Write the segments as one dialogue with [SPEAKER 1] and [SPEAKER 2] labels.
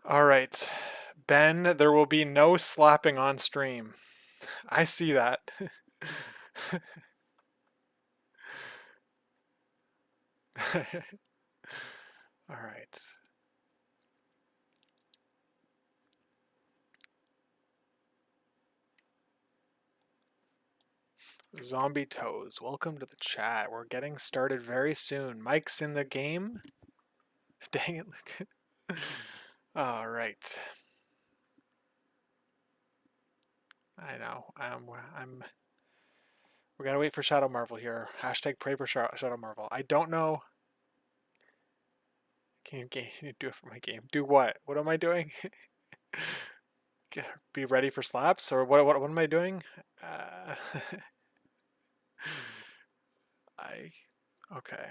[SPEAKER 1] All right, Ben, there will be no slapping on stream. I see that. All right. Zombie Toes, welcome to the chat. We're getting started very soon. Mike's in the game. Dang it, look. All right. I know. We gotta wait for Shadowmarvel here. Hashtag pray for Shadowmarvel. I don't know. Can you do it for my game? Do what? What am I doing? Be ready for slaps, or what am I doing? Uh, I okay.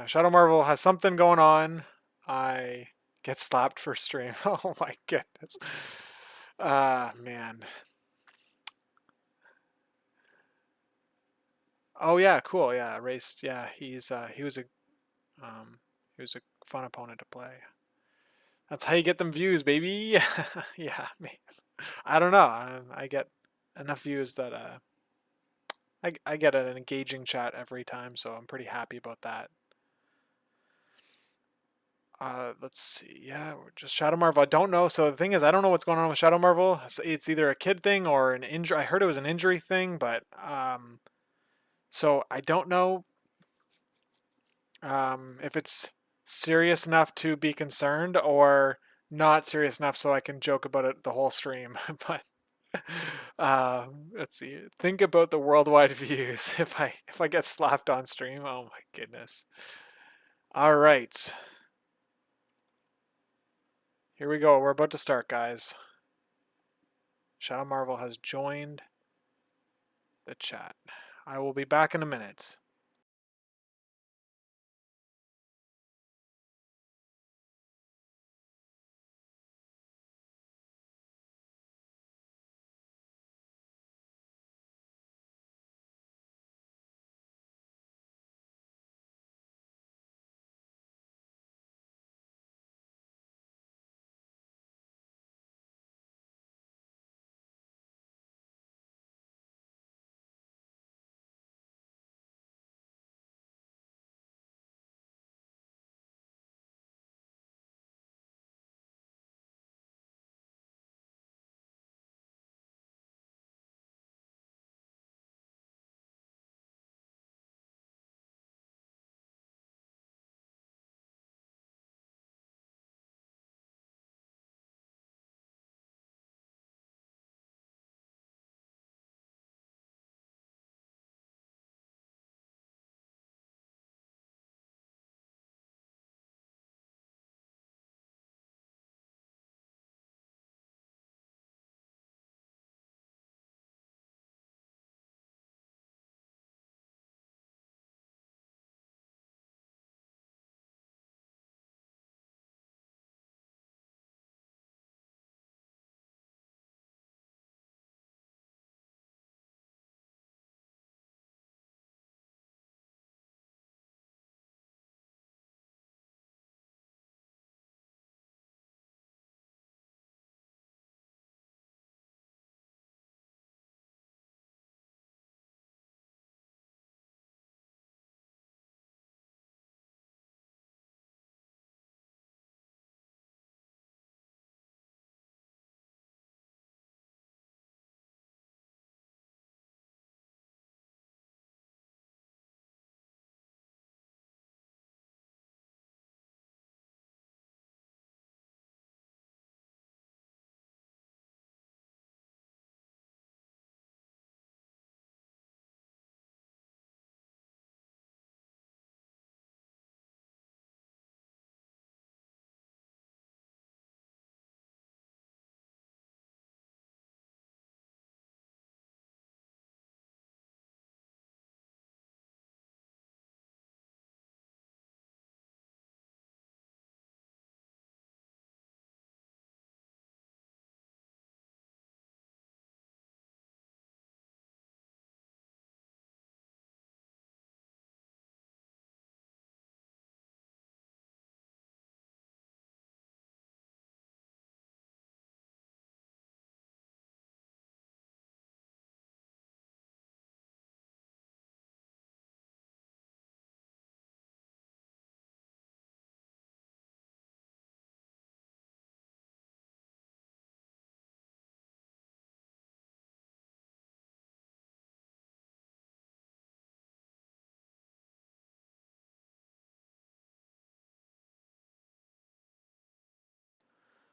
[SPEAKER 1] Shadowmarvel has something going on. I get slapped for stream. Oh my goodness. Man. Oh yeah, cool. Yeah, raced. Yeah, um he was a fun opponent to play. That's how you get them views, baby. Yeah, I don't know. I get enough views that I get an engaging chat every time, so I'm pretty happy about that. Let's see. Yeah, we're just Shadowmarvel. I don't know. So the thing is, I don't know what's going on with Shadowmarvel. It's either a kid thing or an injury. I heard it was an injury thing, but so I don't know if it's serious enough to be concerned or not serious enough so I can joke about it the whole stream. But let's see. Think about the worldwide views if I get slapped on stream. Oh my goodness. All right. Here we go. We're about to start, guys. Shadowmarvel has joined the chat. I will be back in a minute.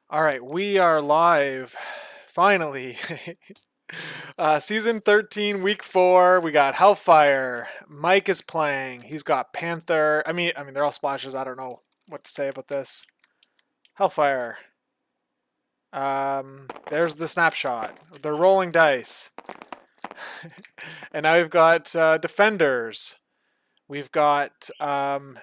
[SPEAKER 1] All right, we are live. Finally. Season 13, week 4. We got Hellfire. Mike is playing. He's got Panther. I mean, they're all splashes. I don't know what to say about this. Hellfire. There's the snapshot. They're rolling dice. And now we've got defenders. We've got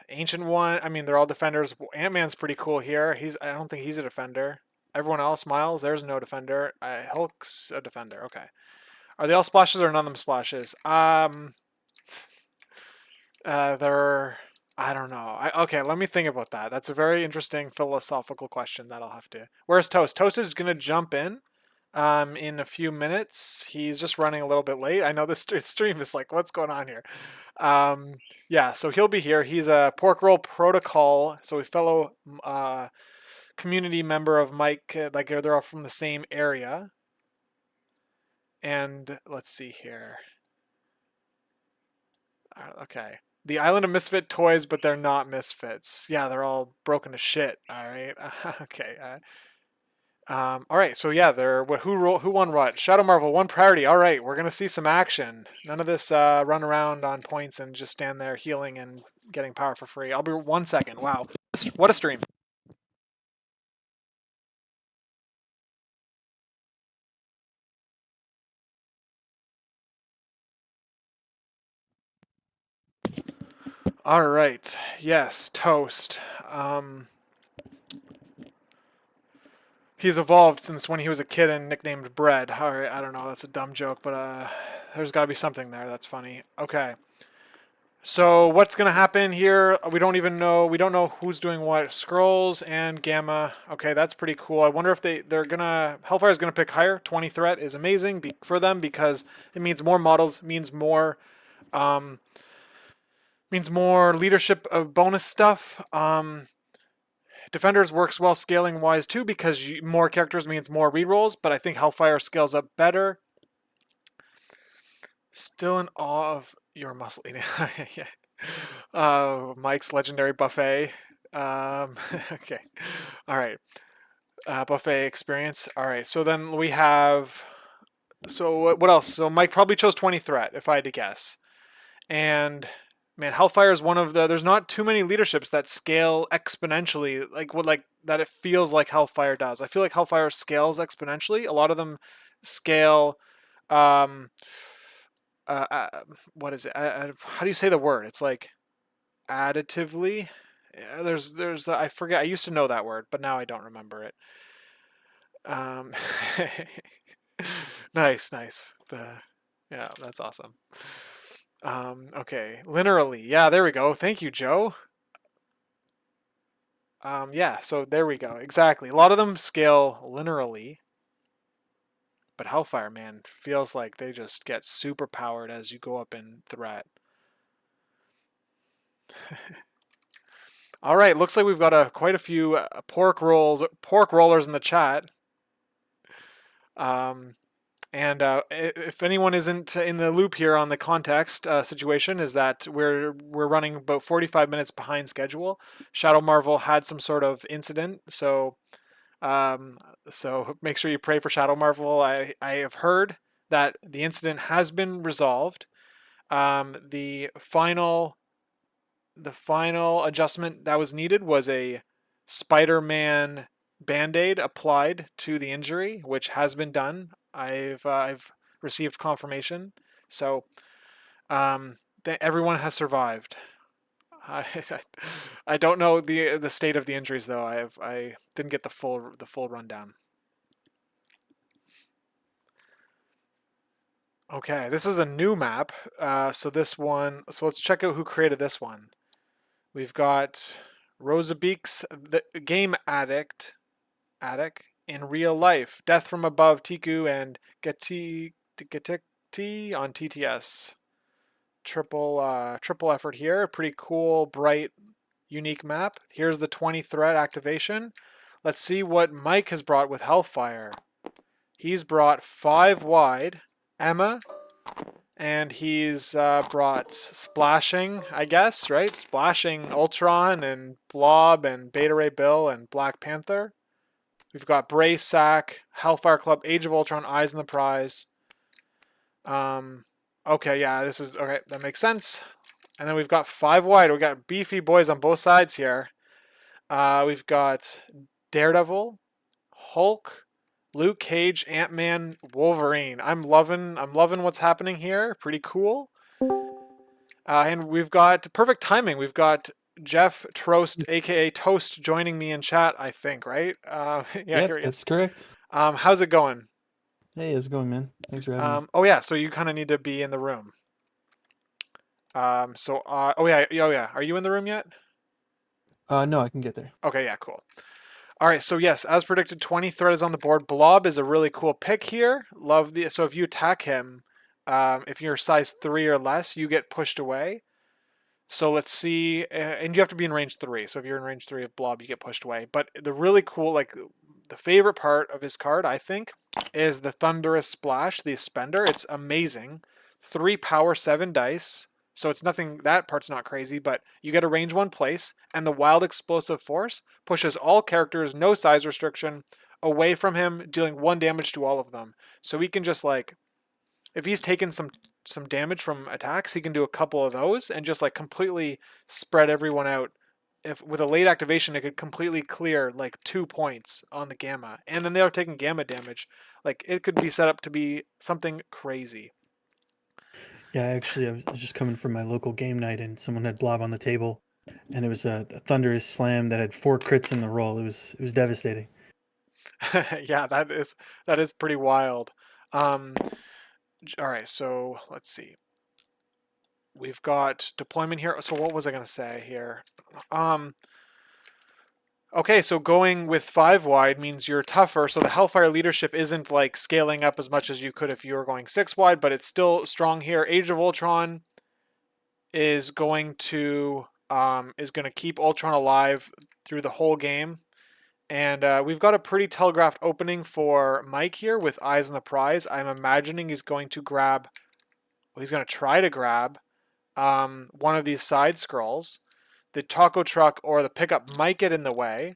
[SPEAKER 1] Ancient One. I mean, they're all defenders. Ant-Man's pretty cool here. I don't think he's a defender. Everyone else, Miles, there's no defender. Hulk's a defender. Okay. Are they all splashes or none of them splashes? They're... I don't know. Okay, let me think about that. That's a very interesting philosophical question that I'll have to... Where's Toast? Toast is going to jump in a few minutes. He's just running a little bit late. I know this stream is like, what's going on here? Yeah, so he'll be here. He's a Pork Roll Protocol, so a fellow community member of Mike. Like they're all from the same area. And let's see here. Okay. The Island of Misfit Toys, but they're not misfits. Yeah, they're all broken to shit. All right. Okay. All right, so yeah, who won what? Shadowmarvel, 1 priority. All right, we're gonna see some action. None of this run around on points and just stand there healing and getting power for free. I'll be 1 second. Wow, what a stream! All right, yes, Toast. He's evolved since when he was a kid and nicknamed Bread. All right, I don't know, that's a dumb joke, but there's got to be something there. That's funny. Okay. So what's going to happen here? We don't even know. We don't know who's doing what. Scrolls and Gamma. Okay, that's pretty cool. I wonder if they're going to... Hellfire's going to pick higher. 20 threat is amazing for them because it means more models, means more leadership of bonus stuff. Defenders works well scaling wise too because more characters means more rerolls, but I think Hellfire scales up better. Still in awe of your muscle eating. Yeah. Mike's legendary buffet. Okay. All right. Buffet experience. All right. So then we have. So what else? So Mike probably chose 20 threat, if I had to guess. And man, Hellfire is one of the. There's not too many leaderships that scale exponentially, like that. It feels like Hellfire does. I feel like Hellfire scales exponentially. A lot of them scale. What is it? How do you say the word? It's like additively. Yeah, there's I forget. I used to know that word, but now I don't remember it. Um, nice. Yeah, that's awesome. Okay, linearly. Yeah, there we go. Thank you, Joe. Yeah, so there we go. Exactly. A lot of them scale linearly. But Hellfire, man, feels like they just get super powered as you go up in threat. All right, looks like we've got quite a few pork rollers in the chat. And if anyone isn't in the loop here on the context situation, is that we're running about 45 minutes behind schedule. Shadowmarvel had some sort of incident, so make sure you pray for Shadowmarvel. I have heard that the incident has been resolved. The final adjustment that was needed was a Spider-Man Band-Aid applied to the injury, which has been done. I've received confirmation, so everyone has survived. I don't know the state of the injuries though. I didn't get the full rundown. Okay, this is a new map. So let's check out who created this one. We've got Rosabeek's the Game Addict in real life. Death from Above, Tiku, and Getikti on TTS. Triple effort here. Pretty cool, bright, unique map. Here's the 20 threat activation. Let's see what Mike has brought with Hellfire. He's brought 5 wide, Emma, and he's brought Splashing, I guess, right? Splashing Ultron and Blob and Beta Ray Bill and Black Panther. We've got Brace, Sack, Hellfire Club, Age of Ultron, Eyes on the Prize. Okay, yeah, this is okay. That makes sense. And then we've got 5 wide. We've got beefy boys on both sides here. We've got Daredevil, Hulk, Luke Cage, Ant-Man, Wolverine. I'm loving what's happening here. Pretty cool. And we've got perfect timing. We've got Jeff Trost, aka Toast, joining me in chat. I think, right? Yeah,
[SPEAKER 2] Yep,
[SPEAKER 1] here he is.
[SPEAKER 2] that's correct.
[SPEAKER 1] How's it going?
[SPEAKER 2] Hey, how's it going, man? Thanks for having me.
[SPEAKER 1] Oh yeah, so you kind of need to be in the room. Oh yeah, oh yeah. Are you in the room yet?
[SPEAKER 2] No, I can get there.
[SPEAKER 1] Okay, yeah, cool. All right, so yes, as predicted, 20 threat is on the board. Blob is a really cool pick here. Love the so if you attack him, if you're size 3 or less, you get pushed away. So let's see, and you have to be in range 3. So if you're in range 3 of Blob, you get pushed away. But the really cool, like the favorite part of his card, I think, is the Thunderous Splash, the Spender. It's amazing. 3 power, 7 dice. So it's nothing, that part's not crazy, but you get a range 1 place, and the Wild Explosive Force pushes all characters, no size restriction, away from him, dealing 1 damage to all of them. So he can just like, if he's taken some damage from attacks, he can do a couple of those and just like completely spread everyone out. If with a late activation, it could completely clear like 2 points on the gamma, and then they are taking gamma damage. Like it could be set up to be something crazy.
[SPEAKER 2] Yeah, actually, I was just coming from my local game night, and someone had Blob on the table, and it was a thunderous slam that had 4 crits in the roll. It was devastating.
[SPEAKER 1] Yeah, that is pretty wild. Um, all right, so let's see. We've got deployment here. So what was I gonna say here? Um, Okay, so going with 5 wide means you're tougher, so the Hellfire leadership isn't like scaling up as much as you could if you were going 6 wide, but it's still strong here. Age of Ultron is going to keep Ultron alive through the whole game. And we've got a pretty telegraphed opening for Mike here with Eyes on the Prize. I'm imagining he's going to grab, well, he's going to try to grab one of these side scrolls. The taco truck or the pickup might get in the way.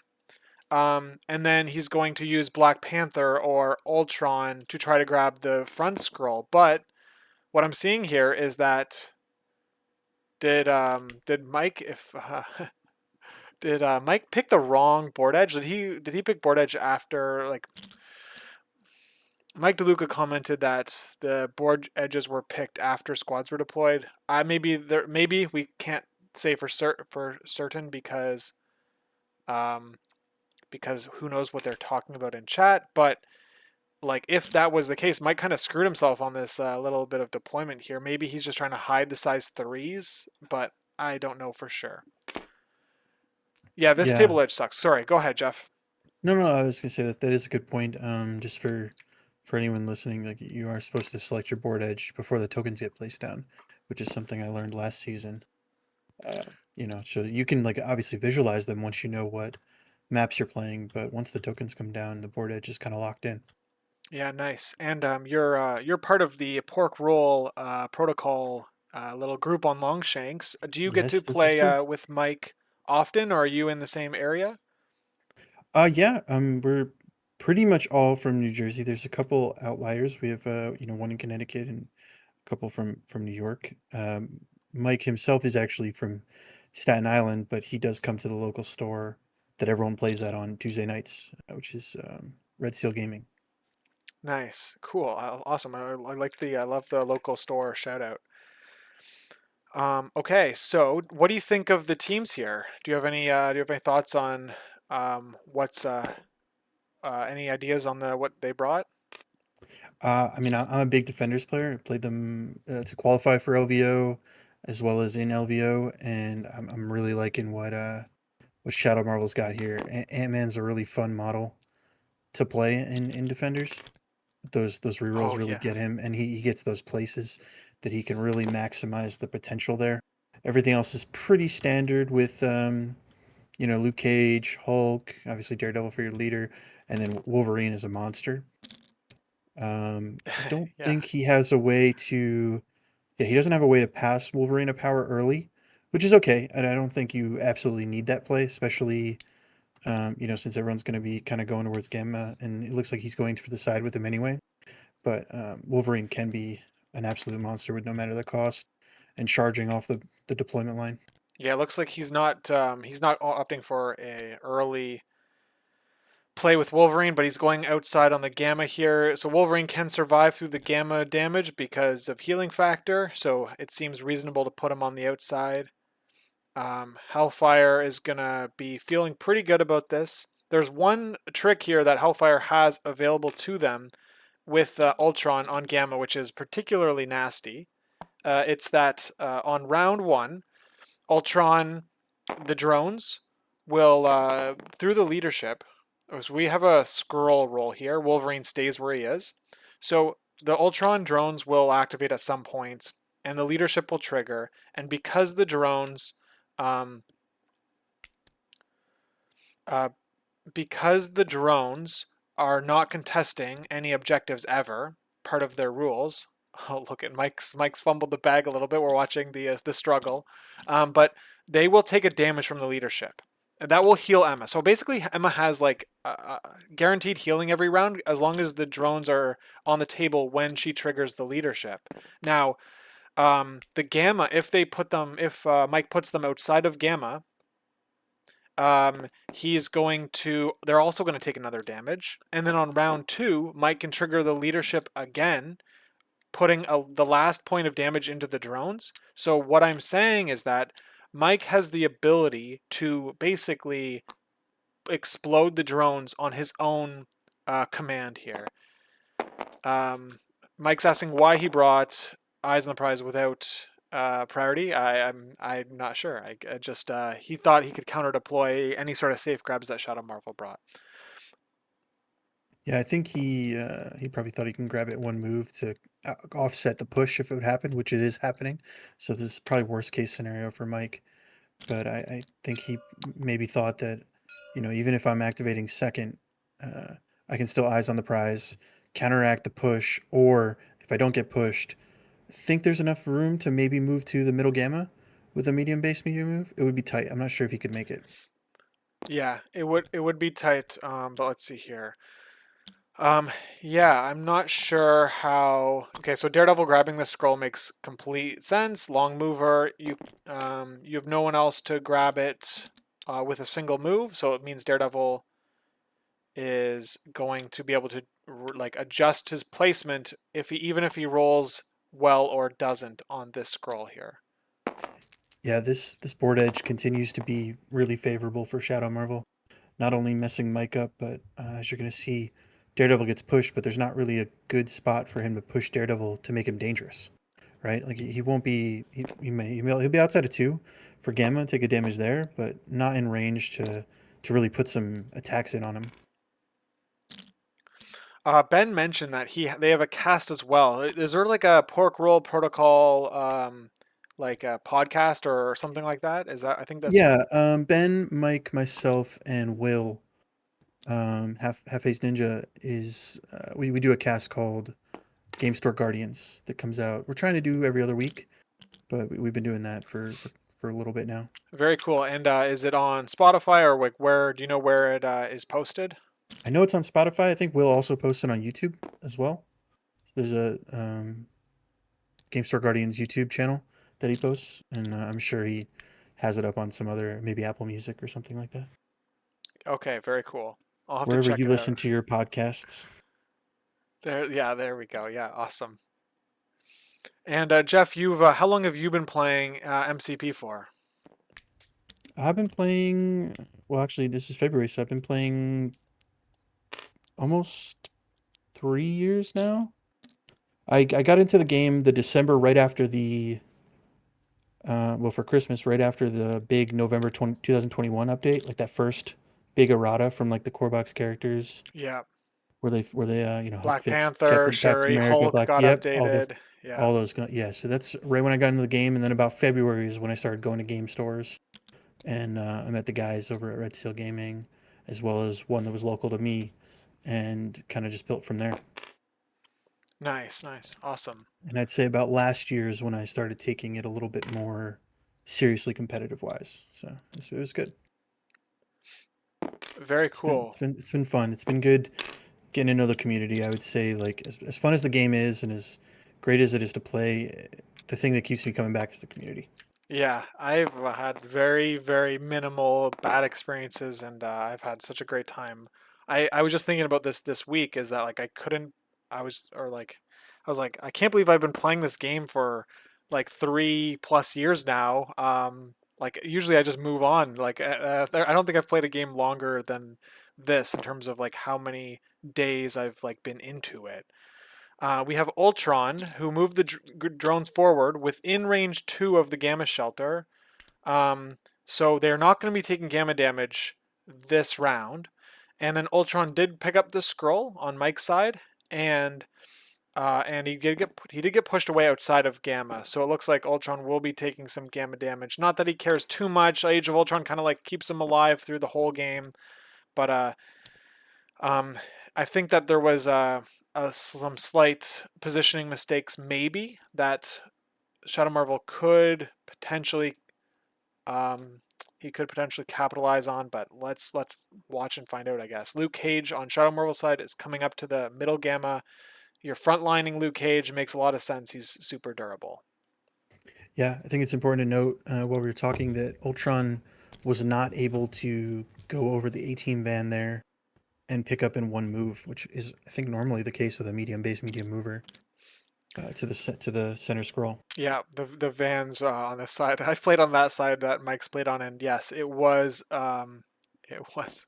[SPEAKER 1] And then he's going to use Black Panther or Ultron to try to grab the front scroll. But what I'm seeing here is that did Mike if did Mike pick the wrong board edge? Did he pick board edge after like Mike DeLuca commented that the board edges were picked after squads were deployed. Maybe we can't say for certain um, because who knows what they're talking about in chat. But like if that was the case, Mike kind of screwed himself on this little bit of deployment here. Maybe he's just trying to hide the size 3s, but I don't know for sure. Yeah, this
[SPEAKER 2] Yeah.
[SPEAKER 1] table edge sucks. Sorry, go ahead, Jeff.
[SPEAKER 2] No, no, I was gonna say that is a good point. Just for anyone listening, like you are supposed to select your board edge before the tokens get placed down, which is something I learned last season. So you can like obviously visualize them once you know what maps you're playing, but once the tokens come down, the board edge is kind of locked in.
[SPEAKER 1] Yeah, nice. And you're part of the pork roll protocol little group on Longshanks. Do you get to
[SPEAKER 2] Yes, this is
[SPEAKER 1] play
[SPEAKER 2] true.
[SPEAKER 1] with Mike often, or are you in the same area?
[SPEAKER 2] Yeah, we're pretty much all from New Jersey. There's a couple outliers. We have, one in Connecticut and a couple from New York. Mike himself is actually from Staten Island, but he does come to the local store that everyone plays at on Tuesday nights, which is Red Seal Gaming.
[SPEAKER 1] Nice, cool, awesome. I love the local store shout out. Okay, so what do you think of the teams here? Do you have any thoughts on what's any ideas on the what they brought?
[SPEAKER 2] I mean, I'm a big Defenders player. I played them to qualify for LVO as well as in LVO, and I'm really liking what Shadowmarvel's got here. Ant-Man's a really fun model to play in Defenders. Those rerolls
[SPEAKER 1] Oh
[SPEAKER 2] really
[SPEAKER 1] yeah,
[SPEAKER 2] get him, and he gets those places that he can really maximize the potential there. Everything else is pretty standard with Luke Cage, Hulk, obviously Daredevil for your leader, and then Wolverine is a monster. I don't
[SPEAKER 1] yeah.
[SPEAKER 2] think he has a way to. Yeah, he doesn't have a way to pass Wolverine a power early, which is okay. And I don't think you absolutely need that play, especially Since everyone's going to be kind of going towards Gamma, and it looks like he's going for the side with him anyway. But Wolverine can be an absolute monster with no matter the cost and charging off the deployment line.
[SPEAKER 1] Yeah, it looks like he's not opting for a early play with Wolverine, but he's going outside on the Gamma here. So Wolverine can survive through the Gamma damage because of healing factor. So it seems reasonable to put him on the outside. Hellfire is gonna be feeling pretty good about this. There's one trick here that Hellfire has available to them with Ultron on Gamma, which is particularly nasty. It's that on round one, Ultron, the drones will through the leadership. As we have a scroll roll here, Wolverine stays where he is. So the Ultron drones will activate at some point, and the leadership will trigger. And because the drones, um, uh, because the drones are not contesting any objectives ever, part of their rules. Oh, look at Mike's fumbled the bag a little bit. We're watching the struggle, but they will take a damage from the leadership. And that will heal Emma. So basically, Emma has like guaranteed healing every round as long as the drones are on the table when she triggers the leadership. Now, the Gamma, if Mike puts them outside of Gamma, he's going to. They're also going to take another damage, and then on round two, Mike can trigger the leadership again, putting the last point of damage into the drones. So what I'm saying is that Mike has the ability to basically explode the drones on his own command here. Um, Mike's asking why he brought Eyes on the Prize without priority. I'm not sure. I just he thought he could counter deploy any sort of safe grabs that Shadowmarvel brought.
[SPEAKER 2] Yeah, I think he probably thought he can grab it one move to offset the push if it would happen, which it is happening. So this is probably worst case scenario for Mike. But I think he maybe thought that, even if I'm activating second, uh, I can still eyes on the prize, counteract the push, or if I don't get pushed, I think there's enough room to maybe move to the middle gamma with a medium base medium move. It would be tight. I'm not sure if he could make it.
[SPEAKER 1] Yeah, it would be tight. But let's see here. Yeah, I'm not sure how. Okay, so Daredevil grabbing the scroll makes complete sense. Long mover, you have no one else to grab it with a single move, so it means Daredevil is going to be able to like adjust his placement even if he rolls well or doesn't on this scroll here.
[SPEAKER 2] Yeah, this board edge continues to be really favorable for Shadow Marvel. Not only messing Mike up, but as you're going to see, Daredevil gets pushed, but there's not really a good spot for him to push Daredevil to make him dangerous, right? Like he won't be he'll be outside of two for Gamma, take a damage there, but not in range to really put some attacks in on him.
[SPEAKER 1] Ben mentioned that they have a cast as well. Is there like a pork roll protocol, like a podcast or something like that? Is that I think that's
[SPEAKER 2] Yeah, Ben, Mike, myself, and Will, Half Face Ninja is we do a cast called Game Store Guardians that comes out. We're trying to do every other week, but we've been doing that for a little bit now.
[SPEAKER 1] very cool. And is it on Spotify or like where? Do you know where it is posted?
[SPEAKER 2] I know it's on Spotify. I think Will also post it on YouTube as well. There's a Game Store Guardians YouTube channel that he posts, and I'm sure he has it up on some other, maybe Apple Music or something like that.
[SPEAKER 1] Okay, very cool. I'll have to
[SPEAKER 2] Wherever
[SPEAKER 1] check
[SPEAKER 2] you
[SPEAKER 1] it out.
[SPEAKER 2] listen to your podcasts.
[SPEAKER 1] There, yeah, there we go. Yeah, awesome. And Jeff, you've how long have you been playing MCP for?
[SPEAKER 2] I've been playing, well, actually, this is February, so I've been playing almost 3 years now. I got into the game the December right after for Christmas, right after the big November 2021 update, like that first big errata from like the core box characters
[SPEAKER 1] Yeah,
[SPEAKER 2] where they helped
[SPEAKER 1] Black
[SPEAKER 2] fix
[SPEAKER 1] Panther,
[SPEAKER 2] Captain
[SPEAKER 1] Shuri,
[SPEAKER 2] America,
[SPEAKER 1] Hulk
[SPEAKER 2] Black,
[SPEAKER 1] got
[SPEAKER 2] yep, all the
[SPEAKER 1] updated. Yeah,
[SPEAKER 2] all those yeah. So that's right when I got into the game, and then about February is when I started going to game stores, and I met the guys over at Red Seal Gaming, as well as one that was local to me, and kind of just built from there.
[SPEAKER 1] nice, nice, awesome.
[SPEAKER 2] And I'd say about last year is when I started taking it a little bit more seriously competitive wise. So it was good.
[SPEAKER 1] Very
[SPEAKER 2] It's been
[SPEAKER 1] cool.
[SPEAKER 2] it's been fun. It's been good getting to know the community. I would say like as fun as the game is and as great as it is to play, the thing that keeps me coming back is the community.
[SPEAKER 1] Yeah, I've had very, very minimal bad experiences, and I've had such a great time. I was just thinking about this week is that like I couldn't, I was, or like, I was like, I can't believe I've been playing this game for like 3+ years now. Like usually I just move on. Like I don't think I've played a game longer than this in terms of like how many days I've like been into it. We have Ultron, who moved the drones forward within range 2 of the Gamma Shelter. So they're not going to be taking Gamma damage this round. And then Ultron did pick up the scroll on Mike's side, and he did get pushed away outside of Gamma. So it looks like Ultron will be taking some Gamma damage. Not that he cares too much. Age of Ultron kind of like keeps him alive through the whole game, but um, I think that there was some slight positioning mistakes, maybe that Shadowmarvel could potentially um, he could potentially capitalize on. But let's watch and find out. I guess Luke Cage on Shadowmarvel side is coming up to the middle gamma. You're frontlining Luke Cage makes a lot of sense. He's super durable.
[SPEAKER 2] Yeah, I think it's important to note while we were talking that Ultron was not able to go over the A team van there and pick up in one move, which is I think normally the case with a medium base medium mover to the center scroll.
[SPEAKER 1] Yeah, the vans on this side. I've played on that side that Mike's played on, and yes, it was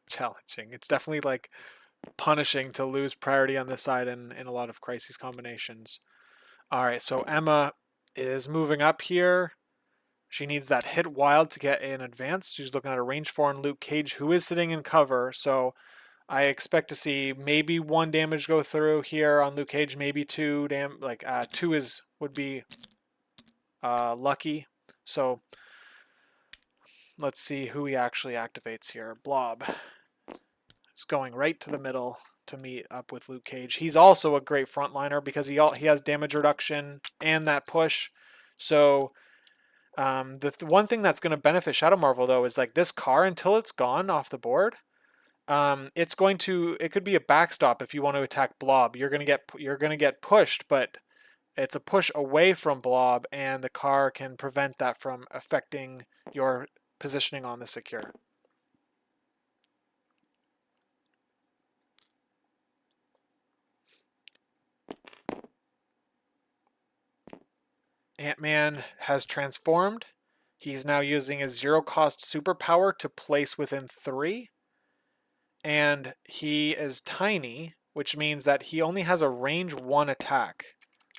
[SPEAKER 1] challenging. It's definitely like punishing to lose priority on this side in a lot of crises combinations. All right, so Emma is moving up here. She needs that hit wild to get in advance. She's looking at a range 4 on Luke Cage, who is sitting in cover. So I expect to see maybe 1 damage go through here on Luke Cage, maybe 2 like 2 is would be lucky. So let's see who he actually activates here. Blob is going right to the middle to meet up with Luke Cage. He's also a great frontliner because he has damage reduction and that push. So the one thing that's going to benefit Shadowmarvel though is like this car until it's gone off the board. It could be a backstop if you want to attack Blob. You're gonna get pushed, but it's a push away from Blob, and the car can prevent that from affecting your positioning on the secure. Ant-Man has transformed. He's now using his zero cost superpower to place within 3. And he is tiny, which means that he only has a range 1 attack.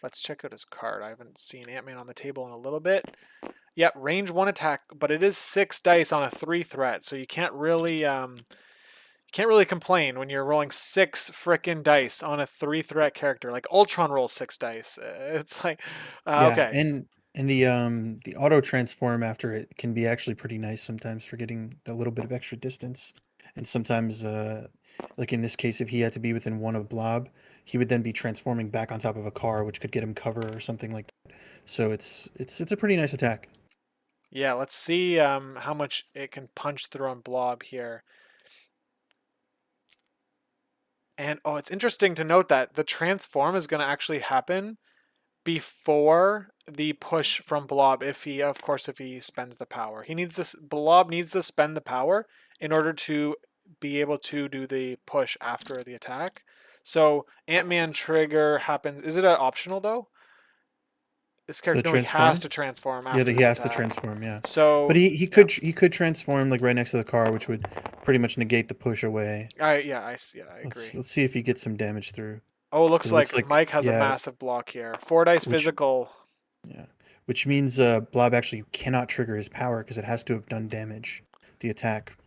[SPEAKER 1] Let's check out his card. I haven't seen Ant-Man on the table in a little bit. Yep, range 1 attack, but it is 6 dice on a 3 threat, so you can't really complain when you're rolling 6 frickin' dice on a 3 threat character. Like Ultron rolls 6 dice. It's like
[SPEAKER 2] Yeah,
[SPEAKER 1] okay.
[SPEAKER 2] and the auto transform after it can be actually pretty nice sometimes for getting a little bit of extra distance. And sometimes like in this case if he had to be within one of Blob, he would then be transforming back on top of a car which could get him cover or something like that. So it's a pretty nice attack.
[SPEAKER 1] Yeah, let's see how much it can punch through on Blob here. And oh, it's interesting to note that the transform is going to actually happen before the push from Blob if he spends the power. Blob needs to spend the power in order to be able to do the push after the attack. So Ant-Man trigger happens. Is it optional though? This
[SPEAKER 2] The
[SPEAKER 1] character, no, he has
[SPEAKER 2] transform?
[SPEAKER 1] to transform
[SPEAKER 2] Yeah,
[SPEAKER 1] after
[SPEAKER 2] that he
[SPEAKER 1] this
[SPEAKER 2] has to
[SPEAKER 1] attack.
[SPEAKER 2] transform, yeah. But
[SPEAKER 1] So
[SPEAKER 2] he
[SPEAKER 1] yeah,
[SPEAKER 2] could transform like right next to the car, which would pretty much negate the push away.
[SPEAKER 1] I agree.
[SPEAKER 2] Let's see if he gets some damage through.
[SPEAKER 1] Oh, it looks
[SPEAKER 2] Because it looks
[SPEAKER 1] like
[SPEAKER 2] like
[SPEAKER 1] Mike has a
[SPEAKER 2] yeah,
[SPEAKER 1] massive block here. 4 dice
[SPEAKER 2] which
[SPEAKER 1] physical.
[SPEAKER 2] yeah, which means Blob actually cannot trigger his power because it has to have done damage. The attack.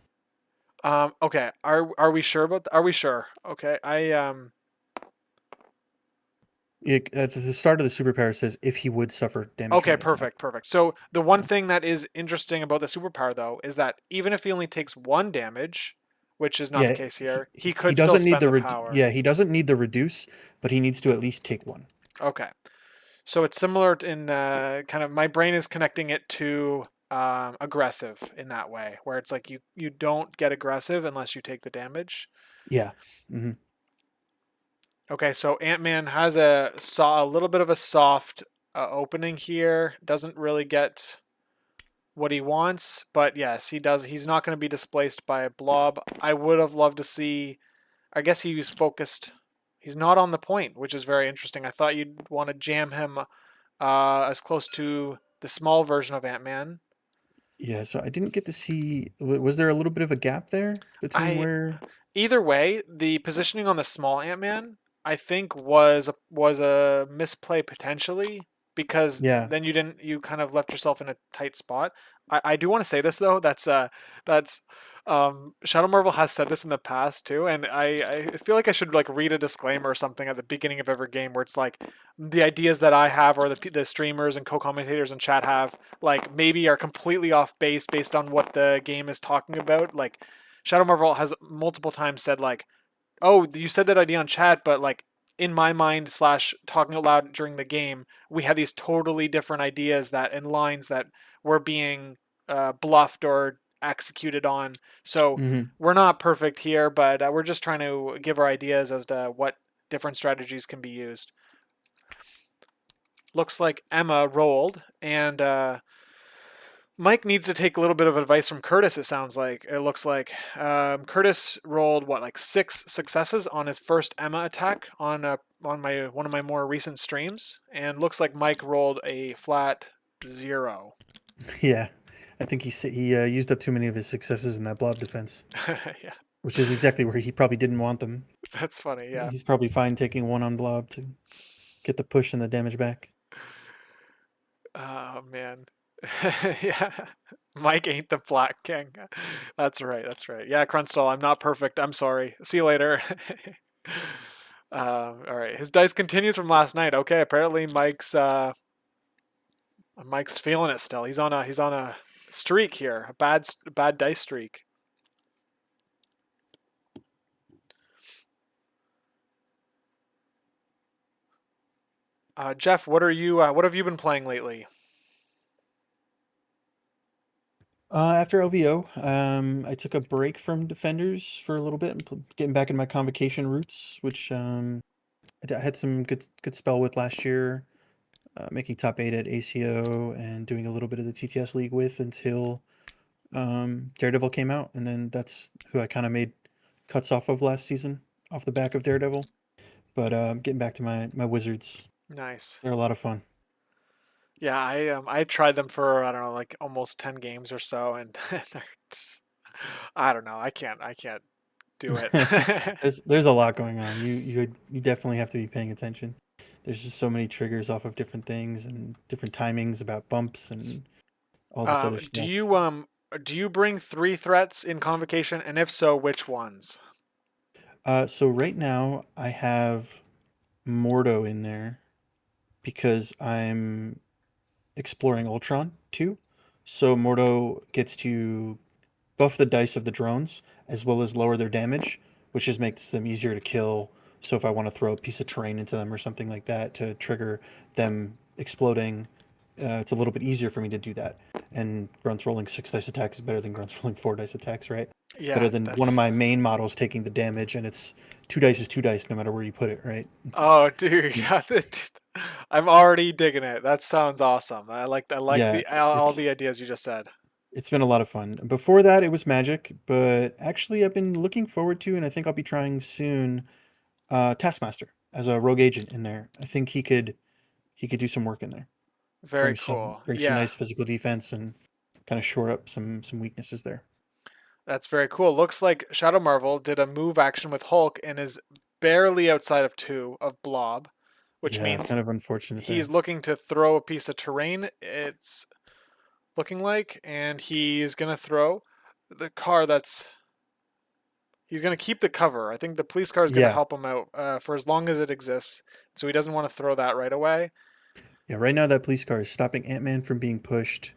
[SPEAKER 1] Okay. Are we sure about Are we sure? Okay.
[SPEAKER 2] At the start of the superpower says if he would suffer damage from
[SPEAKER 1] Okay,
[SPEAKER 2] an attack.
[SPEAKER 1] perfect, perfect. So the one
[SPEAKER 2] Yeah.
[SPEAKER 1] thing that is interesting about the superpower though is that even if he only takes 1 damage, which is not the
[SPEAKER 2] Yeah,
[SPEAKER 1] case here, he
[SPEAKER 2] he
[SPEAKER 1] could still
[SPEAKER 2] doesn't need
[SPEAKER 1] spend
[SPEAKER 2] the
[SPEAKER 1] the power.
[SPEAKER 2] yeah, he doesn't need the reduce, but he needs to at least take one.
[SPEAKER 1] Okay. So it's similar in kind of my brain is connecting it to aggressive in that way, where it's like you don't get aggressive unless you take the damage.
[SPEAKER 2] Yeah. Hmm.
[SPEAKER 1] Okay, so Ant-Man has a little bit of a soft opening here. Doesn't really get what he wants, but yes, he does. He's not going to be displaced by a blob. I would have loved to see. I guess he was focused. He's not on the point, which is very interesting. I thought you'd want to jam him as close to the small version of Ant-Man.
[SPEAKER 2] Yeah. So I didn't get to see. Was there a little bit of a gap there between
[SPEAKER 1] I
[SPEAKER 2] where?
[SPEAKER 1] Either way, the positioning on the small Ant-Man, I think was a misplay potentially because
[SPEAKER 2] Yeah.
[SPEAKER 1] then you kind of left yourself in a tight spot. I do want to say this though. That's Shadow Marvel has said this in the past too, and I feel like I should like read a disclaimer or something at the beginning of every game where it's like the ideas that I have or the streamers and co-commentators in chat have like maybe are completely off base based on what the game is talking about. Like Shadow Marvel has multiple times said like, "Oh, you said that idea on chat, but like in my mind slash talking out loud during the game, we had these totally different ideas that and lines that were being bluffed or executed on. So
[SPEAKER 2] Hmm.
[SPEAKER 1] we're not perfect here, but we're just trying to give our ideas as to what different strategies can be used." Looks like Emma rolled, and Mike needs to take a little bit of advice from Curtis. It sounds like it looks like Curtis rolled what like 6 successes on his first Emma attack on my one of my more recent streams, and looks like Mike rolled a flat 0.
[SPEAKER 2] Yeah. I think he used up too many of his successes in that blob defense,
[SPEAKER 1] Yeah,
[SPEAKER 2] which is exactly where he probably didn't want them.
[SPEAKER 1] that's funny. Yeah.
[SPEAKER 2] He's probably fine taking one on blob to get the push and the damage back.
[SPEAKER 1] Oh man. Yeah. Mike ain't the Black King. That's right. That's right. Yeah, Crunstall, I'm not perfect. I'm sorry. See you later. All right. His dice continues from last night. Okay. Apparently, Mike's feeling it still. He's on a streak here. A bad dice streak. Jeff, what have you been playing lately?
[SPEAKER 2] After LVO, I took a break from Defenders for a little bit and getting back in my Convocation roots, which I had some good spell with last year, making top 8 at ACO and doing a little bit of the TTS League with until Daredevil came out, and then that's who I kind of made cuts off of last season off the back of Daredevil. But getting back to my Wizards,
[SPEAKER 1] Nice.
[SPEAKER 2] they're a lot of fun.
[SPEAKER 1] Yeah, I tried them for I don't know like almost 10 games or so, and I don't know. I can't do it.
[SPEAKER 2] There's a lot going on. You definitely have to be paying attention. There's just so many triggers off of different things and different timings about bumps and all this other
[SPEAKER 1] Do
[SPEAKER 2] stuff.
[SPEAKER 1] you bring 3 threats in Convocation, and if so, which ones?
[SPEAKER 2] So right now I have Mordo in there because I'm exploring Ultron too. So Mordo gets to buff the dice of the drones as well as lower their damage, which just makes them easier to kill. So if I want to throw a piece of terrain into them or something like that to trigger them exploding, it's a little bit easier for me to do that. And Grunt's rolling 6 dice attacks is better than Grunt's rolling 4 dice attacks, right? Better
[SPEAKER 1] Yeah,
[SPEAKER 2] than one of
[SPEAKER 1] that's.
[SPEAKER 2] my main models taking the damage, and it's 2 dice is 2 dice no matter where you put it, right?
[SPEAKER 1] Oh, dude, yeah, I'm already digging it. That sounds awesome. I like
[SPEAKER 2] Yeah,
[SPEAKER 1] the all
[SPEAKER 2] it's
[SPEAKER 1] the ideas you just said.
[SPEAKER 2] it's been a lot of fun. Before that, it was Magic, but actually, I've been looking forward to, and I think I'll be trying soon, Taskmaster as a rogue agent in there. I think he could do some work in there.
[SPEAKER 1] Very cool.
[SPEAKER 2] Bring some
[SPEAKER 1] Yeah,
[SPEAKER 2] nice physical defense and kind of shore up some weaknesses there.
[SPEAKER 1] that's very cool. Looks like Shadow Marvel did a move action with Hulk and is barely outside of 2 of Blob, which
[SPEAKER 2] Yeah,
[SPEAKER 1] means
[SPEAKER 2] kind of unfortunate
[SPEAKER 1] he's
[SPEAKER 2] there.
[SPEAKER 1] looking to throw a piece of terrain. It's looking like, and he's gonna throw the car that's. He's gonna keep the cover. I think the police car is gonna
[SPEAKER 2] Yeah,
[SPEAKER 1] help him out for as long as it exists. So he doesn't want to throw that right away.
[SPEAKER 2] yeah. Right now, that police car is stopping Ant-Man from being pushed,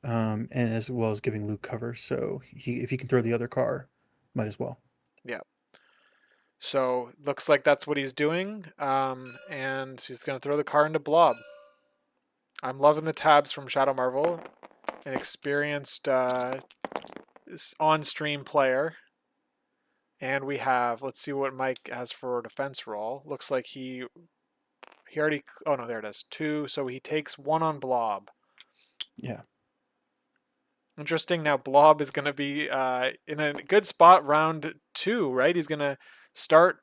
[SPEAKER 2] and as well as giving Luke cover. So if he can throw the other car, might as well.
[SPEAKER 1] Yeah. So looks like that's what he's doing. And he's gonna throw the car into Blob. I'm loving the tabs from Shadow Marvel. an experienced on-stream player. And we have, let's see what Mike has for defense roll. Looks like he already, oh no, there it is, 2. So he takes 1 on Blob.
[SPEAKER 2] Yeah.
[SPEAKER 1] Interesting. Now Blob is going to be in a good spot round 2, right? He's going to start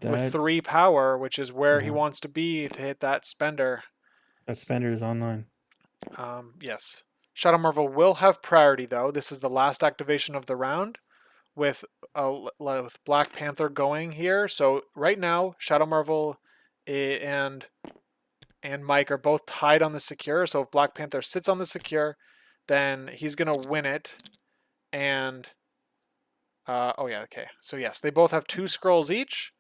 [SPEAKER 1] with
[SPEAKER 2] That
[SPEAKER 1] 3 power, which is where he
[SPEAKER 2] yeah.
[SPEAKER 1] wants to be to hit that spender.
[SPEAKER 2] That spender is online.
[SPEAKER 1] Yes. Shadowmarvel will have priority though. This is the last activation of the round with with Black Panther going here. So right now, Shadowmarvel and Mike are both tied on the secure. So if Black Panther sits on the secure, then he's gonna win it. And oh yeah, okay. So yes, they both have 2 scrolls each.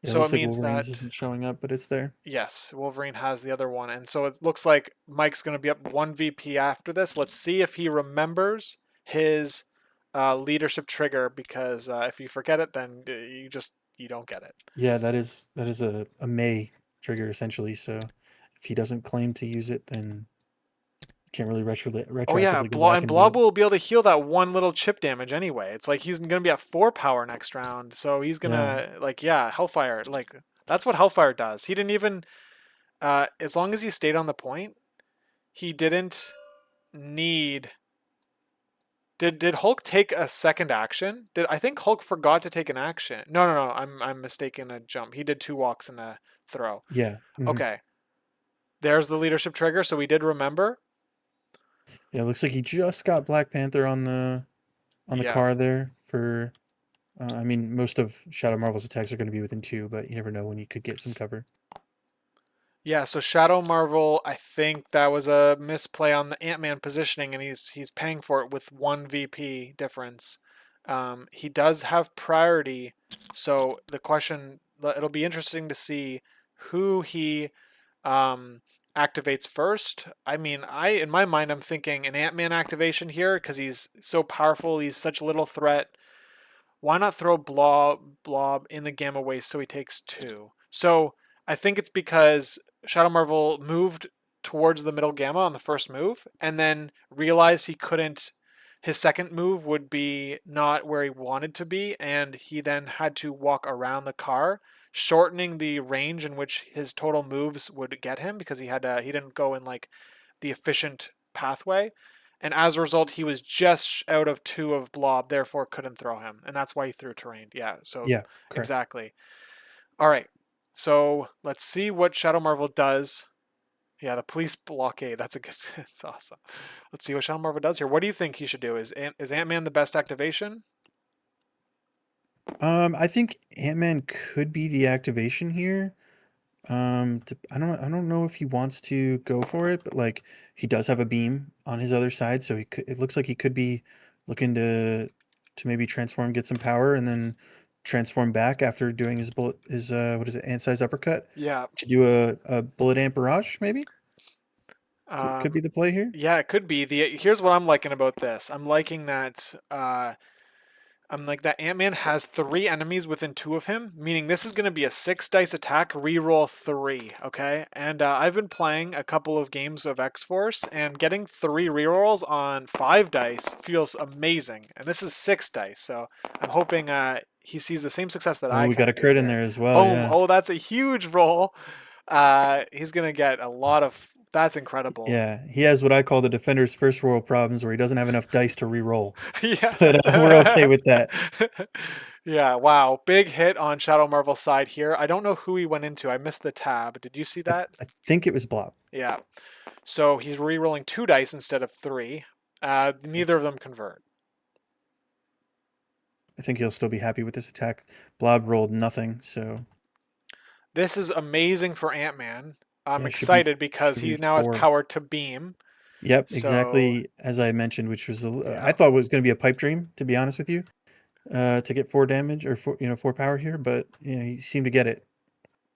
[SPEAKER 2] Yeah, it
[SPEAKER 1] So it
[SPEAKER 2] looks like
[SPEAKER 1] means
[SPEAKER 2] Wolverine's
[SPEAKER 1] that
[SPEAKER 2] isn't showing up, but it's there.
[SPEAKER 1] yes, Wolverine has the other one. And so it looks like Mike's going to be up 1 VP after this. Let's see if he remembers his leadership trigger, because if you forget it, then you don't get it.
[SPEAKER 2] Yeah, that is a May trigger essentially. So if he doesn't claim to use it, then you can't really
[SPEAKER 1] Oh yeah,
[SPEAKER 2] retroactively go back
[SPEAKER 1] And
[SPEAKER 2] and do
[SPEAKER 1] Blob
[SPEAKER 2] it.
[SPEAKER 1] will be able to heal that 1 little chip damage anyway. It's like he's going to be at 4 power next round. So he's going
[SPEAKER 2] Yeah,
[SPEAKER 1] to, like, yeah, Hellfire. Like, that's what Hellfire does. He didn't even, as long as he stayed on the point, he didn't need. Did Hulk take a second action? I think Hulk forgot to take an action? No. I'm mistaken. A jump. He did 2 walks and a throw.
[SPEAKER 2] yeah,
[SPEAKER 1] Okay. There's the leadership trigger. So we did remember.
[SPEAKER 2] yeah. It looks like he just got Black Panther on the
[SPEAKER 1] Yeah.
[SPEAKER 2] car there for. I mean, most of Shadow Marvel's attacks are going to be within 2, but you never know when you could get some cover.
[SPEAKER 1] Yeah, so Shadowmarvel, I think that was a misplay on the Ant-Man positioning, and he's paying for it with 1 VP difference. He does have priority, so the question, it'll be interesting to see who he activates first. I mean, in my mind, I'm thinking an Ant-Man activation here because he's so powerful. He's such a little threat. Why not throw Blob in the Gamma Waste so he takes 2? So I think it's because Shadowmarvel moved towards the middle Gamma on the first move, and then realized he couldn't. His second move would be not where he wanted to be, and he then had to walk around the car, shortening the range in which his total moves would get him, because he didn't go in like the efficient pathway. And as a result, he was just out of 2 of Blob, therefore couldn't throw him. And that's why he threw terrain. Yeah, so
[SPEAKER 2] Yeah, correct.
[SPEAKER 1] exactly. All right. So let's see what Shadowmarvel does. Yeah, the police blockade. That's a good. It's awesome. Let's see what Shadowmarvel does here. What do you think he should do? Is Ant-Man the best activation?
[SPEAKER 2] I think Ant-Man could be the activation here. I don't know if he wants to go for it, but like he does have a beam on his other side, so it looks like he could be looking to maybe transform, get some power, and then transform back after doing his what is it, ant-sized uppercut
[SPEAKER 1] Yeah.
[SPEAKER 2] to do a bullet ant barrage, maybe could
[SPEAKER 1] Um,
[SPEAKER 2] be the play here.
[SPEAKER 1] yeah, it could be. Here's what I'm liking about this. I'm liking that I'm like that Ant-Man has 3 enemies within 2 of him, meaning this is going to be a 6 dice attack, reroll 3, okay? And I've been playing a couple of games of X-Force, and getting 3 rerolls on 5 dice feels amazing. And this is 6 dice, so I'm hoping he sees the same success that
[SPEAKER 2] Oh,
[SPEAKER 1] I
[SPEAKER 2] we got
[SPEAKER 1] kind
[SPEAKER 2] a
[SPEAKER 1] of do
[SPEAKER 2] crit in
[SPEAKER 1] here.
[SPEAKER 2] there as well.
[SPEAKER 1] Boom!
[SPEAKER 2] Yeah,
[SPEAKER 1] Oh, that's a huge roll. He's going to get a lot of... That's incredible.
[SPEAKER 2] yeah. He has what I call the defender's first roll problems, where he doesn't have enough dice to re-roll. But we're okay
[SPEAKER 1] Yeah.
[SPEAKER 2] with that.
[SPEAKER 1] Yeah, wow. Big hit on Shadowmarvel's side here. I don't know who he went into. I missed the tab. Did you see
[SPEAKER 2] I,
[SPEAKER 1] that?
[SPEAKER 2] I think it was Blob.
[SPEAKER 1] Yeah. So he's re-rolling 2 dice instead of 3. Neither of them convert.
[SPEAKER 2] I think he'll still be happy with this attack. Blob rolled nothing, so
[SPEAKER 1] This is amazing for Ant-Man. I'm
[SPEAKER 2] yeah,
[SPEAKER 1] excited because
[SPEAKER 2] should be
[SPEAKER 1] he now has
[SPEAKER 2] 4.
[SPEAKER 1] power to beam.
[SPEAKER 2] Yep,
[SPEAKER 1] So,
[SPEAKER 2] exactly as I mentioned, which was I
[SPEAKER 1] yeah.
[SPEAKER 2] thought it was going to be a pipe dream, to be honest with you, to get 4 damage or 4 power here, but he seemed to get it.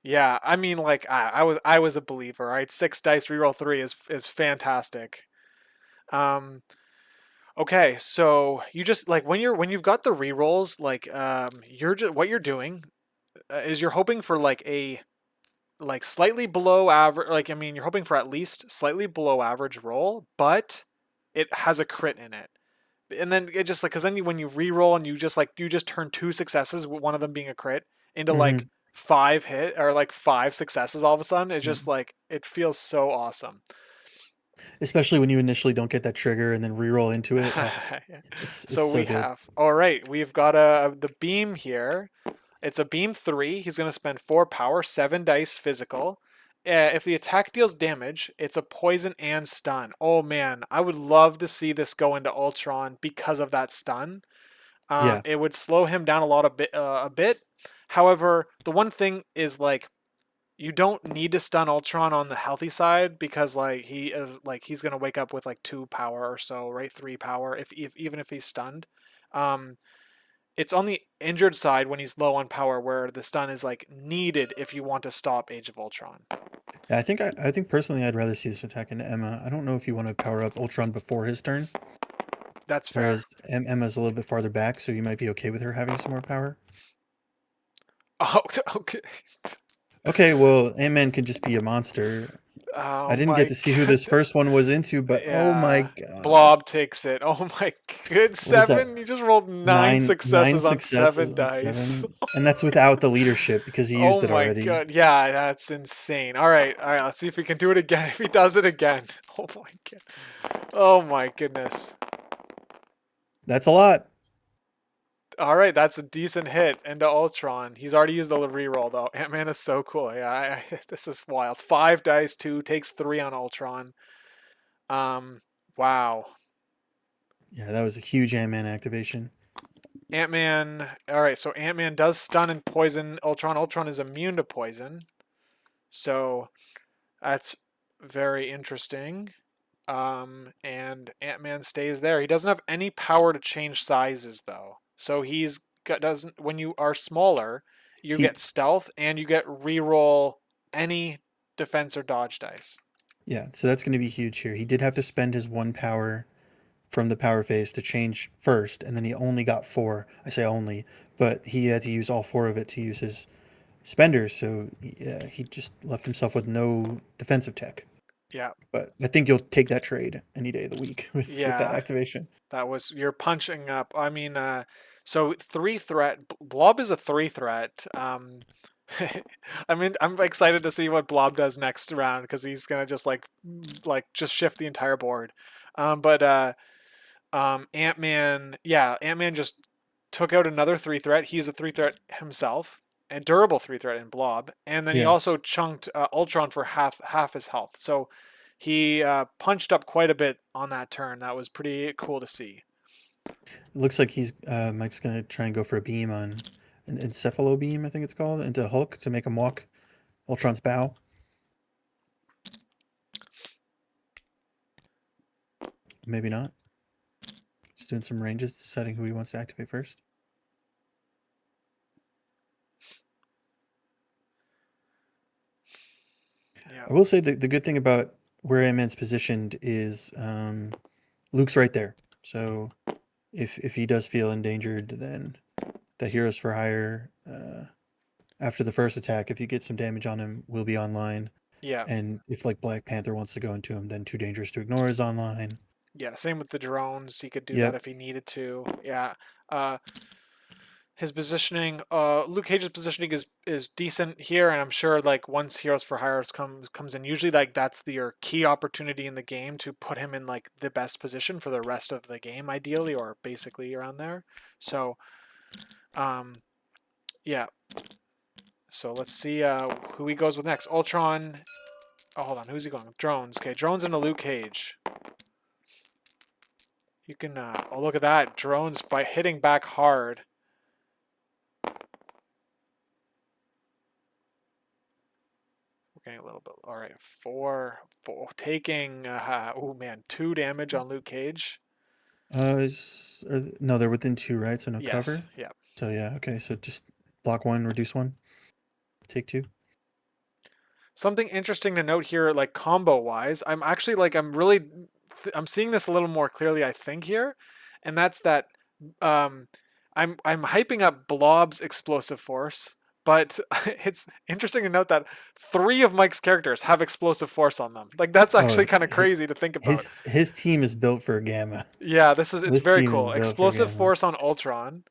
[SPEAKER 1] Yeah, I mean, like I was a believer, right? 6 dice reroll 3 is fantastic. Um, Okay, so you just like when you've got the rerolls, like you're just what you're doing is you're hoping for like a like slightly below average. Like I mean, you're hoping for at least slightly below average roll, but it has a crit in it. And then it just like, because then when you re-roll and you just turn 2 successes, one of them being a crit, into like
[SPEAKER 2] Mm-hmm.
[SPEAKER 1] 5 hit or like 5 successes all of a sudden. It's
[SPEAKER 2] Yeah.
[SPEAKER 1] just like it feels so awesome.
[SPEAKER 2] Especially when you initially don't get that trigger and then re-roll into it. Oh, it's
[SPEAKER 1] So
[SPEAKER 2] so
[SPEAKER 1] we
[SPEAKER 2] good.
[SPEAKER 1] have, all right, we've got the beam here. It's a beam 3. He's going to spend 4 power, 7 dice physical. If the attack deals damage, it's a poison and stun. Oh man, I would love to see this go into Ultron because of that stun.
[SPEAKER 2] Yeah.
[SPEAKER 1] It would slow him down a bit. However, the one thing is like you don't need to stun Ultron on the healthy side because he's gonna wake up with like 2 power or so, right? 3 power if even if he's stunned. Um, it's on the injured side when he's low on power where the stun is like needed if you want to stop Age of Ultron.
[SPEAKER 2] Yeah, I think personally I'd rather see this attack into Emma. I don't know if you want to power up Ultron before his turn,
[SPEAKER 1] That's fair.
[SPEAKER 2] whereas Emma's a little bit farther back, so you might be okay with her having some more power.
[SPEAKER 1] Oh, okay.
[SPEAKER 2] Okay, well, Ant-Man can just be a monster. I
[SPEAKER 1] Oh
[SPEAKER 2] didn't get
[SPEAKER 1] my
[SPEAKER 2] to see who
[SPEAKER 1] god.
[SPEAKER 2] this first one was into, but oh my
[SPEAKER 1] Yeah.
[SPEAKER 2] god.
[SPEAKER 1] Blob takes it. Oh my good
[SPEAKER 2] What is that?
[SPEAKER 1] 7. You just rolled nine
[SPEAKER 2] Nine
[SPEAKER 1] successes on
[SPEAKER 2] successes
[SPEAKER 1] 7
[SPEAKER 2] on
[SPEAKER 1] dice.
[SPEAKER 2] 7. And that's without the leadership because he
[SPEAKER 1] Oh
[SPEAKER 2] used it
[SPEAKER 1] my
[SPEAKER 2] already.
[SPEAKER 1] god. Yeah, that's insane. All right. All right. Let's see if we can do it again. If he does it again. Oh my god. Oh my goodness.
[SPEAKER 2] That's a lot.
[SPEAKER 1] All right. That's a decent hit into Ultron. He's already used the reroll though. Ant-Man is so cool. Yeah, this is wild. 5 dice, 2 takes 3 on Ultron. Um, wow.
[SPEAKER 2] Yeah, that was a huge Ant-Man activation.
[SPEAKER 1] Ant-Man. All right. So Ant-Man does stun and poison Ultron. Ultron is immune to poison. So that's very interesting. And Ant-Man stays there. He doesn't have any power to change sizes though. So he's got doesn't when you are smaller, you
[SPEAKER 2] He
[SPEAKER 1] get stealth and you get reroll any defense or dodge dice.
[SPEAKER 2] Yeah, so that's going to be huge here. He did have to spend his 1 power from the power phase to change first, and then he only got 4. I say only, but he had to use all 4 of it to use his spenders, so yeah, he just left himself with no defensive tech.
[SPEAKER 1] Yeah.
[SPEAKER 2] But I think you'll take that trade any day of the week with that
[SPEAKER 1] Yeah.
[SPEAKER 2] activation.
[SPEAKER 1] That was you're punching up. I mean, so 3 threat. Blob is a 3 threat. I mean, I'm excited to see what Blob does next round because he's gonna just like just shift the entire board. But Ant Man, yeah, Ant Man just took out another 3 threat. He's a 3 threat himself, a durable 3 threat in Blob, and then he also
[SPEAKER 2] Yes.
[SPEAKER 1] chunked Ultron for half his health. So he punched up quite a bit on that turn. That was pretty cool to see.
[SPEAKER 2] It looks like he's Mike's gonna try and go for a beam on an encephalo beam, I think it's called, into Hulk to make him walk Ultron's bow. Maybe not. Just doing some ranges, deciding who he wants to activate first.
[SPEAKER 1] Yeah,
[SPEAKER 2] I will say the good thing about where Ant-Man's positioned is Luke's right there. So if he does feel endangered, then the Heroes for Hire after the first attack, if you get some damage on him, will be online.
[SPEAKER 1] yeah,
[SPEAKER 2] And if like Black Panther wants to go into him, then Too Dangerous to Ignore is online.
[SPEAKER 1] yeah. Same with the drones. He could do that
[SPEAKER 2] Yep.
[SPEAKER 1] if he needed to. Yeah. Uh, his positioning, Luke Cage's positioning is decent here, and I'm sure like once Heroes for Hire comes in, usually like that's your key opportunity in the game to put him in like the best position for the rest of the game, ideally, or basically around there. So, um, yeah. So let's see who he goes with next. Ultron. Oh, hold on. Who's he going with? Drones. Okay, drones into Luke Cage. You can. Oh, look at that. Drones by hitting back hard. We're getting a little bit. All right, four taking. Oh man, 2 damage on Luke Cage.
[SPEAKER 2] No, they're within 2, right? So no
[SPEAKER 1] Yes.
[SPEAKER 2] cover.
[SPEAKER 1] Yeah.
[SPEAKER 2] So yeah, okay. So just block 1, reduce 1, take 2.
[SPEAKER 1] Something interesting to note here, like combo wise, I'm actually like I'm really I'm seeing this a little more clearly. I think here, and that's that. Um, I'm hyping up Blob's explosive force but it's interesting to note that 3 of Mike's characters have explosive force on them. Like that's
[SPEAKER 2] Oh,
[SPEAKER 1] actually kind of crazy to think about.
[SPEAKER 2] his team is built for Gamma.
[SPEAKER 1] Yeah, it's
[SPEAKER 2] This
[SPEAKER 1] very
[SPEAKER 2] team is
[SPEAKER 1] cool.
[SPEAKER 2] built for
[SPEAKER 1] Explosive
[SPEAKER 2] Gamma.
[SPEAKER 1] force on Ultron,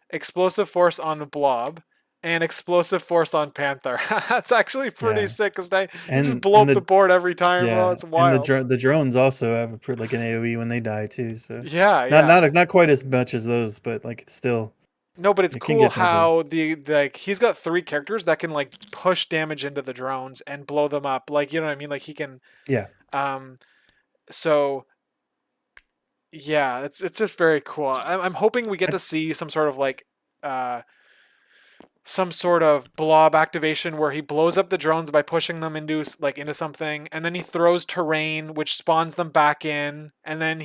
[SPEAKER 1] explosive force on Blob, and explosive force on Panther. That's actually pretty
[SPEAKER 2] Yeah,
[SPEAKER 1] sick because you just
[SPEAKER 2] and
[SPEAKER 1] blow up the board every time, bro.
[SPEAKER 2] yeah,
[SPEAKER 1] It's
[SPEAKER 2] and
[SPEAKER 1] wild.
[SPEAKER 2] the drones also have like an AOE when they die too. So
[SPEAKER 1] Yeah, yeah.
[SPEAKER 2] not quite as much as those, but like it's still
[SPEAKER 1] No, but it's
[SPEAKER 2] it can
[SPEAKER 1] cool
[SPEAKER 2] get ugly.
[SPEAKER 1] how the like he's got 3 characters that can like push damage into the drones and blow them up. Like you know what I mean? Like he can
[SPEAKER 2] Yeah,
[SPEAKER 1] um so yeah, it's just very cool. I'm hoping we get
[SPEAKER 2] I,
[SPEAKER 1] to see uh some sort of blob activation where he blows up the drones by pushing them into something, and then he throws terrain which spawns them back in, and then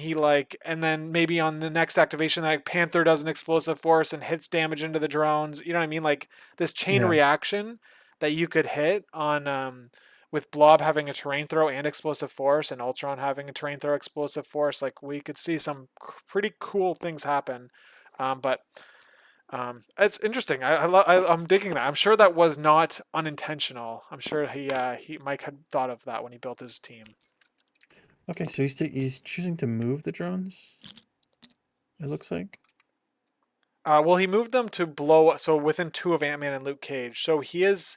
[SPEAKER 1] and then maybe on the next activation like Panther does an explosive force and hits damage into the drones. You know what I mean? Like this chain
[SPEAKER 2] yeah.
[SPEAKER 1] reaction that you could hit on with Blob having a terrain throw and explosive force, and Ultron having a terrain throw explosive force. Like we could see some pretty cool things happen. But it's interesting. I'm digging that. I'm sure that was not unintentional. I'm sure he Mike had thought of that when he built his team.
[SPEAKER 2] Okay, so he's choosing to move the drones. It looks like.
[SPEAKER 1] Well, he moved them to blow so within 2 of Ant-Man and Luke Cage. So he is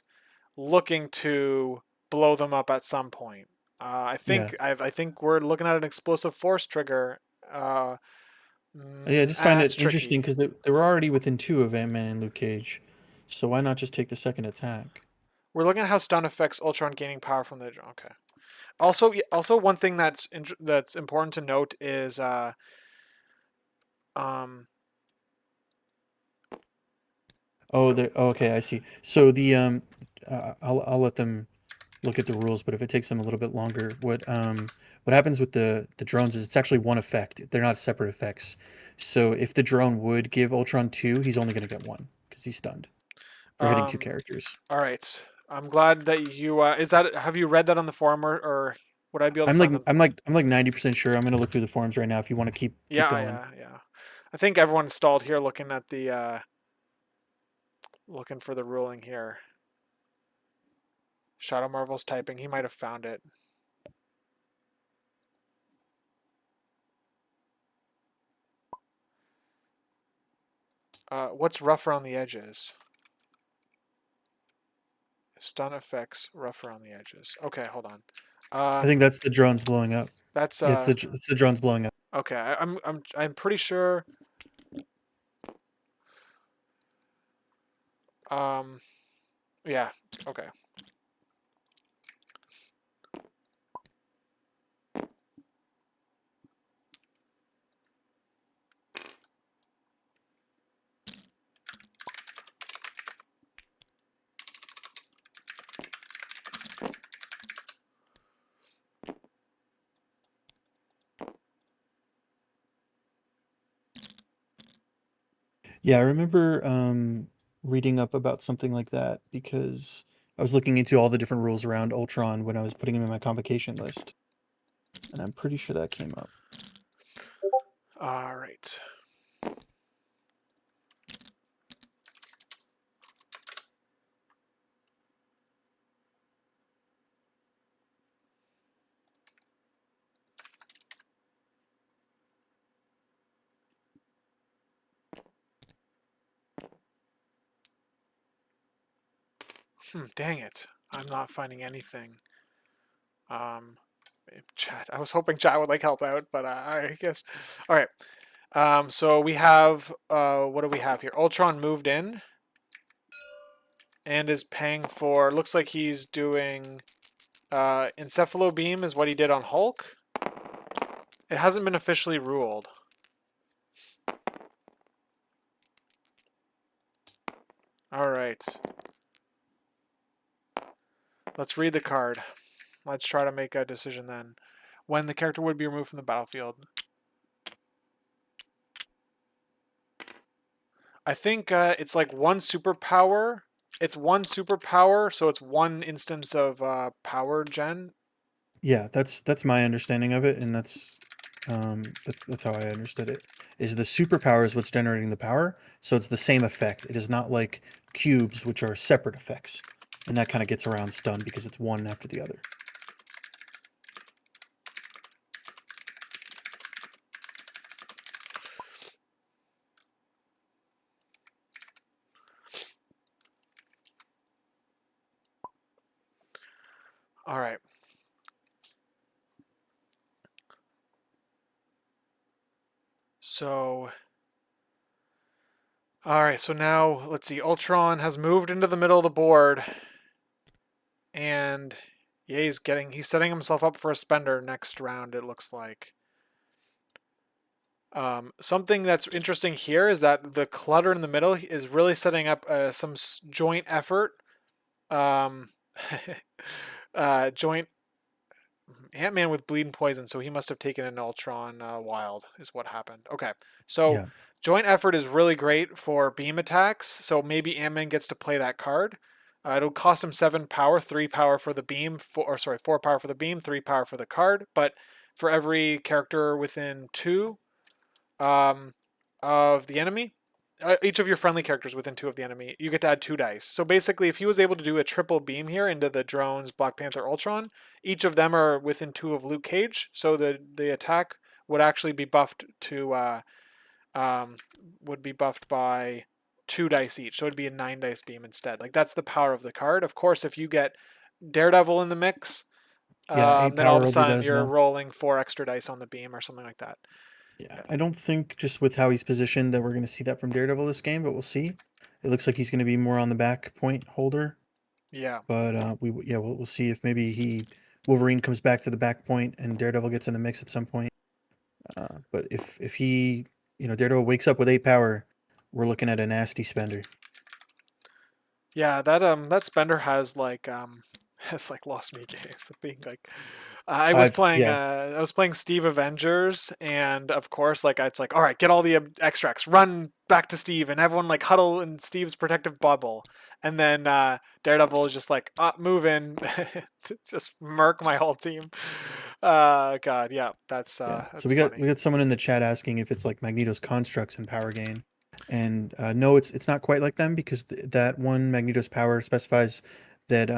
[SPEAKER 1] looking to blow them up at some point.
[SPEAKER 2] Yeah.
[SPEAKER 1] I think we're looking at an explosive force trigger.
[SPEAKER 2] Yeah, I just find
[SPEAKER 1] It's
[SPEAKER 2] it
[SPEAKER 1] tricky.
[SPEAKER 2] interesting because they were already within two of Ant-Man and Luke Cage. So why not just take the second attack?
[SPEAKER 1] We're looking at how stun affects Ultron gaining power from the. Okay. Also one thing that's important to note is um
[SPEAKER 2] Oh, okay, I see. So I'll let them look at the rules, but if it takes them a little bit longer, what happens with the drones is it's actually one effect. They're not separate effects. So if the drone would give Ultron two, he's only going to get one because he's stunned for hitting two
[SPEAKER 1] Um,
[SPEAKER 2] characters.
[SPEAKER 1] all right. I'm glad that you is that have you read that on the forum or would I be able to find them?
[SPEAKER 2] I'm like 90% sure. I'm going to look through the forums right now if you want to keep
[SPEAKER 1] Yeah,
[SPEAKER 2] going.
[SPEAKER 1] yeah, yeah. I think everyone installed here looking at the looking for the ruling here. Shadowmarvel's typing. He might have found it. What's rough around the edges? Stun effects rough around the edges. Okay, hold on.
[SPEAKER 2] I think that's the drones blowing up.
[SPEAKER 1] That's
[SPEAKER 2] Yeah, it's the drones blowing up.
[SPEAKER 1] okay. I'm pretty sure. Um, yeah. Okay.
[SPEAKER 2] Yeah, I remember reading up about something like that because I was looking into all the different rules around Ultron when I was putting him in my convocation list, and I'm pretty sure that came up.
[SPEAKER 1] All right. Dang it. I'm not finding anything. Um, chat. I was hoping chat would like help out, but I guess. All right. So we have what do we have here? Ultron moved in and is paying for. Looks like he's doing encephalo beam is what he did on Hulk. It hasn't been officially ruled. All right. Let's read the card. Let's try to make a decision then. When the character would be removed from the battlefield. I think it's like one superpower. It's one superpower, so it's one instance of power gen.
[SPEAKER 2] Yeah, that's my understanding of it, and that's That's how I understood it. Is the superpower is what's generating the power, so it's the same effect. It is not like cubes, which are separate effects, and that kind of gets around stun because it's one after the other.
[SPEAKER 1] All right. So, all right. So now let's see. Ultron has moved into the middle of the board, and yeah, he's setting himself up for a spender next round. It looks like. Something that's interesting here is that the clutter in the middle is really setting up some joint effort. Um, joint Ant-Man with bleeding poison, so he must have taken an Ultron wild, is what happened. Okay, so
[SPEAKER 2] Yeah,
[SPEAKER 1] joint effort is really great for beam attacks, so maybe Ant-Man gets to play that card. It'll cost him 7 power, 3 power for the beam, 4 power for the beam, 3 power for the card, but for every character within 2 um, of the enemy, each of your friendly characters within 2 of the enemy, you get to add 2 dice. So basically, if he was able to do a triple beam here into the drones, Black Panther, Ultron, each of them are within 2 of Luke Cage, so the attack would actually be buffed to um, would be buffed by 2 dice each. So it'd be a 9 dice beam instead. Like that's the power of the card. Of course, if you get Daredevil in the mix,
[SPEAKER 2] yeah. 8 power
[SPEAKER 1] then all of a
[SPEAKER 2] will do that
[SPEAKER 1] sudden
[SPEAKER 2] as
[SPEAKER 1] you're
[SPEAKER 2] well.
[SPEAKER 1] rolling 4 extra dice on the beam or something like that.
[SPEAKER 2] Yeah,
[SPEAKER 1] Yeah.
[SPEAKER 2] I don't think just with how he's positioned that we're going to see that from Daredevil this game, but we'll see. It looks like he's going to be more on the back point holder,
[SPEAKER 1] Yeah.
[SPEAKER 2] but we'll see if maybe he Wolverine comes back to the back point and Daredevil gets in the mix at some point. But if he Daredevil wakes up with 8 power, we're looking at a nasty spender.
[SPEAKER 1] Yeah, that spender has like has like lost me games of being like
[SPEAKER 2] I've yeah
[SPEAKER 1] I was playing Steve Avengers, and of course like it's like, all right, get all the extracts, run back to Steve, and everyone like huddle in Steve's protective bubble, and then Daredevil is just like move in, just murk my whole team. God, yeah,
[SPEAKER 2] yeah. So
[SPEAKER 1] that's
[SPEAKER 2] we got
[SPEAKER 1] funny.
[SPEAKER 2] we got someone in the chat asking if it's like Magneto's constructs and power gain, and no, it's not quite like them because that one Magneto's power specifies that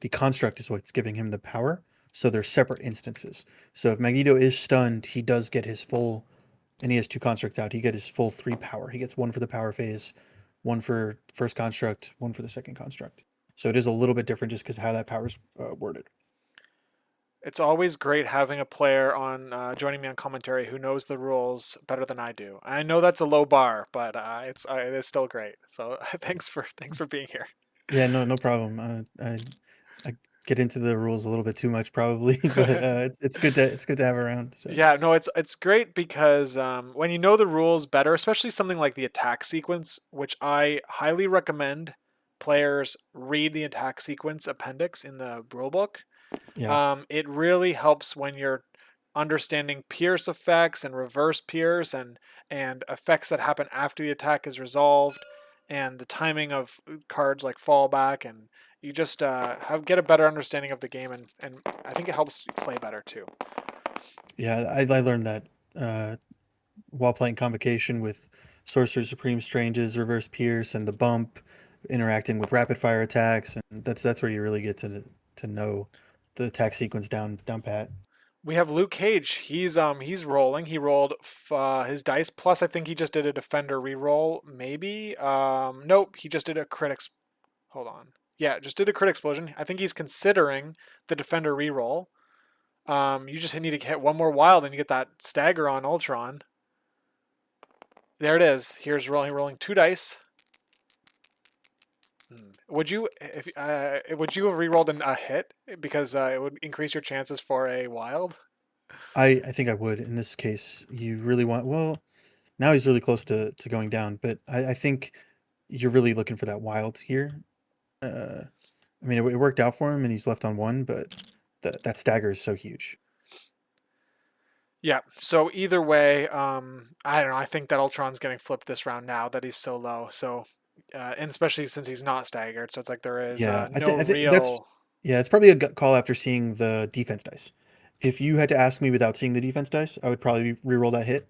[SPEAKER 2] the construct is what's giving him the power. So they're separate instances. So if Magneto is stunned, he does get his full, and he has 2 constructs out. He get his full 3 power. He gets one for the power phase, one for first construct, one for the second construct. So it is a little bit different just because how that power is worded.
[SPEAKER 1] It's always great having a player on joining me on commentary who knows the rules better than I do. I know that's a low bar, but it is still great. So thanks for being here.
[SPEAKER 2] Yeah, no problem. I get into the rules a little bit too much probably, but it's good to have around. So
[SPEAKER 1] Yeah, no, it's great because when you know the rules better, especially something like the attack sequence, which I highly recommend players read the attack sequence appendix in the rulebook.
[SPEAKER 2] yeah,
[SPEAKER 1] It really helps when you're understanding pierce effects and reverse pierce and effects that happen after the attack is resolved, and the timing of cards like fallback, and you just get a better understanding of the game, and I think it helps you play better too.
[SPEAKER 2] yeah. I learned that uh, while playing Convocation with Sorcerer Supreme Stranges, Reverse Pierce, and the bump, interacting with rapid fire attacks, and that's where you really get to know the attack sequence down pat.
[SPEAKER 1] We have Luke Cage. He's rolling. He rolled his dice plus. I think he just did a defender reroll. Maybe. Nope. He just did a hold on. Yeah, just did a crit explosion. I think he's considering the defender reroll. You just need to hit one more wild and you get that stagger on Ultron. There it is. Here's rolling 2 dice. Would you have rerolled a hit because it would increase your chances for a wild?
[SPEAKER 2] I think I would in this case. You really want well. Now he's really close to going down, but I think you're really looking for that wild here. I mean, it worked out for him, and he's left on one, but that stagger is so huge.
[SPEAKER 1] Yeah. So either way, I don't know. I think that Ultron's getting flipped this round now that he's so low. So, and especially since he's not staggered, so it's like there is
[SPEAKER 2] Yeah,
[SPEAKER 1] no
[SPEAKER 2] I think that's
[SPEAKER 1] real.
[SPEAKER 2] yeah, it's probably a gut call after seeing the defense dice. If you had to ask me without seeing the defense dice, I would probably re-roll that hit.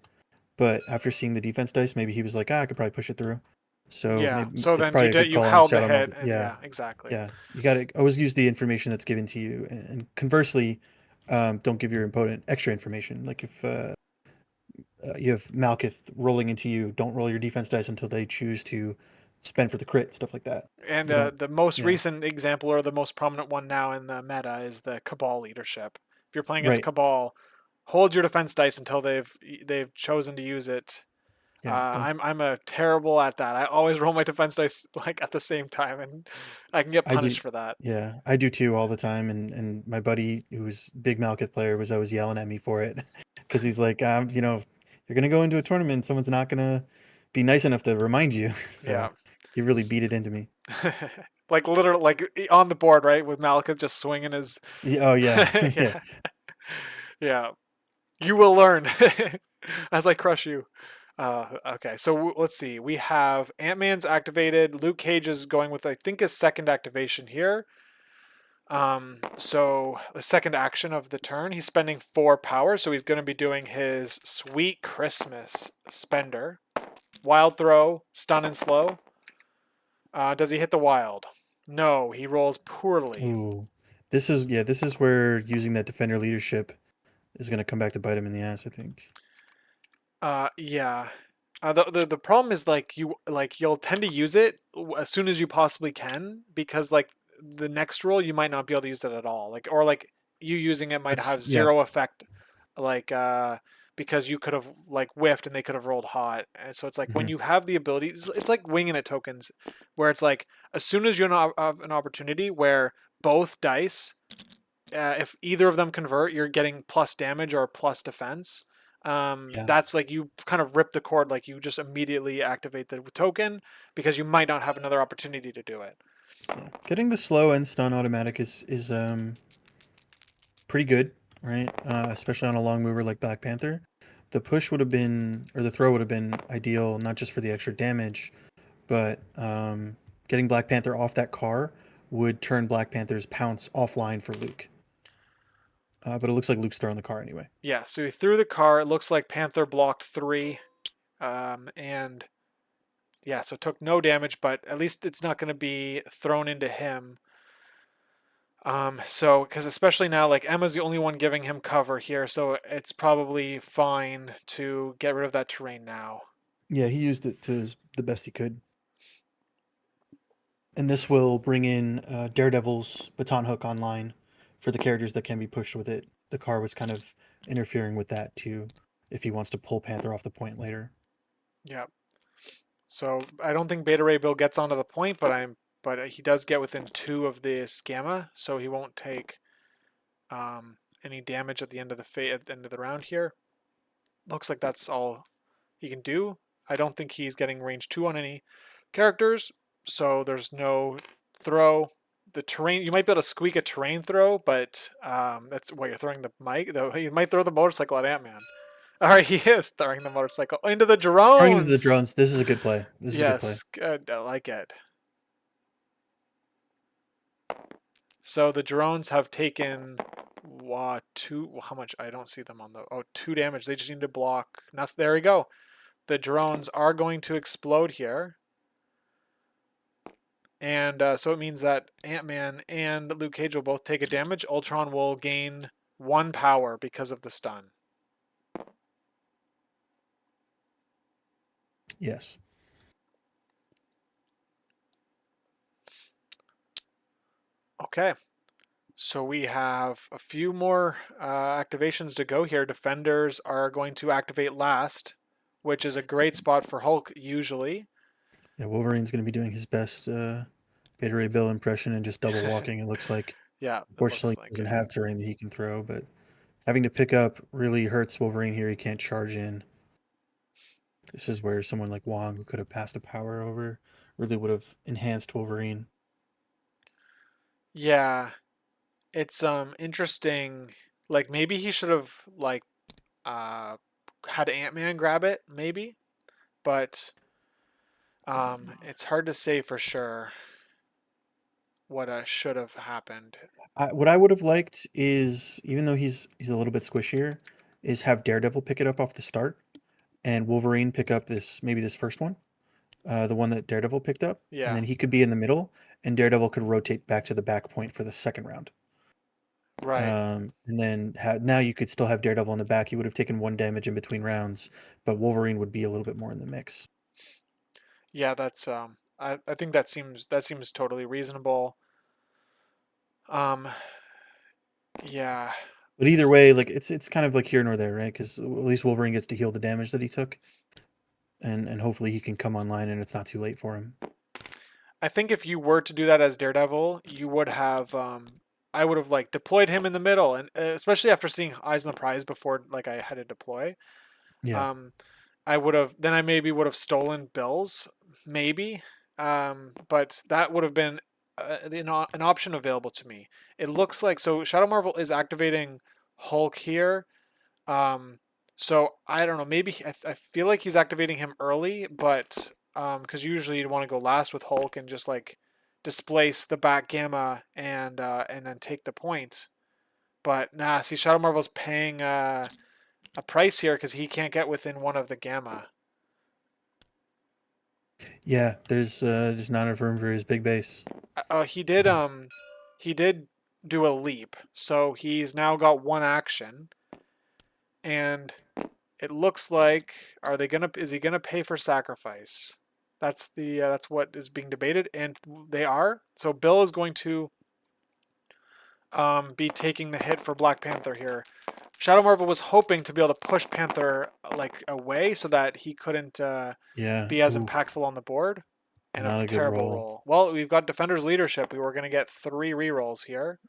[SPEAKER 2] But after seeing the defense dice, maybe he was like, I could probably push it through. So
[SPEAKER 1] Yeah.
[SPEAKER 2] maybe
[SPEAKER 1] So
[SPEAKER 2] it's
[SPEAKER 1] then you
[SPEAKER 2] probably a
[SPEAKER 1] did
[SPEAKER 2] good
[SPEAKER 1] you
[SPEAKER 2] call on his
[SPEAKER 1] held the
[SPEAKER 2] shadow
[SPEAKER 1] hit,
[SPEAKER 2] marvel.
[SPEAKER 1] and
[SPEAKER 2] Yeah,
[SPEAKER 1] yeah, exactly.
[SPEAKER 2] yeah. You got to always use the information that's given to you, and conversely, don't give your opponent extra information. Like if you have Malkith rolling into you, don't roll your defense dice until they choose to spend for the crit, stuff like that.
[SPEAKER 1] And
[SPEAKER 2] You don't.
[SPEAKER 1] the most
[SPEAKER 2] Yeah.
[SPEAKER 1] recent example, or the most prominent one now in the meta, is the Cabal leadership. If you're playing against
[SPEAKER 2] Right.
[SPEAKER 1] Cabal, hold your defense dice until they've chosen to use it.
[SPEAKER 2] Yeah. Don't.
[SPEAKER 1] I'm a terrible at that. I always roll my defense dice like at the same time, and I can get
[SPEAKER 2] I do.
[SPEAKER 1] punished for that.
[SPEAKER 2] Yeah, I do too all the time. And my buddy, who's big Malkith player, was always yelling at me for it because he's like, you're gonna go into a tournament, someone's not gonna be nice enough to remind you.
[SPEAKER 1] Yeah.
[SPEAKER 2] So he really beat it into me.
[SPEAKER 1] Like literally, like on the board, right, with Malekith just swinging his.
[SPEAKER 2] Yeah, oh yeah, yeah.
[SPEAKER 1] Yeah, yeah. You will learn as I crush you. Okay, so let's see. We have Ant Man's activated. Luke Cage is going with, I think, his second activation here. So the second action of the turn, he's spending 4 power, so he's going to be doing his Sweet Christmas Spender. Wild Throw, stun and slow. Does he hit the wild? No, he rolls poorly.
[SPEAKER 2] Ooh, this is where using that defender leadership is gonna come back to bite him in the ass, I think.
[SPEAKER 1] Yeah. The problem is you'll tend to use it as soon as you possibly can, because like the next roll you might not be able to use it at all. Like you using it might
[SPEAKER 2] That's
[SPEAKER 1] have
[SPEAKER 2] yeah.
[SPEAKER 1] zero effect, like because you could have like whiffed and they could have rolled hot. And so it's like when
[SPEAKER 2] Hmm.
[SPEAKER 1] you have the ability, it's like winging it tokens, where it's like as soon as you have an opportunity where both dice, if either of them convert, you're getting plus damage or plus defense.
[SPEAKER 2] Yeah,
[SPEAKER 1] That's like you kind of rip the cord, like you just immediately activate the token because you might not have another opportunity to do it.
[SPEAKER 2] yeah. Getting the slow and stun automatic is pretty good, right? Especially on a long mover like Black Panther. The push would have been, or the throw would have been ideal, not just for the extra damage, but getting Black Panther off that car would turn Black Panther's pounce offline for Luke. But it looks like Luke's throwing the car anyway.
[SPEAKER 1] Yeah, so he threw the car. It looks like Panther blocked 3, and yeah, so took no damage, but at least it's not going to be thrown into him. So because especially now, like Emma's the only one giving him cover here, so it's probably fine to get rid of that terrain now.
[SPEAKER 2] Yeah, he used it to the best he could. And this will bring in Daredevil's baton hook online for the characters that can be pushed with it. The car was kind of interfering with that too, if he wants to pull Panther off the point later.
[SPEAKER 1] Yeah. So I don't think Beta Ray Bill gets onto the point, but he does get within 2 of this gamma, so he won't take any damage at the end of at the end of the round here. Looks like that's all he can do. I don't think he's getting range 2 on any characters, so there's no throw. The terrain, you might be able to squeak a terrain throw, but that's what you're throwing the mic. Though you might throw the motorcycle at Ant Man. All right, he is throwing the motorcycle into the
[SPEAKER 2] Throwing into the
[SPEAKER 1] drones.
[SPEAKER 2] drones. This is a good play. This is a good play.
[SPEAKER 1] Yes, good. I like it. So the drones have taken 2. How much? I don't see them on the. Oh, 2 damage. They just need to block. Nothing. There we go. The drones are going to explode here. And so it means that Ant-Man and Luke Cage will both take a damage. Ultron will gain 1 power because of the stun.
[SPEAKER 2] Yes.
[SPEAKER 1] Okay. So we have a few more activations to go here. Defenders are going to activate last, which is a great spot for Hulk usually.
[SPEAKER 2] Yeah, Wolverine's going to be doing his best Beta Ray Bill impression and just double walking, it looks like.
[SPEAKER 1] Yeah, it
[SPEAKER 2] Unfortunately,
[SPEAKER 1] looks
[SPEAKER 2] he
[SPEAKER 1] like
[SPEAKER 2] doesn't
[SPEAKER 1] it.
[SPEAKER 2] have terrain that he can throw, but having to pick up really hurts Wolverine here. He can't charge in. This is where someone like Wong, who could have passed a power over, really would have enhanced Wolverine.
[SPEAKER 1] Yeah, it's interesting. Like maybe he should have like uh had Ant-Man grab it, maybe, but it's hard to say for sure. what should have happened.
[SPEAKER 2] What I would have liked is, even though he's a little bit squishier, is have Daredevil pick it up off the start, and Wolverine pick up maybe this first one, the one that Daredevil picked up, and
[SPEAKER 1] Yeah,
[SPEAKER 2] then he could be in the middle, and Daredevil could rotate back to the back point for the second round.
[SPEAKER 1] right.
[SPEAKER 2] And then now you could still have Daredevil in the back. He would have taken 1 damage in between rounds, but Wolverine would be a little bit more in the mix.
[SPEAKER 1] Yeah, that's I think that seems totally reasonable. Um, yeah.
[SPEAKER 2] But either way, like it's kind of like here nor there, right? Because at least Wolverine gets to heal the damage that he took, and hopefully he can come online and it's not too late for him.
[SPEAKER 1] I think if you were to do that as Daredevil, you would have I would have like deployed him in the middle, and especially after seeing Eyes on the Prize before like I had to deploy.
[SPEAKER 2] Yeah,
[SPEAKER 1] Um, I would have then I maybe would have stolen Bill's, maybe, but that would have been an option available to me. It looks like so Shadow Marvel is activating Hulk here. Um, so I don't know. Maybe I feel like he's activating him early, but because usually you'd want to go last with Hulk and just like displace the back gamma and then take the point. But nah, see, Shadow Marvel's paying a price here because he can't get within one of the gamma.
[SPEAKER 2] yeah. There's just not enough room for his big base.
[SPEAKER 1] He did do a leap, so he's now got one action, and it looks like are they gonna is he gonna pay for sacrifice? That's what is being debated, and they are. So Bill is going to be taking the hit for Black Panther here. Shadow Marvel was hoping to be able to push Panther like away so that he couldn't
[SPEAKER 2] Yeah.
[SPEAKER 1] be as
[SPEAKER 2] Ooh,
[SPEAKER 1] impactful on the board. And a
[SPEAKER 2] not a good
[SPEAKER 1] terrible
[SPEAKER 2] roll.
[SPEAKER 1] roll. Well, we've got Defender's Leadership. We were going to get 3 rerolls here.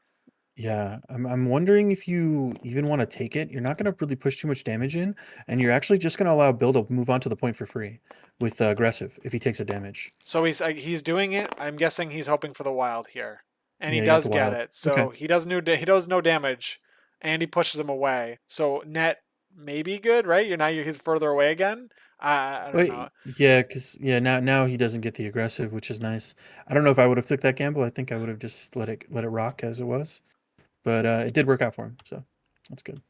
[SPEAKER 2] Yeah, I'm wondering if you even want to take it. You're not going to really push too much damage in, and you're actually just going to allow Bill to move on to the point for free with aggressive if he takes a damage.
[SPEAKER 1] So he's doing it. I'm guessing he's hoping for the wild here, and he
[SPEAKER 2] Yeah, you got
[SPEAKER 1] does
[SPEAKER 2] the
[SPEAKER 1] get
[SPEAKER 2] wild.
[SPEAKER 1] it.
[SPEAKER 2] Okay.
[SPEAKER 1] So he does no damage, and he pushes him away. So net maybe good, right? He's further away again. I don't know.
[SPEAKER 2] Wait, yeah, because yeah, now he doesn't get the aggressive, which is nice. I don't know if I would have took that gamble. I think I would have just let it rock as it was, but it did work out for him, so that's good.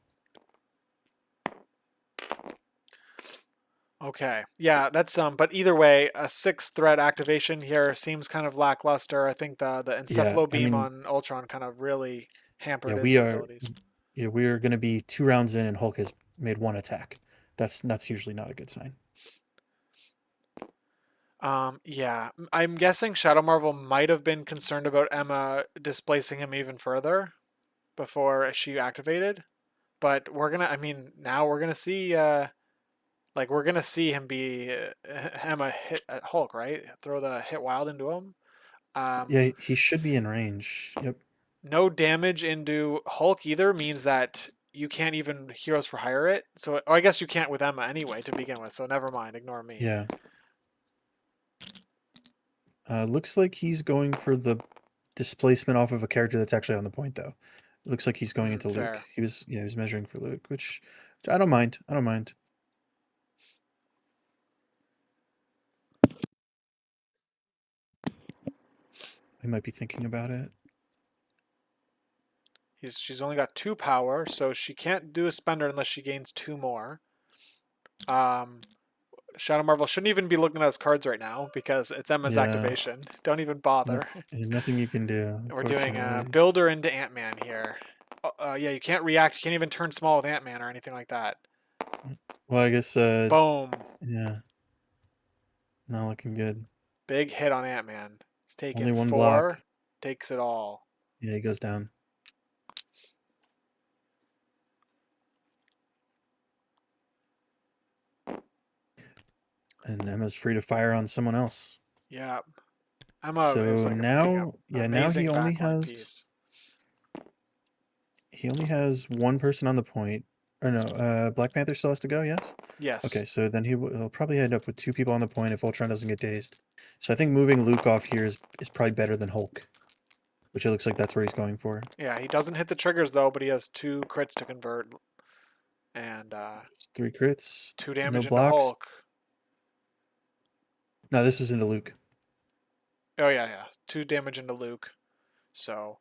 [SPEAKER 1] Okay, yeah, that's But either way, a 6 threat activation here seems kind of lackluster. I think the
[SPEAKER 2] Yeah,
[SPEAKER 1] Encephalo
[SPEAKER 2] I
[SPEAKER 1] Beam
[SPEAKER 2] mean,
[SPEAKER 1] on Ultron kind of really
[SPEAKER 2] yeah,
[SPEAKER 1] hampered his
[SPEAKER 2] we are,
[SPEAKER 1] abilities.
[SPEAKER 2] yeah, we are going to be 2 rounds in, and Hulk has made one attack. That's usually not a good sign.
[SPEAKER 1] Yeah, I'm guessing Shadow Marvel might have been concerned about Emma displacing him even further before she activated. But I mean, now we're gonna see, we're gonna see him be Emma hit at Hulk, right? Throw the hit wild into him.
[SPEAKER 2] Yeah,
[SPEAKER 1] Um,
[SPEAKER 2] he should be in range. Yep.
[SPEAKER 1] no damage into Hulk either means that you can't even Heroes for Hire it. So, I guess you can't with Emma anyway to begin with. So never mind, ignore me.
[SPEAKER 2] Yeah. Looks like he's going for the displacement off of a character that's actually on the point, though. It looks like he's going into Luke.
[SPEAKER 1] Fair.
[SPEAKER 2] He was measuring for Luke, which I don't mind. I don't mind. He might be thinking about it.
[SPEAKER 1] She's only got 2 power, so she can't do a spender unless she gains 2 more. Um, Shadow Marvel shouldn't even be looking at his cards right now because it's Emma's
[SPEAKER 2] Yeah,
[SPEAKER 1] activation. Don't even bother.
[SPEAKER 2] nothing you can do,
[SPEAKER 1] We're doing
[SPEAKER 2] unfortunately.
[SPEAKER 1] Builder into Ant Man here. Yeah, you can't react. You can't even turn small with Ant Man or anything like that.
[SPEAKER 2] Well, I guess,
[SPEAKER 1] Boom.
[SPEAKER 2] yeah, not looking good.
[SPEAKER 1] Big hit on Ant Man. He's
[SPEAKER 2] Only
[SPEAKER 1] taken
[SPEAKER 2] one block.
[SPEAKER 1] 4. Takes it all.
[SPEAKER 2] Yeah, he goes down. And Emma's free to fire on someone else.
[SPEAKER 1] Yeah. Emma is
[SPEAKER 2] So
[SPEAKER 1] like being an
[SPEAKER 2] now, yeah, now
[SPEAKER 1] amazing backline piece.
[SPEAKER 2] he only has one person on the point. Or no, Black Panther still has to go, yes?
[SPEAKER 1] Yes.
[SPEAKER 2] Okay, so then he'll probably end up with 2 people on the point if Ultron doesn't get dazed. So I think moving Luke off here is probably better than Hulk, which it looks like that's where he's going for.
[SPEAKER 1] Yeah, he doesn't hit the triggers though, but he has 2 crits to convert and
[SPEAKER 2] Just 3 crits,
[SPEAKER 1] 2
[SPEAKER 2] no
[SPEAKER 1] damage into
[SPEAKER 2] blocks.
[SPEAKER 1] Hulk.
[SPEAKER 2] No, this was into Luke.
[SPEAKER 1] Oh yeah, yeah. 2 damage into Luke. So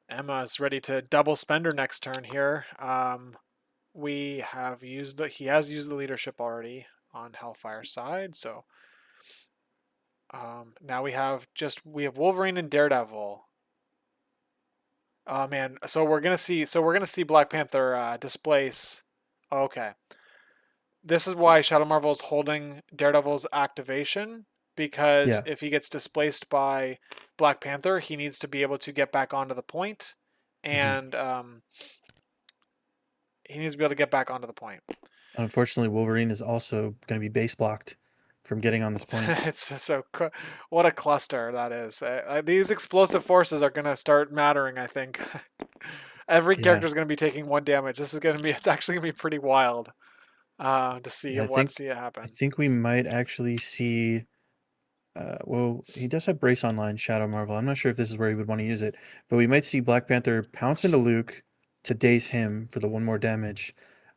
[SPEAKER 1] Emma's ready to double spender next turn here. We have used he has used the leadership already on Hellfire side, so now we have Wolverine and Daredevil. Oh man, we're gonna see Black Panther displace. Okay, this is why Shadowmarvel is holding Daredevil's activation, because
[SPEAKER 2] Yeah.
[SPEAKER 1] if he gets displaced by Black Panther, he needs to be able to get back onto the point,
[SPEAKER 2] Hmm.
[SPEAKER 1] and he needs to be able to get back onto the point.
[SPEAKER 2] Unfortunately, Wolverine is also going to be base blocked from getting on this point.
[SPEAKER 1] It's so what a cluster that is. These explosive forces are gonna start mattering. I think every
[SPEAKER 2] Yeah.
[SPEAKER 1] character is gonna be taking 1 damage. This is gonna be it's actually gonna be pretty wild to see
[SPEAKER 2] Yeah,
[SPEAKER 1] it
[SPEAKER 2] I
[SPEAKER 1] happen.
[SPEAKER 2] think we might actually see. Well, he does have Brace online, Shadowmarvel. I'm not sure if this is where he would want to use it, but we might see Black Panther pounce into Luke to daze him for the one more damage,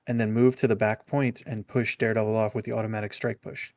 [SPEAKER 2] and then move to the back point and push Daredevil off with the automatic strike push.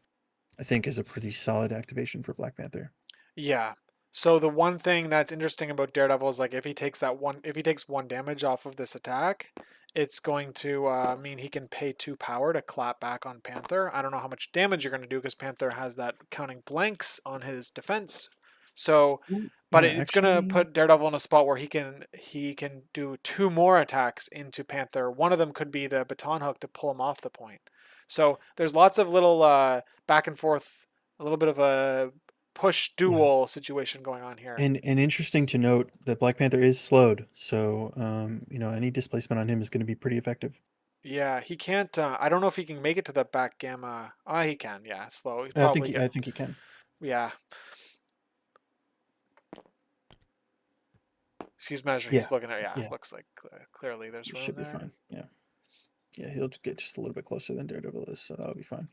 [SPEAKER 2] I think is a pretty solid activation for Black Panther.
[SPEAKER 1] Yeah. So the one thing that's interesting about Daredevil is like if he takes 1 damage off of this attack, it's going to mean he can pay 2 power to clap back on Panther. I don't know how much damage you're going to do because Panther has that counting blanks on his defense. So,
[SPEAKER 2] Ooh,
[SPEAKER 1] but
[SPEAKER 2] yeah,
[SPEAKER 1] it's going to
[SPEAKER 2] actually,
[SPEAKER 1] put Daredevil in a spot where he can do 2 more attacks into Panther. One of them could be the baton hook to pull him off the point. So there's lots of little back and forth, a little bit of a push
[SPEAKER 2] yeah.
[SPEAKER 1] duel situation going on here.
[SPEAKER 2] And interesting to note that Black Panther is slowed, so any displacement on him is going to be pretty effective.
[SPEAKER 1] Yeah, he can't. I don't know if he can make it to the back gamma. He can. Yeah, slow. He probably get.
[SPEAKER 2] I think he can.
[SPEAKER 1] Yeah, he's measuring.
[SPEAKER 2] Yeah,
[SPEAKER 1] He's looking at. Yeah,
[SPEAKER 2] yeah,
[SPEAKER 1] looks like clearly
[SPEAKER 2] he
[SPEAKER 1] there's room
[SPEAKER 2] should be
[SPEAKER 1] there.
[SPEAKER 2] fine. Yeah, yeah, he'll get just a little bit closer than Daredevil is, so that'll be fine.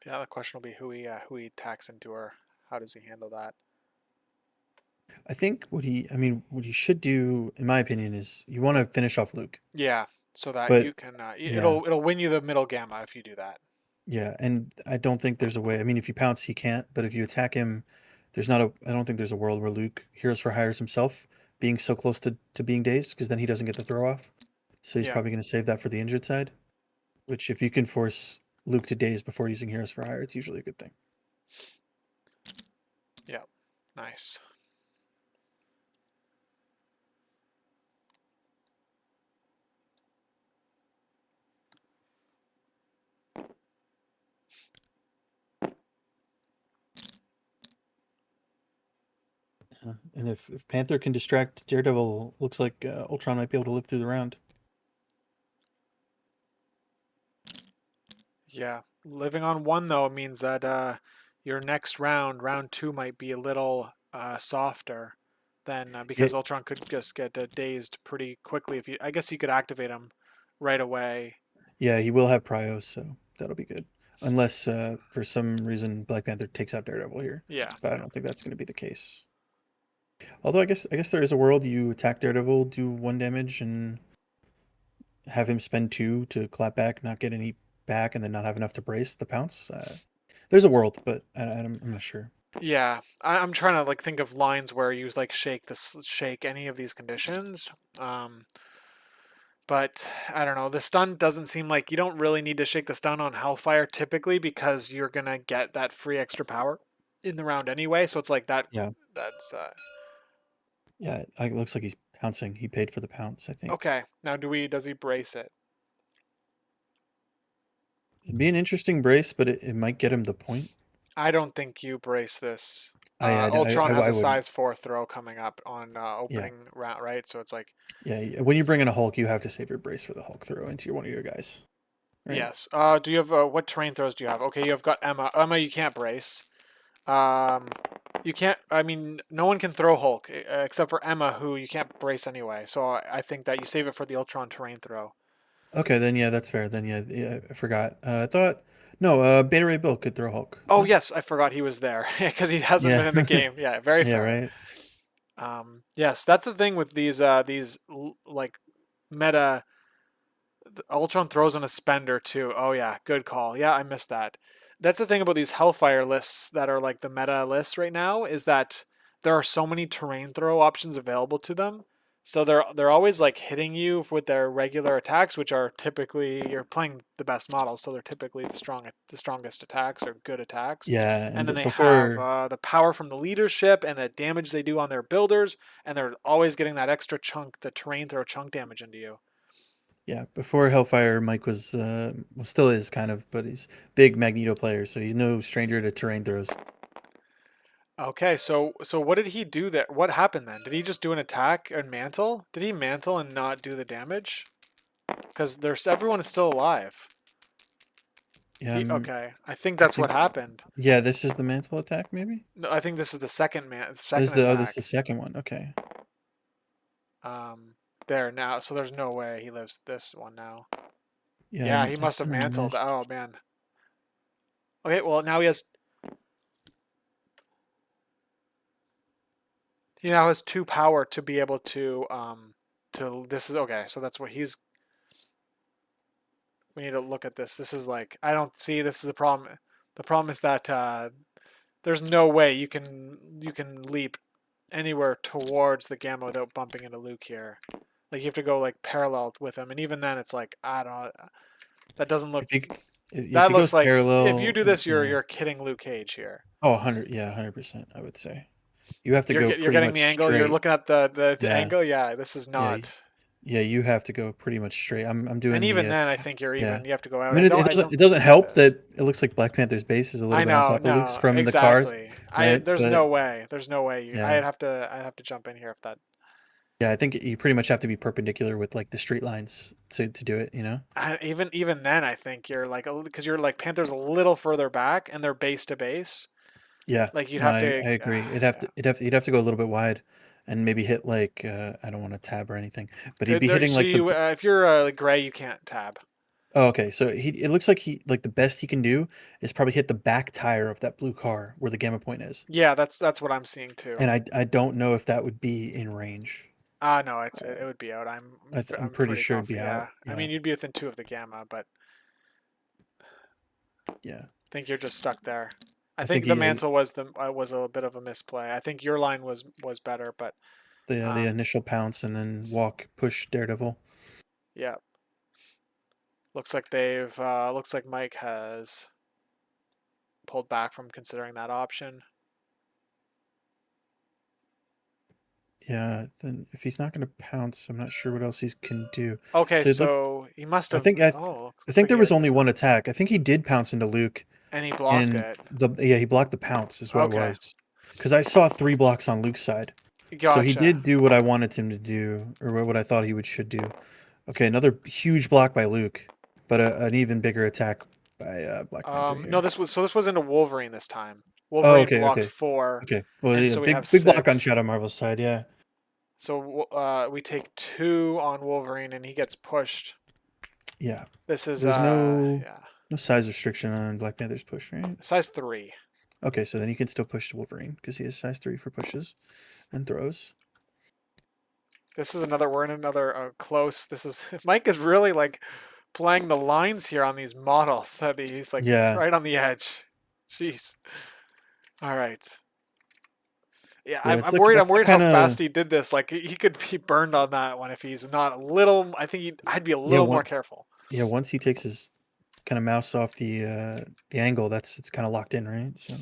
[SPEAKER 1] Yeah, the question will be who he attacks into, or how does he handle that?
[SPEAKER 2] I think what he should do, in my opinion, is you want to finish off Luke.
[SPEAKER 1] Yeah, so that
[SPEAKER 2] But
[SPEAKER 1] you can.
[SPEAKER 2] yeah,
[SPEAKER 1] It'll win you the middle gamma if you do that.
[SPEAKER 2] yeah, and I don't think there's a way. I mean, if you pounce, he can't. But if you attack him, there's not a. I don't think there's a world where Luke Heroes for Hires himself being so close to being dazed, because then he doesn't get the throw off. So he's
[SPEAKER 1] Yeah,
[SPEAKER 2] probably going to save that for the injured side. Which, if you can force Luke to daze before using Heroes for Hire, it's usually a good thing.
[SPEAKER 1] yeah, nice.
[SPEAKER 2] And if Panther can distract Daredevil, looks like Ultron might be able to live through the round.
[SPEAKER 1] Yeah, living on one though means that your next round, round two, might be a little softer than
[SPEAKER 2] Yeah,
[SPEAKER 1] because Ultron could just get dazed pretty quickly if you. I guess you could activate him right away.
[SPEAKER 2] yeah, he will have Pryos, so that'll be good. Unless for some reason Black Panther takes out Daredevil here,
[SPEAKER 1] Yeah,
[SPEAKER 2] but I
[SPEAKER 1] yeah,
[SPEAKER 2] don't think that's going to be the case. Although I guess there is a world you attack Daredevil, do 1 damage, and have him spend 2 to clap back, not get any back, and then not have enough to brace the pounce. There's a world, but I'm not sure.
[SPEAKER 1] yeah. I'm trying to like think of lines where you like shake any of these conditions. But I don't know. The stun doesn't seem like you don't really need to shake the stun on Hellfire typically because you're gonna get that free extra power in the round anyway. So it's like that.
[SPEAKER 2] Yeah,
[SPEAKER 1] That's
[SPEAKER 2] yeah. It looks like he's pouncing. He paid for the pounce, I think.
[SPEAKER 1] okay. Now, does he brace it?
[SPEAKER 2] It'd be an interesting brace, but it might get him the point.
[SPEAKER 1] I don't think you brace this. Ultron has
[SPEAKER 2] I
[SPEAKER 1] a
[SPEAKER 2] wouldn't.
[SPEAKER 1] size 4 throw coming up on
[SPEAKER 2] Yeah,
[SPEAKER 1] opening round, right? So it's like,
[SPEAKER 2] yeah. When you bring in a Hulk, you have to save your brace for the Hulk throw into one of your guys, right?
[SPEAKER 1] yes. Do you have what terrain throws do you have? Okay, you've got Emma. Emma, you can't brace. Um, you can't. I mean, no one can throw Hulk except for Emma, who you can't brace anyway. So I think that you save it for the Ultron terrain throw.
[SPEAKER 2] Okay, then yeah, that's fair. Then yeah, I forgot. I thought no, Beta Ray Bill could throw Hulk.
[SPEAKER 1] Oh
[SPEAKER 2] No?
[SPEAKER 1] yes, I forgot he was there because he hasn't
[SPEAKER 2] Yeah,
[SPEAKER 1] been in the game. Yeah, very
[SPEAKER 2] yeah,
[SPEAKER 1] fair.
[SPEAKER 2] right.
[SPEAKER 1] Yes, that's the thing with these like meta. Ultron throws on a spender too. Oh yeah, good call. Yeah, I missed that. That's the thing about these Hellfire lists that are like the meta lists right now is that there are so many terrain throw options available to them. So they're always like hitting you with their regular attacks, which are typically you're playing the best models, so they're typically the strongest attacks or good attacks.
[SPEAKER 2] Yeah,
[SPEAKER 1] And
[SPEAKER 2] and
[SPEAKER 1] then they have
[SPEAKER 2] before
[SPEAKER 1] the power from the leadership and the damage they do on their builders, and they're always getting that extra chunk, the terrain throw chunk damage into you.
[SPEAKER 2] yeah, before Hellfire, Mike was well, still is kind of, but he's big Magneto player, so he's no stranger to terrain throws.
[SPEAKER 1] Okay, so what did he do there? What happened then? Did he just do an attack and mantle? Did he mantle and not do the damage? Because there's everyone is still alive. Okay, I think
[SPEAKER 2] I
[SPEAKER 1] that's what
[SPEAKER 2] think
[SPEAKER 1] happened.
[SPEAKER 2] yeah, this is the mantle attack, maybe.
[SPEAKER 1] No, I think this is the
[SPEAKER 2] This is
[SPEAKER 1] second
[SPEAKER 2] the oh, this is the
[SPEAKER 1] attack.
[SPEAKER 2] second one. Okay.
[SPEAKER 1] There now. So there's no way he lives this one now.
[SPEAKER 2] Yeah,
[SPEAKER 1] Yeah, he
[SPEAKER 2] I
[SPEAKER 1] must have
[SPEAKER 2] kind of
[SPEAKER 1] mantled. Oh
[SPEAKER 2] missed.
[SPEAKER 1] man. Okay, well now he now has two power to be able to this is okay. So that's what he's we need to look at this. This is like I don't see this is the problem. The problem is that there's no way you can leap anywhere towards the Gamma without bumping into Luke here. Like you have to go like parallel with him, and even then it's like I don't. That doesn't look.
[SPEAKER 2] If he if
[SPEAKER 1] That
[SPEAKER 2] he
[SPEAKER 1] looks
[SPEAKER 2] goes
[SPEAKER 1] like if you
[SPEAKER 2] parallel,
[SPEAKER 1] do this, you're
[SPEAKER 2] yeah.
[SPEAKER 1] you're kidding Luke Cage here.
[SPEAKER 2] Oh, 100, yeah, 100%, I would say. You have to
[SPEAKER 1] You're
[SPEAKER 2] go
[SPEAKER 1] you're
[SPEAKER 2] pretty
[SPEAKER 1] getting
[SPEAKER 2] much
[SPEAKER 1] the angle. You're
[SPEAKER 2] straight.
[SPEAKER 1] looking at the
[SPEAKER 2] Yeah.
[SPEAKER 1] angle. Yeah, this is
[SPEAKER 2] Yeah.
[SPEAKER 1] not.
[SPEAKER 2] Yeah, you have to go pretty much straight. I'm
[SPEAKER 1] And
[SPEAKER 2] doing
[SPEAKER 1] even
[SPEAKER 2] the
[SPEAKER 1] then, I think you're
[SPEAKER 2] yeah.
[SPEAKER 1] even. You have to go
[SPEAKER 2] I
[SPEAKER 1] out.
[SPEAKER 2] mean,
[SPEAKER 1] I don't
[SPEAKER 2] it doesn't
[SPEAKER 1] think it
[SPEAKER 2] help
[SPEAKER 1] is.
[SPEAKER 2] that it looks like Black Panther's base is a little
[SPEAKER 1] I
[SPEAKER 2] bit on
[SPEAKER 1] know,
[SPEAKER 2] top of Luke's
[SPEAKER 1] no,
[SPEAKER 2] from the car,
[SPEAKER 1] exactly. I
[SPEAKER 2] right?
[SPEAKER 1] there's
[SPEAKER 2] But
[SPEAKER 1] no way. There's no way.
[SPEAKER 2] yeah.
[SPEAKER 1] I'd have to jump in here if that.
[SPEAKER 2] Yeah, I think you pretty much have to be perpendicular with like the straight lines to do it,
[SPEAKER 1] Even then, I think you're like because you're like Panther's a little further back and they're base to base.
[SPEAKER 2] Yeah.
[SPEAKER 1] Like you'd
[SPEAKER 2] No,
[SPEAKER 1] have to.
[SPEAKER 2] I agree.
[SPEAKER 1] Yeah.
[SPEAKER 2] You'd have to go a little bit wide and maybe hit like I don't want to tab or anything, but he'd be hitting
[SPEAKER 1] So
[SPEAKER 2] like
[SPEAKER 1] you if you're like gray, you can't tab.
[SPEAKER 2] oh, okay. So it looks like he like the best he can do is probably hit the back tire of that blue car where the gamma point is.
[SPEAKER 1] Yeah, that's what I'm seeing too.
[SPEAKER 2] And I don't know if that would be in range.
[SPEAKER 1] Ah, no, it
[SPEAKER 2] Uh,
[SPEAKER 1] would be out.
[SPEAKER 2] I'm
[SPEAKER 1] I'm
[SPEAKER 2] pretty
[SPEAKER 1] pretty
[SPEAKER 2] sure it'd be
[SPEAKER 1] confident.
[SPEAKER 2] out.
[SPEAKER 1] Yeah, I
[SPEAKER 2] Yeah.
[SPEAKER 1] mean you'd be within two of the gamma, but
[SPEAKER 2] Yeah.
[SPEAKER 1] I think you're just stuck there. I
[SPEAKER 2] I think
[SPEAKER 1] think the mantle was a bit of a misplay. I think your line was better, but
[SPEAKER 2] the
[SPEAKER 1] um,
[SPEAKER 2] initial pounce and then walk push Daredevil.
[SPEAKER 1] yeah, looks like Mike has pulled back from considering that option.
[SPEAKER 2] Yeah, then if he's not going to pounce, I'm not sure what else he can do.
[SPEAKER 1] Okay,
[SPEAKER 2] So it look
[SPEAKER 1] so he must
[SPEAKER 2] I
[SPEAKER 1] have.
[SPEAKER 2] think
[SPEAKER 1] Oh,
[SPEAKER 2] I
[SPEAKER 1] looks
[SPEAKER 2] think
[SPEAKER 1] like
[SPEAKER 2] there
[SPEAKER 1] he
[SPEAKER 2] was
[SPEAKER 1] had,
[SPEAKER 2] only one attack. I think he did pounce into Luke
[SPEAKER 1] and he blocked
[SPEAKER 2] and
[SPEAKER 1] it.
[SPEAKER 2] the yeah, he blocked the pounce is what it
[SPEAKER 1] Okay,
[SPEAKER 2] was. Cuz I saw 3 blocks on Luke's side. So he
[SPEAKER 1] gotcha.
[SPEAKER 2] did do what I wanted him to do or what I thought he would should do. Okay, another huge block by Luke, but an even bigger attack by Black Panther
[SPEAKER 1] No,
[SPEAKER 2] here.
[SPEAKER 1] this was into Wolverine this time.
[SPEAKER 2] Oh,
[SPEAKER 1] Wolverine
[SPEAKER 2] okay,
[SPEAKER 1] blocked
[SPEAKER 2] okay.
[SPEAKER 1] four,
[SPEAKER 2] Okay. Well,
[SPEAKER 1] and
[SPEAKER 2] yeah,
[SPEAKER 1] so we have
[SPEAKER 2] big block on
[SPEAKER 1] six.
[SPEAKER 2] Shadowmarvel's side, yeah.
[SPEAKER 1] So we take two on Wolverine, and he gets pushed.
[SPEAKER 2] Yeah.
[SPEAKER 1] This is
[SPEAKER 2] There's
[SPEAKER 1] yeah,
[SPEAKER 2] no size restriction on Black Panther's push, right?
[SPEAKER 1] size three.
[SPEAKER 2] Okay, so then you can still push Wolverine because he has size 3 for pushes and throws.
[SPEAKER 1] This is another. We're in another close. This is Mike is really like playing the lines here on these models that he's like
[SPEAKER 2] Yeah.
[SPEAKER 1] right on the edge. Jeez. All right. Yeah,
[SPEAKER 2] Yeah, it's
[SPEAKER 1] I'm
[SPEAKER 2] like
[SPEAKER 1] worried. I'm
[SPEAKER 2] that's the
[SPEAKER 1] worried how
[SPEAKER 2] kind
[SPEAKER 1] fast
[SPEAKER 2] of
[SPEAKER 1] he did this. Like he could be burned on that one if he's not a little. I think I'd be a
[SPEAKER 2] yeah,
[SPEAKER 1] little more
[SPEAKER 2] one
[SPEAKER 1] careful.
[SPEAKER 2] yeah, once he takes his kind of mouse off the angle, it's kind of locked in, right? So,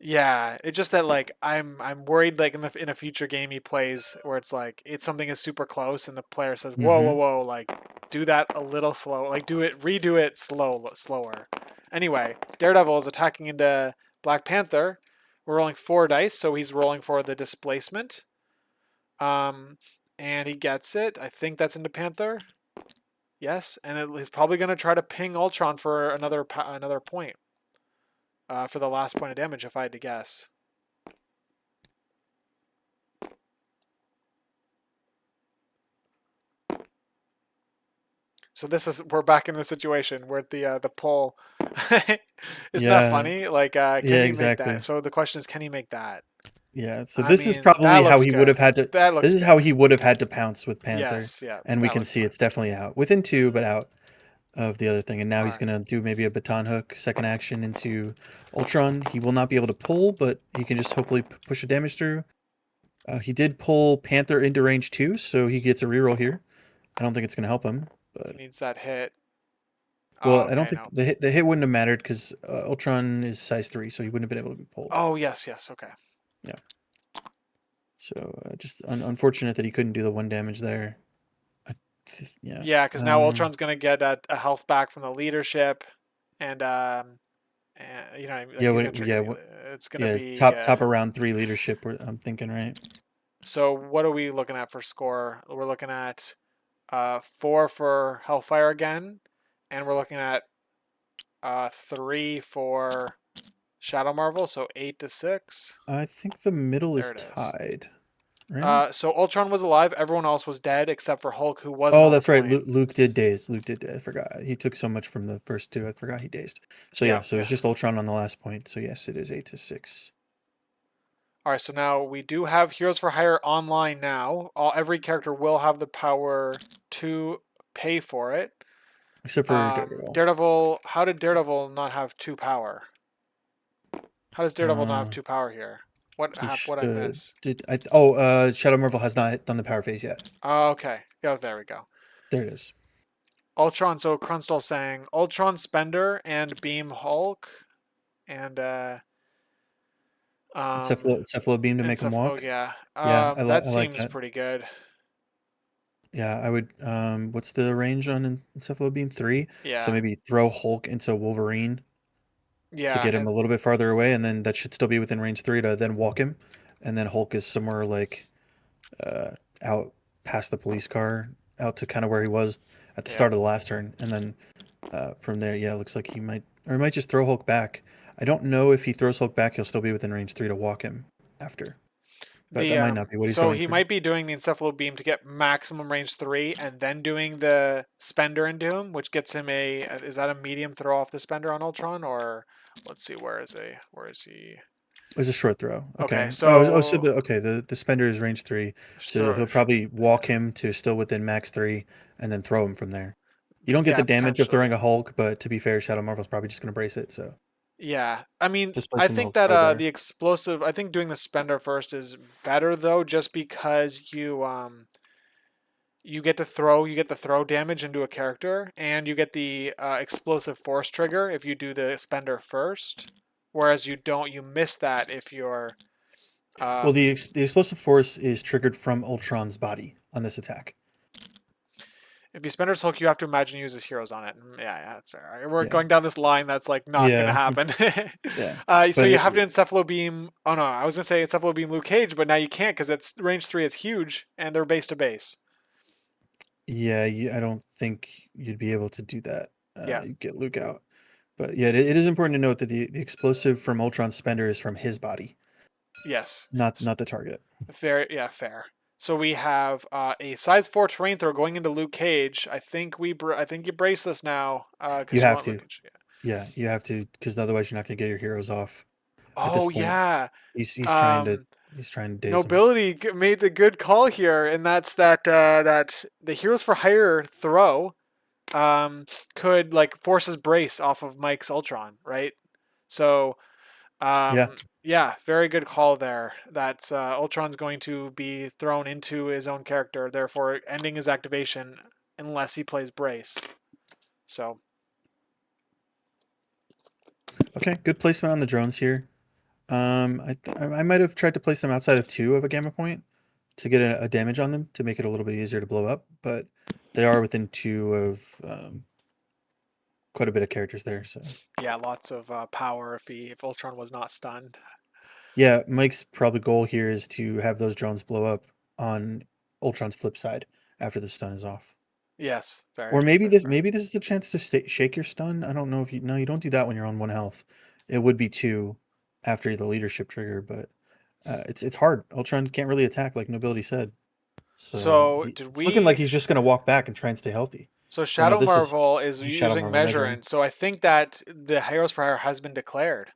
[SPEAKER 1] Yeah, it's just that like I'm worried like in a future game he plays where it's like it's something is super close and the player says
[SPEAKER 2] mhm.
[SPEAKER 1] whoa like do that a little slow like do it redo it slower. Anyway, Daredevil is attacking into Black Panther. We're rolling 4 dice, so he's rolling for the displacement. Um, and he gets it. I think that's into Panther. Yes, and he's probably going to try to ping Ultron for another point. For the last point of damage, if I had to guess. So we're back in the situation where the pull. Isn't that
[SPEAKER 2] Yeah.
[SPEAKER 1] funny? Like, can
[SPEAKER 2] Yeah,
[SPEAKER 1] he make that?
[SPEAKER 2] exactly.
[SPEAKER 1] So the question is, can he make that?
[SPEAKER 2] Yeah, so
[SPEAKER 1] I
[SPEAKER 2] this is
[SPEAKER 1] mean, that
[SPEAKER 2] probably how
[SPEAKER 1] looks
[SPEAKER 2] he would have
[SPEAKER 1] good.
[SPEAKER 2] had to.
[SPEAKER 1] That
[SPEAKER 2] This
[SPEAKER 1] looks
[SPEAKER 2] is how
[SPEAKER 1] good.
[SPEAKER 2] he would have had to pounce with Panther,
[SPEAKER 1] Yes, yeah,
[SPEAKER 2] and we
[SPEAKER 1] that
[SPEAKER 2] can
[SPEAKER 1] looks
[SPEAKER 2] see
[SPEAKER 1] fine.
[SPEAKER 2] it's definitely out within two, but out of the other thing. And now
[SPEAKER 1] All
[SPEAKER 2] he's
[SPEAKER 1] right.
[SPEAKER 2] gonna do maybe a baton hook, second action into Ultron. He will not be able to pull, but he can just hopefully push a damage through. He did pull Panther into range 2, so he gets a reroll here. I don't think it's gonna help him,
[SPEAKER 1] He
[SPEAKER 2] but
[SPEAKER 1] needs that hit. Oh,
[SPEAKER 2] well, I don't
[SPEAKER 1] okay,
[SPEAKER 2] think
[SPEAKER 1] no.
[SPEAKER 2] the hit wouldn't have mattered because Ultron is size 3, so he wouldn't have been able to be pulled.
[SPEAKER 1] Oh, yes, yes, okay.
[SPEAKER 2] Yeah. So just unfortunate that he couldn't do the 1 damage there. I, yeah.
[SPEAKER 1] Yeah, because now Ultron's gonna get a health back from the leadership, and like
[SPEAKER 2] Yeah.
[SPEAKER 1] he's gonna trigger
[SPEAKER 2] Yeah.
[SPEAKER 1] the. It's gonna
[SPEAKER 2] Yeah.
[SPEAKER 1] be.
[SPEAKER 2] Top of round 3 leadership. I'm thinking, right?
[SPEAKER 1] So what are we looking at for score? We're looking at 4 for Hellfire again, and we're looking at 3 for Shadowmarvel, so 8-6.
[SPEAKER 2] I think the middle
[SPEAKER 1] There
[SPEAKER 2] is
[SPEAKER 1] it is.
[SPEAKER 2] tied, right?
[SPEAKER 1] So Ultron was alive. Everyone else was dead except for Hulk, who wasn't
[SPEAKER 2] Oh,
[SPEAKER 1] on the
[SPEAKER 2] that's right.
[SPEAKER 1] plane.
[SPEAKER 2] Luke did daze. Luke did. I forgot. He took so much from the first two. I forgot he dazed. So
[SPEAKER 1] Yeah,
[SPEAKER 2] yeah. So it's
[SPEAKER 1] yeah.
[SPEAKER 2] just Ultron on the last point. So yes, it is 8-6.
[SPEAKER 1] All right, so now we do have Heroes for Hire online now. Every character will have the power to pay for it.
[SPEAKER 2] Except for Daredevil.
[SPEAKER 1] Daredevil, how did Daredevil not have 2 power? How does Daredevil not have
[SPEAKER 2] Uh,
[SPEAKER 1] 2 power here? What
[SPEAKER 2] he
[SPEAKER 1] what I
[SPEAKER 2] should.
[SPEAKER 1] miss?
[SPEAKER 2] Did I? Oh, Shadow Marvel has not done the power phase yet.
[SPEAKER 1] Oh, okay. Oh, there we go.
[SPEAKER 2] There it is.
[SPEAKER 1] Ultron. So Krunstall saying Ultron Spender and Beam Hulk and um
[SPEAKER 2] Cephalo beam to
[SPEAKER 1] and
[SPEAKER 2] make him
[SPEAKER 1] stuff. Oh
[SPEAKER 2] walk.
[SPEAKER 1] yeah.
[SPEAKER 2] Yeah,
[SPEAKER 1] That
[SPEAKER 2] I like
[SPEAKER 1] seems
[SPEAKER 2] that.
[SPEAKER 1] pretty good.
[SPEAKER 2] Yeah, I would. What's the range on Encephalo Beam? 3. So
[SPEAKER 1] Yeah.
[SPEAKER 2] maybe throw Hulk into Wolverine to
[SPEAKER 1] Yeah.
[SPEAKER 2] get him a little bit farther away, and then that should still be within range 3 to then walk him, and then Hulk is somewhere like uh, out past the police car, out to kind of where he was at the
[SPEAKER 1] Yeah.
[SPEAKER 2] start of the last turn, and then from there, yeah, it looks like he might, or he might just throw Hulk back. I don't know if he throws Hulk back, he'll still be within range 3 to walk him after, but that
[SPEAKER 1] The
[SPEAKER 2] might not be what he's
[SPEAKER 1] so
[SPEAKER 2] going
[SPEAKER 1] he
[SPEAKER 2] for.
[SPEAKER 1] might be doing the encephalo beam to get maximum range 3 and then doing the spender into him, which gets him a is that a medium throw off the spender on Ultron, or let's see, where is he?
[SPEAKER 2] It was a short throw.
[SPEAKER 1] Okay,
[SPEAKER 2] Okay. So
[SPEAKER 1] so
[SPEAKER 2] the spender is range 3, so
[SPEAKER 1] throw
[SPEAKER 2] he'll probably walk him to still within max 3, and then throw him from there. You don't get the
[SPEAKER 1] yeah,
[SPEAKER 2] damage of
[SPEAKER 1] potentially.
[SPEAKER 2] throwing a Hulk, but to be fair, Shadow Marvel's probably just going to brace it. So
[SPEAKER 1] Yeah. I mean,
[SPEAKER 2] just
[SPEAKER 1] I
[SPEAKER 2] placing the
[SPEAKER 1] think
[SPEAKER 2] Hulk
[SPEAKER 1] that
[SPEAKER 2] stars there.
[SPEAKER 1] the explosive I think doing the spender first is better though, just because you get the throw damage into a character, and you get the explosive force trigger if you do the spender first. Whereas you miss that if you're
[SPEAKER 2] Well,
[SPEAKER 1] um,
[SPEAKER 2] the explosive force is triggered from Ultron's body on this attack.
[SPEAKER 1] if you spenders hook, you have to imagine he uses heroes on it. Yeah, yeah, that's fair. All right, we're
[SPEAKER 2] Yeah.
[SPEAKER 1] going down this line that's like not gonna
[SPEAKER 2] Yeah.
[SPEAKER 1] happen.
[SPEAKER 2] Yeah.
[SPEAKER 1] So
[SPEAKER 2] But
[SPEAKER 1] you have to encephalo beam. Oh no, I was gonna say encephalo beam Luke Cage, but now you can't because it's range 3 is huge and they're base to base.
[SPEAKER 2] yeah, I don't think you'd be able to do that.
[SPEAKER 1] Yeah.
[SPEAKER 2] You get Luke out. But yeah, it is important to note that the explosive from Ultron's spender is from his body,
[SPEAKER 1] Yes.
[SPEAKER 2] not the target.
[SPEAKER 1] Fair, yeah, fair. So we have a size 4 terrain throw going into Luke Cage. I think you brace this now
[SPEAKER 2] You
[SPEAKER 1] because you
[SPEAKER 2] have
[SPEAKER 1] want Luke
[SPEAKER 2] to.
[SPEAKER 1] Cage. Yeah.
[SPEAKER 2] Yeah, you have to, because otherwise you're not going to get your heroes off at this
[SPEAKER 1] Oh
[SPEAKER 2] point.
[SPEAKER 1] yeah.
[SPEAKER 2] He's trying to
[SPEAKER 1] Um,
[SPEAKER 2] daze them.
[SPEAKER 1] Nobility made the good call here, and that's that the Heroes for Hire throw um, could like force his brace off of Mike's Ultron, right? So
[SPEAKER 2] Yeah.
[SPEAKER 1] yeah, very good call there. That's Ultron's going to be thrown into his own character, therefore ending his activation unless he plays brace. So
[SPEAKER 2] Okay. Good placement on the drones here. I might have tried to place them outside of 2 of a gamma point to get a damage on them to make it a little bit easier to blow up, but they are within 2 of quite a bit of characters there. So
[SPEAKER 1] yeah, lots of power if Ultron was not stunned.
[SPEAKER 2] yeah, Mike's probably goal here is to have those drones blow up on Ultron's flip side after the stun is off.
[SPEAKER 1] Yes, very
[SPEAKER 2] Or
[SPEAKER 1] very fair.
[SPEAKER 2] maybe this is a chance to shake your stun. I don't know if you no, you don't do that when you're on 1 health. It would be 2 after the leadership trigger, but it's hard. Ultron can't really attack like Nobility said. So
[SPEAKER 1] So did
[SPEAKER 2] it's looking like
[SPEAKER 1] we?
[SPEAKER 2] he's just gonna walk back and try and stay healthy.
[SPEAKER 1] So
[SPEAKER 2] Or no,
[SPEAKER 1] Shadow Marvel is
[SPEAKER 2] this is Shadow
[SPEAKER 1] using
[SPEAKER 2] Marvel measuring.
[SPEAKER 1] measuring. So I think that the Heroes for Hire has been declared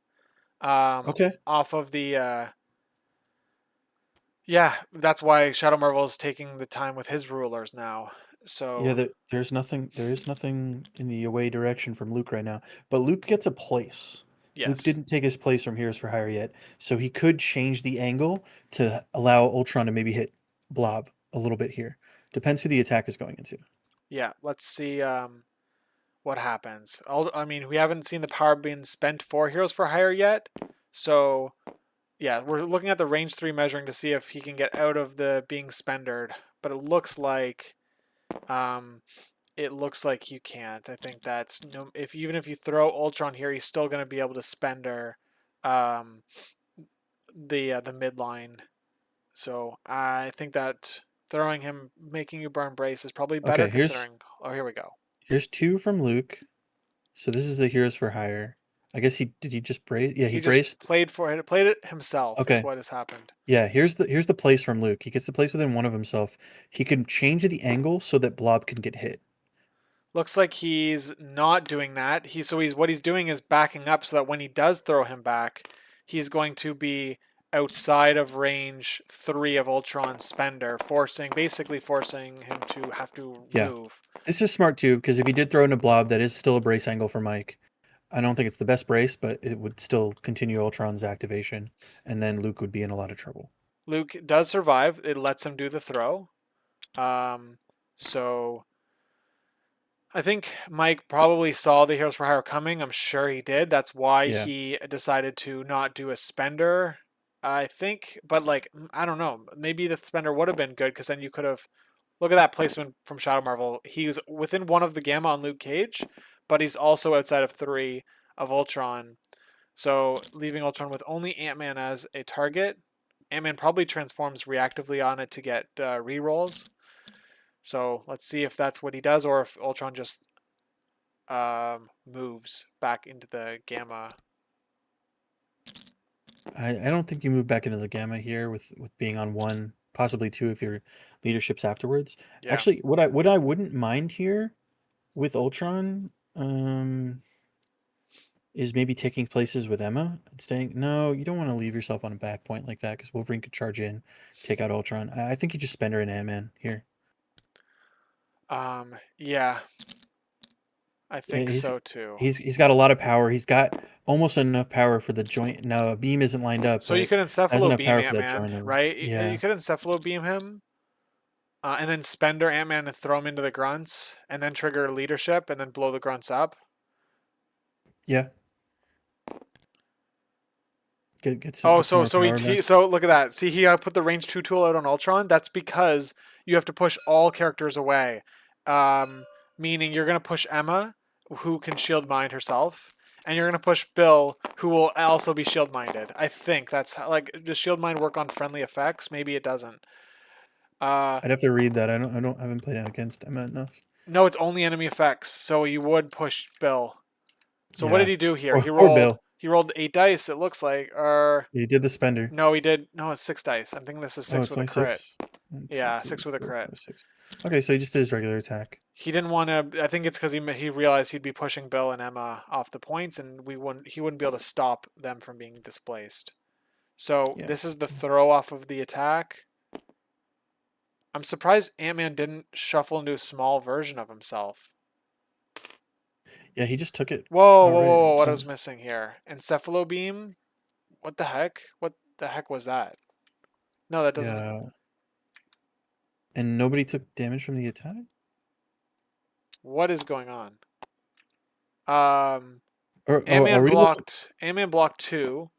[SPEAKER 2] Okay.
[SPEAKER 1] off of the Yeah, that's why Shadowmarvel is taking the time with his rulers now.
[SPEAKER 2] Yeah,
[SPEAKER 1] So
[SPEAKER 2] there is nothing in the away direction from Luke right now. But Luke gets a place. Luke
[SPEAKER 1] yes,
[SPEAKER 2] didn't take his place from Heroes for Hire yet, so he could change the angle to allow Ultron to maybe hit Blob a little bit here. Depends who the attack is going into.
[SPEAKER 1] yeah. Let's see what happens. I mean, we haven't seen the power being spent for Heroes for Hire yet, so yeah, we're looking at the range 3 measuring to see if he can get out of the being spendered, but um, it looks like you can't. I think that's no. If even if you throw Ultron here, he's still going to be able to spender um, the midline. So I think that throwing him, making you burn brace is probably better
[SPEAKER 2] Okay,
[SPEAKER 1] considering. Oh, here we go.
[SPEAKER 2] here's two from Luke. So this is the Heroes for Hire. I guess he just brace? Yeah, he
[SPEAKER 1] He just
[SPEAKER 2] braced.
[SPEAKER 1] played it himself. Is
[SPEAKER 2] Okay.
[SPEAKER 1] what has happened.
[SPEAKER 2] Yeah, here's the place from Luke. He gets the place within one of himself. He can change the angle so that Blob can get hit.
[SPEAKER 1] Looks like he's not doing that. He's what he's doing is backing up so that when he does throw him back, he's going to be outside of range 3 of Ultron's spender, basically forcing him to have to
[SPEAKER 2] Yeah.
[SPEAKER 1] move.
[SPEAKER 2] This is smart too, because if he did throw in a Blob, that is still a brace angle for Mike. I don't think it's the best brace, but it would still continue Ultron's activation, and then Luke would be in a lot of trouble.
[SPEAKER 1] Luke does survive. It lets him do the throw. Um, so I think Mike probably saw the Heroes for Hire coming. I'm sure he did. That's why
[SPEAKER 2] Yeah.
[SPEAKER 1] he decided to not do a spender. I think, but like I don't know. Maybe the spender would have been good because then you could have look at that placement from Shadowmarvel. He was within 1 of the gamma on Luke Cage, but he's also outside of 3 of Ultron. So leaving Ultron with only Ant-Man as a target. Ant-Man probably transforms reactively on it to get rerolls. So let's see if that's what he does, or if Ultron just moves back into the gamma.
[SPEAKER 2] I don't think you move back into the gamma here with being on one, possibly two if your leadership's afterwards.
[SPEAKER 1] Yeah.
[SPEAKER 2] Actually, what I wouldn't mind here with Ultron, is maybe taking places with Emma and staying. No, you don't want to leave yourself on a back point like that because Wolverine could charge in, take out Ultron. I think you just spend her in Ant-Man here.
[SPEAKER 1] Yeah, I
[SPEAKER 2] Yeah,
[SPEAKER 1] think so too.
[SPEAKER 2] he's got a lot of power. He's got almost enough power for the joint. Now a beam isn't lined up,
[SPEAKER 1] So you
[SPEAKER 2] but
[SPEAKER 1] could
[SPEAKER 2] has
[SPEAKER 1] encephalo
[SPEAKER 2] enough
[SPEAKER 1] beam
[SPEAKER 2] power for
[SPEAKER 1] Ant
[SPEAKER 2] that
[SPEAKER 1] Man,
[SPEAKER 2] joiner.
[SPEAKER 1] right? You
[SPEAKER 2] Yeah,
[SPEAKER 1] could encephalo beam him, and then spender Ant Man and throw him into the grunts, and then trigger leadership, and then blow the grunts up.
[SPEAKER 2] yeah.
[SPEAKER 1] Oh,
[SPEAKER 2] Get some more power back.
[SPEAKER 1] so look at that. See, he put the range 2 tool out on Ultron. That's because you have to push all characters away, um, meaning you're gonna push Emma, who can shield mind herself, and you're gonna push Bill, who will also be shield minded. I think that's like does shield mind work on friendly effects? Maybe it doesn't. Uh,
[SPEAKER 2] I'd have to read that. I haven't played out against Emma enough.
[SPEAKER 1] no, it's only enemy effects. So you would push Bill. So what did
[SPEAKER 2] Yeah.
[SPEAKER 1] he do here?
[SPEAKER 2] Poor Bill.
[SPEAKER 1] He rolled 8 dice. It looks like, or
[SPEAKER 2] He did the spender.
[SPEAKER 1] no, he did. No, it's 6 dice. I'm thinking this is
[SPEAKER 2] Oh,
[SPEAKER 1] 6
[SPEAKER 2] it's
[SPEAKER 1] with a
[SPEAKER 2] only
[SPEAKER 1] crit.
[SPEAKER 2] six. One, two,
[SPEAKER 1] Yeah,
[SPEAKER 2] three,
[SPEAKER 1] 6 with a
[SPEAKER 2] four,
[SPEAKER 1] crit.
[SPEAKER 2] five, six. Okay, so he just did his regular attack.
[SPEAKER 1] He didn't want to. I think it's because he realized he'd be pushing Bill and Emma off the points, and he wouldn't be able to stop them from being displaced. So
[SPEAKER 2] Yeah.
[SPEAKER 1] this is the throw off of the attack. I'm surprised Ant Man didn't shuffle into a small version of himself.
[SPEAKER 2] Yeah, he just took it
[SPEAKER 1] Whoa, whoa,
[SPEAKER 2] outright.
[SPEAKER 1] whoa, whoa! What was missing here? Encephalo beam. What the heck? What the heck was that? No, that doesn't.
[SPEAKER 2] Yeah. And nobody took damage from the attack?
[SPEAKER 1] What is going on? Um,
[SPEAKER 2] Or
[SPEAKER 1] Ant Man
[SPEAKER 2] are we looking
[SPEAKER 1] blocked. Ant Man blocked 2.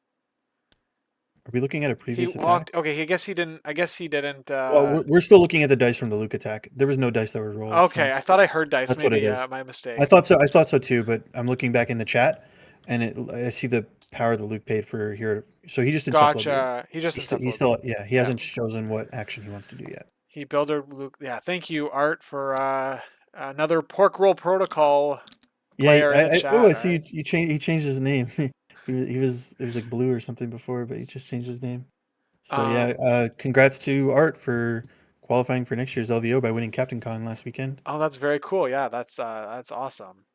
[SPEAKER 2] are we looking at a
[SPEAKER 1] He
[SPEAKER 2] previous attack?
[SPEAKER 1] walked. Okay, I guess he didn't. I guess he didn't.
[SPEAKER 2] Well, we're still looking at the dice from the Luke attack. There was no dice that were rolled
[SPEAKER 1] Okay, I
[SPEAKER 2] since
[SPEAKER 1] thought I heard dice.
[SPEAKER 2] that's what it
[SPEAKER 1] Maybe
[SPEAKER 2] is.
[SPEAKER 1] my
[SPEAKER 2] I
[SPEAKER 1] mistake.
[SPEAKER 2] thought so. I thought so too, but I'm looking back in the chat, and I see the power that Luke paid for here. So he just encephalowed Luke.
[SPEAKER 1] Gotcha. He just
[SPEAKER 2] He
[SPEAKER 1] encephalo
[SPEAKER 2] still,
[SPEAKER 1] beam.
[SPEAKER 2] yeah, he
[SPEAKER 1] Yeah.
[SPEAKER 2] hasn't chosen what action he wants to do yet.
[SPEAKER 1] He builder Luke. Yeah. Thank you, Art, for another pork roll protocol
[SPEAKER 2] Yeah,
[SPEAKER 1] player in the
[SPEAKER 2] oh,
[SPEAKER 1] chat.
[SPEAKER 2] I
[SPEAKER 1] All
[SPEAKER 2] see
[SPEAKER 1] right.
[SPEAKER 2] he changed his name. He was it was like blue or something before, but he just changed his name. So yeah,
[SPEAKER 1] Um.
[SPEAKER 2] congrats to Art for qualifying for next year's LVO by winning Captain Con last weekend.
[SPEAKER 1] Oh, that's very cool. Yeah, that's awesome.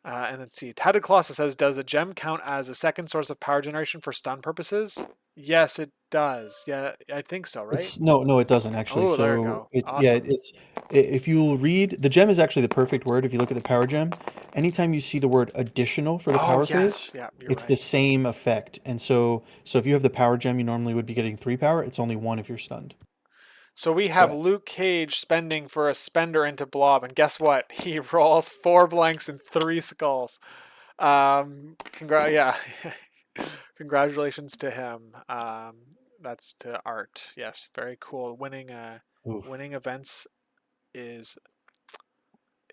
[SPEAKER 1] And then see, Tatted Colossus says, does a gem count as a second source of power generation for stun purposes? Yes, it does. Yeah, I think so, right?
[SPEAKER 2] It's no, it doesn't actually.
[SPEAKER 1] Oh, there we
[SPEAKER 2] So
[SPEAKER 1] go.
[SPEAKER 2] it's yeah,
[SPEAKER 1] Awesome.
[SPEAKER 2] if you read the gem is actually the perfect word. If you look at the power gem, anytime you see the word additional for the
[SPEAKER 1] Oh,
[SPEAKER 2] power phase,
[SPEAKER 1] yes. Yeah, you're
[SPEAKER 2] it's the
[SPEAKER 1] right.
[SPEAKER 2] same effect. And so if you have the power gem, you normally would be getting 3 power. It's only one if you're stunned.
[SPEAKER 1] So we have
[SPEAKER 2] So
[SPEAKER 1] Luke Cage spending for a spender into Blob, and guess what? He rolls 4 blanks and 3 skulls. Yeah, congratulations to him. That's to Art. Yes, very cool.
[SPEAKER 2] oof.
[SPEAKER 1] Winning events is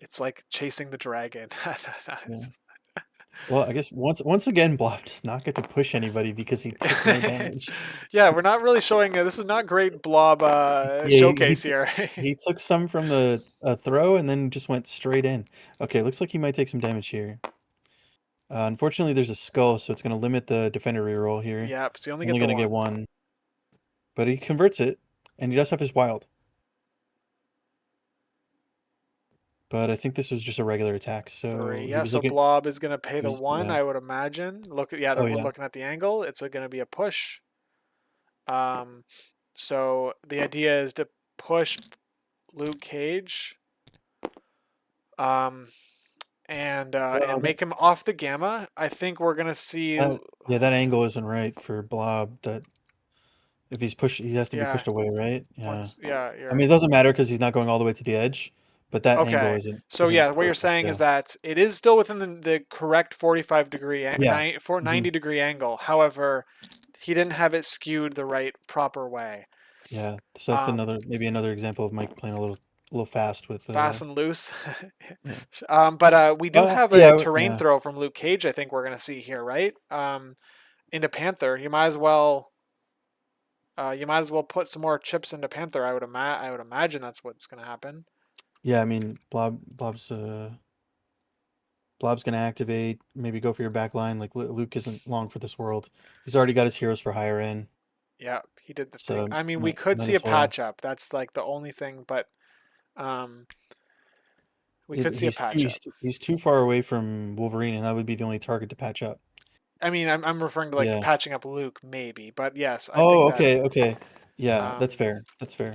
[SPEAKER 1] it's like chasing the dragon.
[SPEAKER 2] Yeah. Well, I guess once again, Blob does not get to push anybody because he took no damage.
[SPEAKER 1] Yeah, we're not really showing. This is not great Blob
[SPEAKER 2] Yeah,
[SPEAKER 1] showcase here.
[SPEAKER 2] he took some from the throw and then just went straight in. Okay, looks like he might take some damage here. Unfortunately, there's a skull, so it's going to limit the defender reroll here.
[SPEAKER 1] Yep. So you only get
[SPEAKER 2] Only
[SPEAKER 1] the
[SPEAKER 2] going to get
[SPEAKER 1] one.
[SPEAKER 2] one, but he converts it, and he does have his wild. But I think this was just a regular attack,
[SPEAKER 1] Three.
[SPEAKER 2] so he
[SPEAKER 1] Yeah,
[SPEAKER 2] was
[SPEAKER 1] so
[SPEAKER 2] looking.
[SPEAKER 1] Blob is gonna pay
[SPEAKER 2] He
[SPEAKER 1] the
[SPEAKER 2] was
[SPEAKER 1] one,
[SPEAKER 2] yeah.
[SPEAKER 1] I would imagine. Yeah,
[SPEAKER 2] Oh
[SPEAKER 1] we're
[SPEAKER 2] yeah,
[SPEAKER 1] looking at the angle. It's gonna be a push. Um, so the idea is to push Luke Cage, um, and
[SPEAKER 2] well
[SPEAKER 1] make him off the gamma. I think we're gonna see.
[SPEAKER 2] yeah, that angle isn't right for Blob. That if he's pushed, he has to be
[SPEAKER 1] Yeah,
[SPEAKER 2] pushed away, right? Yeah.
[SPEAKER 1] yeah,
[SPEAKER 2] I mean,
[SPEAKER 1] you're
[SPEAKER 2] it doesn't matter because he's not going all the way to the edge, but that angle
[SPEAKER 1] okay.
[SPEAKER 2] isn't
[SPEAKER 1] So
[SPEAKER 2] isn't
[SPEAKER 1] yeah, what you're
[SPEAKER 2] perfect.
[SPEAKER 1] saying is
[SPEAKER 2] Yeah.
[SPEAKER 1] that it is still within the correct 45 degree,
[SPEAKER 2] Yeah. hmm
[SPEAKER 1] 90-degree angle. However, he didn't have it skewed the right proper way.
[SPEAKER 2] Yeah. So that's
[SPEAKER 1] Um,
[SPEAKER 2] maybe another example of Mike playing a little fast with
[SPEAKER 1] fast and loose.
[SPEAKER 2] yeah.
[SPEAKER 1] But we do have a
[SPEAKER 2] Yeah,
[SPEAKER 1] terrain
[SPEAKER 2] yeah.
[SPEAKER 1] throw from Luke Cage. I think we're gonna see here, right? Into Panther. You might as well put some more chips into Panther. I would imagine that's what's gonna happen.
[SPEAKER 2] Yeah, I mean, Blob's gonna activate, maybe go for your back line. Like Luke isn't long for this world. He's already got his heroes for higher in,
[SPEAKER 1] Yeah, he did the thing.
[SPEAKER 2] so
[SPEAKER 1] I mean, we could
[SPEAKER 2] might
[SPEAKER 1] see a
[SPEAKER 2] as well.
[SPEAKER 1] patch up. That's like the only thing, but um, we
[SPEAKER 2] It,
[SPEAKER 1] could see a patch up.
[SPEAKER 2] he's too far away from Wolverine, and that would be the only target to patch up.
[SPEAKER 1] I mean, I'm referring to like
[SPEAKER 2] Yeah.
[SPEAKER 1] patching up Luke, maybe. But yes, I think
[SPEAKER 2] Oh,
[SPEAKER 1] that.
[SPEAKER 2] okay, okay. Yeah, that's
[SPEAKER 1] Um,
[SPEAKER 2] fair. That's fair.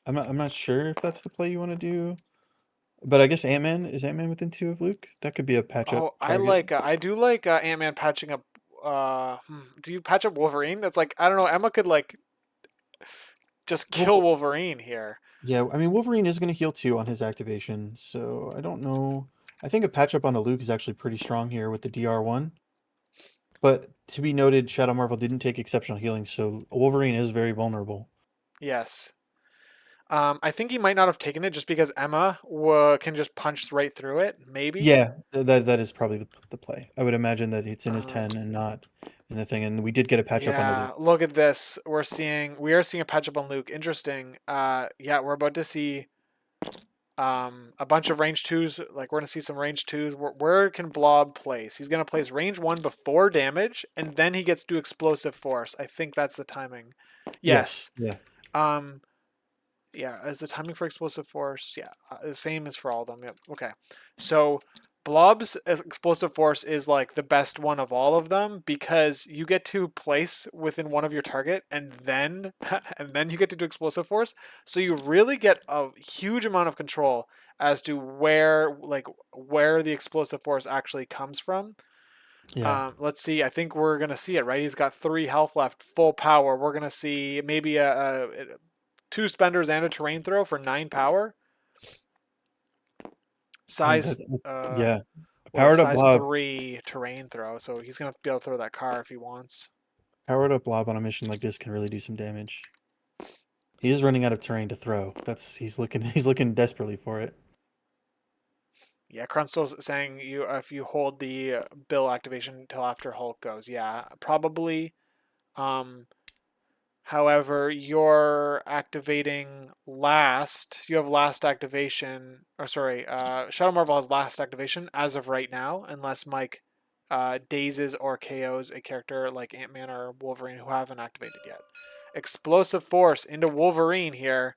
[SPEAKER 2] I'm not sure if that's the play you want to do, but I guess Ant Man within two of Luke? That could be a patch up
[SPEAKER 1] Oh,
[SPEAKER 2] target.
[SPEAKER 1] I do like Ant-Man patching up. Do you patch up Wolverine? That's like I don't know. Emma could like just kill
[SPEAKER 2] Well,
[SPEAKER 1] Wolverine here.
[SPEAKER 2] yeah, I mean Wolverine is going to heal too on his activation, so I don't know. I think a patch up on a Luke is actually pretty strong here with the DR1. But to be noted, Shadowmarvel didn't take exceptional healing, so Wolverine is very vulnerable.
[SPEAKER 1] Yes. I think he might not have taken it just because Emma can just punch right through it. Maybe.
[SPEAKER 2] Yeah, that is probably the play. I would imagine that it's in his
[SPEAKER 1] Um,
[SPEAKER 2] 10 and not in the thing, and we did get a patch up on the Luke.
[SPEAKER 1] yeah. Look at this. We are seeing a patch up on Luke. Interesting. Yeah, we're about to see a bunch of range twos. Like we're gonna see some range twos. Where can Blob place? He's gonna place range one before damage, and then he gets to explosive force. I think that's the timing.
[SPEAKER 2] Yes,
[SPEAKER 1] Yes.
[SPEAKER 2] yeah.
[SPEAKER 1] Um. Yeah. Is the timing for explosive force? Yeah. The same as for all of them. Yep. Okay. So Blob's explosive force is like the best one of all of them because you get to place within one of your target and then and then you get to do explosive force. So you really get a huge amount of control as to where the explosive force actually comes from.
[SPEAKER 2] Yeah.
[SPEAKER 1] Let's see. I think we're gonna see it, right? He's got 3 health left, full power. We're gonna see maybe a 2 spenders and a terrain throw for 9 power.
[SPEAKER 2] And
[SPEAKER 1] Size
[SPEAKER 2] yeah.
[SPEAKER 1] what a
[SPEAKER 2] Powered up
[SPEAKER 1] size
[SPEAKER 2] blob
[SPEAKER 1] 3 terrain throw, so he's gonna be able to throw that car if he wants.
[SPEAKER 2] powered up blob on a mission like this can really do some damage. He is running out of terrain to throw. That's he's looking desperately for it.
[SPEAKER 1] Yeah, Krunstle's saying you if you hold the Bill activation until after Hulk goes. Yeah, probably. Um, However, you're activating last. You have last activation, or sorry, Shadow Marvel has last activation as of right now, unless Mike dazes or KOs a character like Ant-Man or Wolverine who haven't activated yet. Explosive Force into Wolverine here.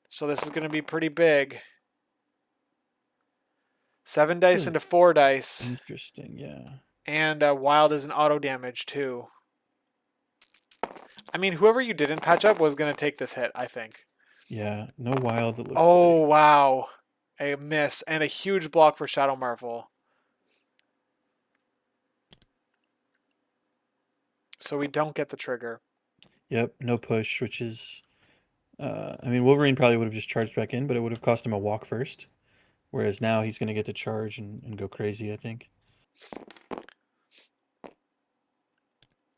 [SPEAKER 1] So this is going to be pretty big. 7 dice
[SPEAKER 2] Really
[SPEAKER 1] into 4 dice.
[SPEAKER 2] interesting, yeah.
[SPEAKER 1] And Wild is an auto damage too. I mean, whoever you didn't patch up was going to take this hit, I think.
[SPEAKER 2] Yeah, no wild it looks
[SPEAKER 1] Oh,
[SPEAKER 2] like.
[SPEAKER 1] wow. A miss and a huge block for Shadowmarvel. So we don't get the trigger.
[SPEAKER 2] Yep, no push, which is I mean, Wolverine probably would have just charged back in, but it would have cost him a walk first. Whereas now he's going to get to charge and go crazy, I think.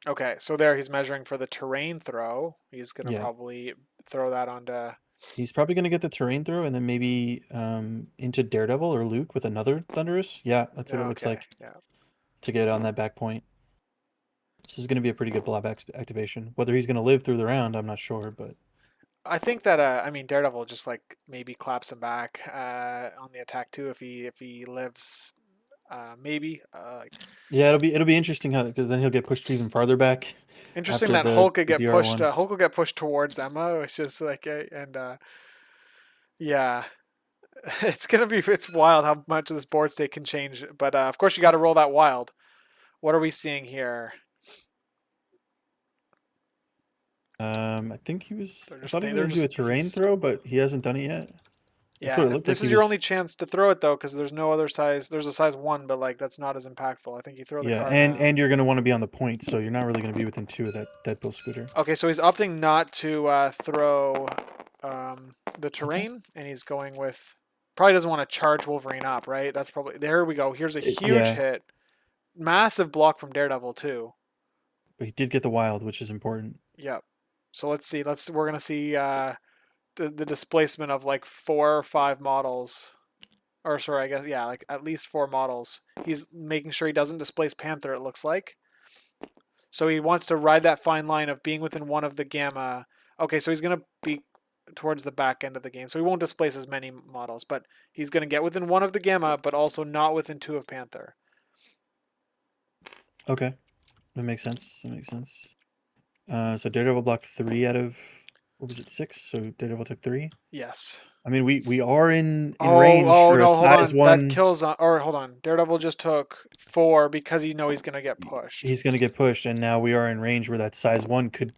[SPEAKER 1] Okay, so there he's measuring for the terrain throw. He's going to
[SPEAKER 2] Yeah.
[SPEAKER 1] probably throw that onto...
[SPEAKER 2] He's probably going to get the terrain throw and then maybe into Daredevil or Luke with another Thunderous. Yeah, that's what it looks
[SPEAKER 1] Okay,
[SPEAKER 2] like
[SPEAKER 1] yeah.
[SPEAKER 2] to get on that back point. This is going to be a pretty good blob activation. Whether he's going to live through the round, I'm not sure, but
[SPEAKER 1] I think that I mean Daredevil just like maybe claps him back on the attack too if he lives maybe
[SPEAKER 2] yeah, it'll be interesting how because then he'll get pushed even farther back
[SPEAKER 1] interesting
[SPEAKER 2] after
[SPEAKER 1] that Hulk could
[SPEAKER 2] the
[SPEAKER 1] get
[SPEAKER 2] DR
[SPEAKER 1] pushed
[SPEAKER 2] one.
[SPEAKER 1] Hulk will get pushed towards Emma. It's just like and yeah, it's wild how much of this board state can change. But of course you got to roll that wild. What are we seeing here?
[SPEAKER 2] I think he was.
[SPEAKER 1] They're
[SPEAKER 2] I
[SPEAKER 1] just
[SPEAKER 2] thought he was
[SPEAKER 1] they're
[SPEAKER 2] going to do a
[SPEAKER 1] just
[SPEAKER 2] terrain
[SPEAKER 1] he's
[SPEAKER 2] throw, but he hasn't done it yet. That's what
[SPEAKER 1] yeah.
[SPEAKER 2] it looked like.
[SPEAKER 1] This
[SPEAKER 2] He
[SPEAKER 1] is your
[SPEAKER 2] was.
[SPEAKER 1] only chance to throw it though, because there's no other size. There's a size 1, but like that's not as impactful. I think you throw the
[SPEAKER 2] Yeah,
[SPEAKER 1] card now.
[SPEAKER 2] and you're going to want to be on the point, so you're not really going to be within 2 of that Deadpool scooter.
[SPEAKER 1] Okay, so he's opting not to throw the
[SPEAKER 2] Okay.
[SPEAKER 1] terrain, and he's going with probably doesn't want to charge Wolverine up, right? That's probably there. We go. Here's a huge
[SPEAKER 2] Yeah,
[SPEAKER 1] hit, massive block from Daredevil too.
[SPEAKER 2] but he did get the wild, which is important.
[SPEAKER 1] Yep. So let's see. We're gonna see the displacement of like 4 or 5 models, or sorry, I guess yeah, like at least 4 models. He's making sure he doesn't displace Panther. It looks like. So he wants to ride that fine line of being within 1 of the gamma. Okay, so he's going to be towards the back end of the game. So he won't displace as many models, but he's going to get within 1 of the gamma, but also not within 2 of Panther.
[SPEAKER 2] Okay, that makes sense. That makes sense. So Daredevil blocked 3 out of what was it, 6? So Daredevil took 3.
[SPEAKER 1] Yes.
[SPEAKER 2] I mean, we are in
[SPEAKER 1] Oh,
[SPEAKER 2] range
[SPEAKER 1] oh
[SPEAKER 2] for a
[SPEAKER 1] no, hold
[SPEAKER 2] size
[SPEAKER 1] on. That
[SPEAKER 2] one.
[SPEAKER 1] kills on, or hold on. Daredevil just took 4 because he know he's going to get pushed.
[SPEAKER 2] He's going to get pushed, and now we are in range where that size one could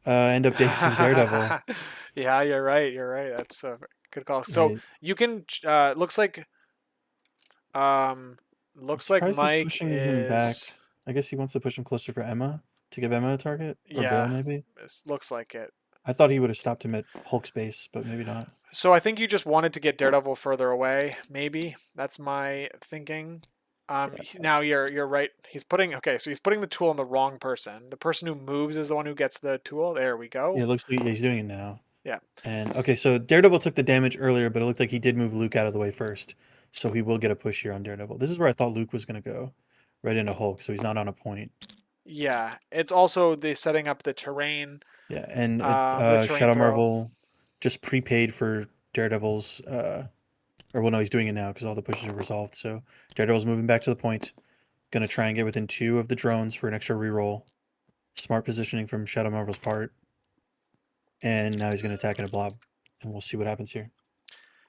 [SPEAKER 2] end up dacing Daredevil.
[SPEAKER 1] Yeah, you're right. You're right. That's a good call.
[SPEAKER 2] Yeah,
[SPEAKER 1] So you can um
[SPEAKER 2] I'm
[SPEAKER 1] looks like
[SPEAKER 2] surprised he's
[SPEAKER 1] Mike
[SPEAKER 2] pushing him
[SPEAKER 1] is
[SPEAKER 2] back. I guess he wants to push him closer for Emma to give Emma a target or Bill
[SPEAKER 1] yeah,
[SPEAKER 2] maybe.
[SPEAKER 1] it looks like it.
[SPEAKER 2] I thought he would have stopped him at Hulk's base, but maybe not.
[SPEAKER 1] So I think you just wanted to get Daredevil further away. Maybe that's my thinking.
[SPEAKER 2] Yeah,
[SPEAKER 1] Now you're right. He's putting okay. So he's putting the tool on the wrong person. The person who moves is the one who gets the tool. There we go.
[SPEAKER 2] it looks like he's doing it now.
[SPEAKER 1] Yeah.
[SPEAKER 2] And okay, so Daredevil took the damage earlier, but it looked like he did move Luke out of the way first. So he will get a push here on Daredevil. This is where I thought Luke was going to go, right into Hulk, so he's not on a point.
[SPEAKER 1] Yeah. It's also the setting up the terrain.
[SPEAKER 2] Yeah, and
[SPEAKER 1] The terrain
[SPEAKER 2] Shadow
[SPEAKER 1] throw.
[SPEAKER 2] Marvel just prepaid for Daredevil's, or well, no, he's doing it now because all the pushes are resolved. So Daredevil's moving back to the point. Gonna try and get within 2 of the drones for an extra reroll. Smart positioning from Shadow Marvel's part. And now he's gonna attack in a blob, and we'll see what happens here.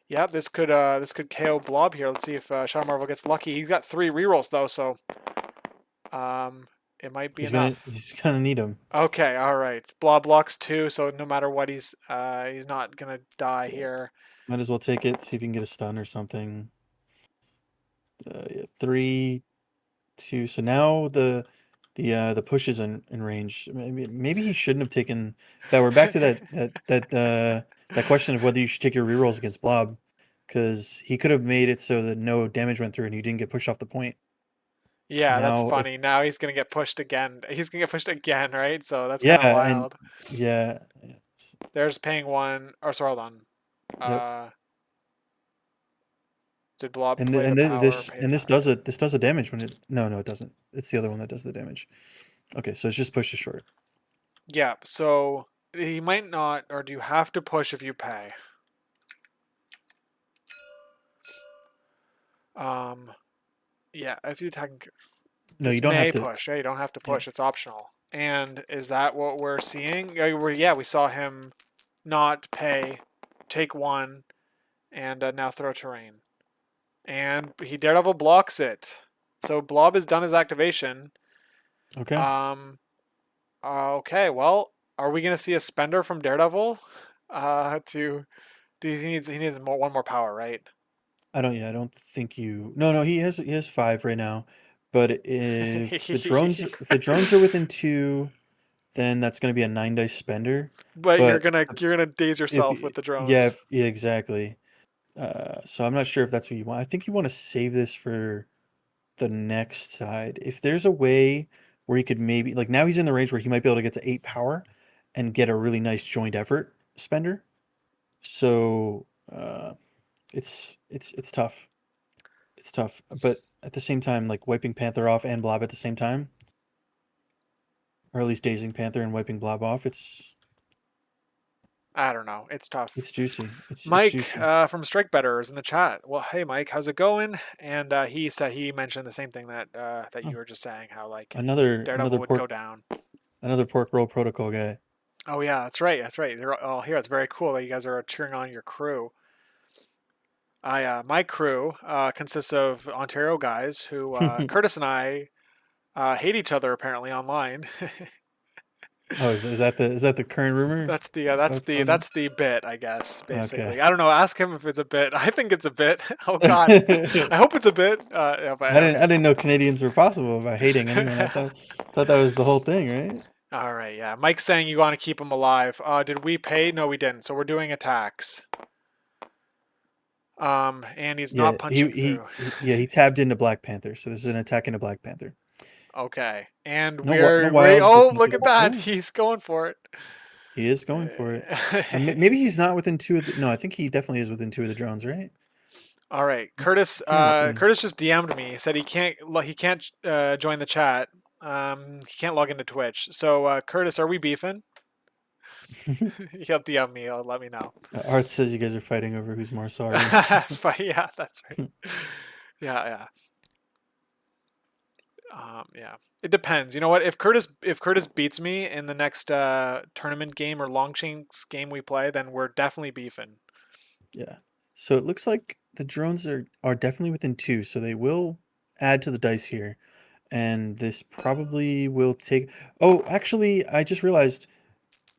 [SPEAKER 1] Yeah, this could KO Blob here. Let's see if Shadowmarvel gets lucky. He's got 3 rerolls though, so it might be enough.
[SPEAKER 2] He's gonna need him.
[SPEAKER 1] Okay, all right. Blob blocks 2, so no matter what, he's not gonna die
[SPEAKER 2] Yeah.
[SPEAKER 1] here.
[SPEAKER 2] Might as well take it. See if you can get a stun or something. Yeah, 3, 2. So now the push is in range. Maybe he shouldn't have taken that. We're back to that question of whether you should take your rerolls against Blob, because he could have made it so that no damage went through and you didn't get pushed off the point.
[SPEAKER 1] Yeah, that's
[SPEAKER 2] Now if
[SPEAKER 1] funny. Now he's gonna get pushed again. He's gonna get pushed again, right? So that's kind of
[SPEAKER 2] yeah, and
[SPEAKER 1] wild.
[SPEAKER 2] yeah,
[SPEAKER 1] There's paying 1. Or sorry, hold on.
[SPEAKER 2] yep.
[SPEAKER 1] Uh, did Blob
[SPEAKER 2] And
[SPEAKER 1] play the power or pay the
[SPEAKER 2] this
[SPEAKER 1] power?
[SPEAKER 2] does a damage when it no it doesn't. It's the other one that does the damage. Okay, so it's just push to short.
[SPEAKER 1] Yeah. So he might not, or do you have to push if you pay? Um, yeah. If you attack,
[SPEAKER 2] No, you
[SPEAKER 1] this
[SPEAKER 2] don't have
[SPEAKER 1] may
[SPEAKER 2] to.
[SPEAKER 1] push. Yeah, you don't have to
[SPEAKER 2] Yeah.
[SPEAKER 1] push. It's optional. And is that what we're seeing? Yeah, we saw him not pay, take 1, and now throw terrain. And he Daredevil blocks it. So Blob has done his activation.
[SPEAKER 2] Okay.
[SPEAKER 1] Um, Okay, well, are we gonna see a spender from Daredevil? To he needs one more power, right?
[SPEAKER 2] I don't. Yeah, I don't think you. No, no. He has five right now, but if the drones are within two, then that's going to be a 9 dice spender.
[SPEAKER 1] But you're
[SPEAKER 2] But
[SPEAKER 1] gonna you're gonna daze
[SPEAKER 2] if
[SPEAKER 1] yourself with the
[SPEAKER 2] yeah,
[SPEAKER 1] drones.
[SPEAKER 2] yeah, exactly. So I'm not sure if that's what you want. I think you want to save this for the next side. If there's a way where he could maybe like now he's in the range where he might be able to get to 8 power and get a really nice joint effort spender. So it's tough. It's tough. But at the same time, like wiping Panther off and Blob at the same time, or at least dazing Panther and wiping Blob off,
[SPEAKER 1] I don't know. It's tough.
[SPEAKER 2] it's juicy. It's
[SPEAKER 1] Mike
[SPEAKER 2] juicy.
[SPEAKER 1] from Strike Better is in the chat. Well, hey Mike, how's it going? And he mentioned the same thing that
[SPEAKER 2] Huh.
[SPEAKER 1] you were just saying, how like
[SPEAKER 2] Another
[SPEAKER 1] Daredevil
[SPEAKER 2] another
[SPEAKER 1] would go
[SPEAKER 2] pork
[SPEAKER 1] down.
[SPEAKER 2] another pork roll protocol guy.
[SPEAKER 1] Oh yeah, that's right. That's right. They're all here. It's very cool that you guys are cheering on your crew. My crew consists of Ontario guys who Curtis and I hate each other apparently online.
[SPEAKER 2] Oh, is that the current rumor?
[SPEAKER 1] That's the
[SPEAKER 2] Is that what's going on?
[SPEAKER 1] that's the bit, I guess.
[SPEAKER 2] Okay.
[SPEAKER 1] Basically, I don't know. Ask him if it's a bit. I think it's a bit. Oh God,
[SPEAKER 2] I
[SPEAKER 1] I hope it's a bit. Yeah, but
[SPEAKER 2] didn't
[SPEAKER 1] okay.
[SPEAKER 2] I didn't know Canadians were possible by hating anyone. I thought that was the whole thing, right?
[SPEAKER 1] All right, yeah. Mike's saying you want to keep him alive. Did we pay? No, we didn't. So we're doing attacks. And he's
[SPEAKER 2] Yeah,
[SPEAKER 1] not punching through.
[SPEAKER 2] he tabbed into Black Panther, so this is an attack into Black Panther.
[SPEAKER 1] Okay, and
[SPEAKER 2] No, no
[SPEAKER 1] we.
[SPEAKER 2] wild, but
[SPEAKER 1] Oh, look
[SPEAKER 2] nothing.
[SPEAKER 1] at that!
[SPEAKER 2] Oh,
[SPEAKER 1] He's going for it.
[SPEAKER 2] he is going for it. Maybe he's not within two of the. No, I think he definitely is within two of the drones, right?
[SPEAKER 1] All right, Curtis.
[SPEAKER 2] I'm trying to see.
[SPEAKER 1] Curtis just DM'd me. He said he can't join the chat. He can't log into Twitch. So Curtis, are we beefing? He'll DM me. He'll let me know.
[SPEAKER 2] Art says you guys are fighting over who's more sorry.
[SPEAKER 1] Yeah, that's right. Yeah, yeah. Yeah. It depends. You know what? If Curtis beats me in the next tournament game or Longshanks game we play, then we're definitely beefing.
[SPEAKER 2] Yeah. So it looks like the drones are definitely within two, so they will add to the dice here. And this probably will take. Oh, actually, I just realized.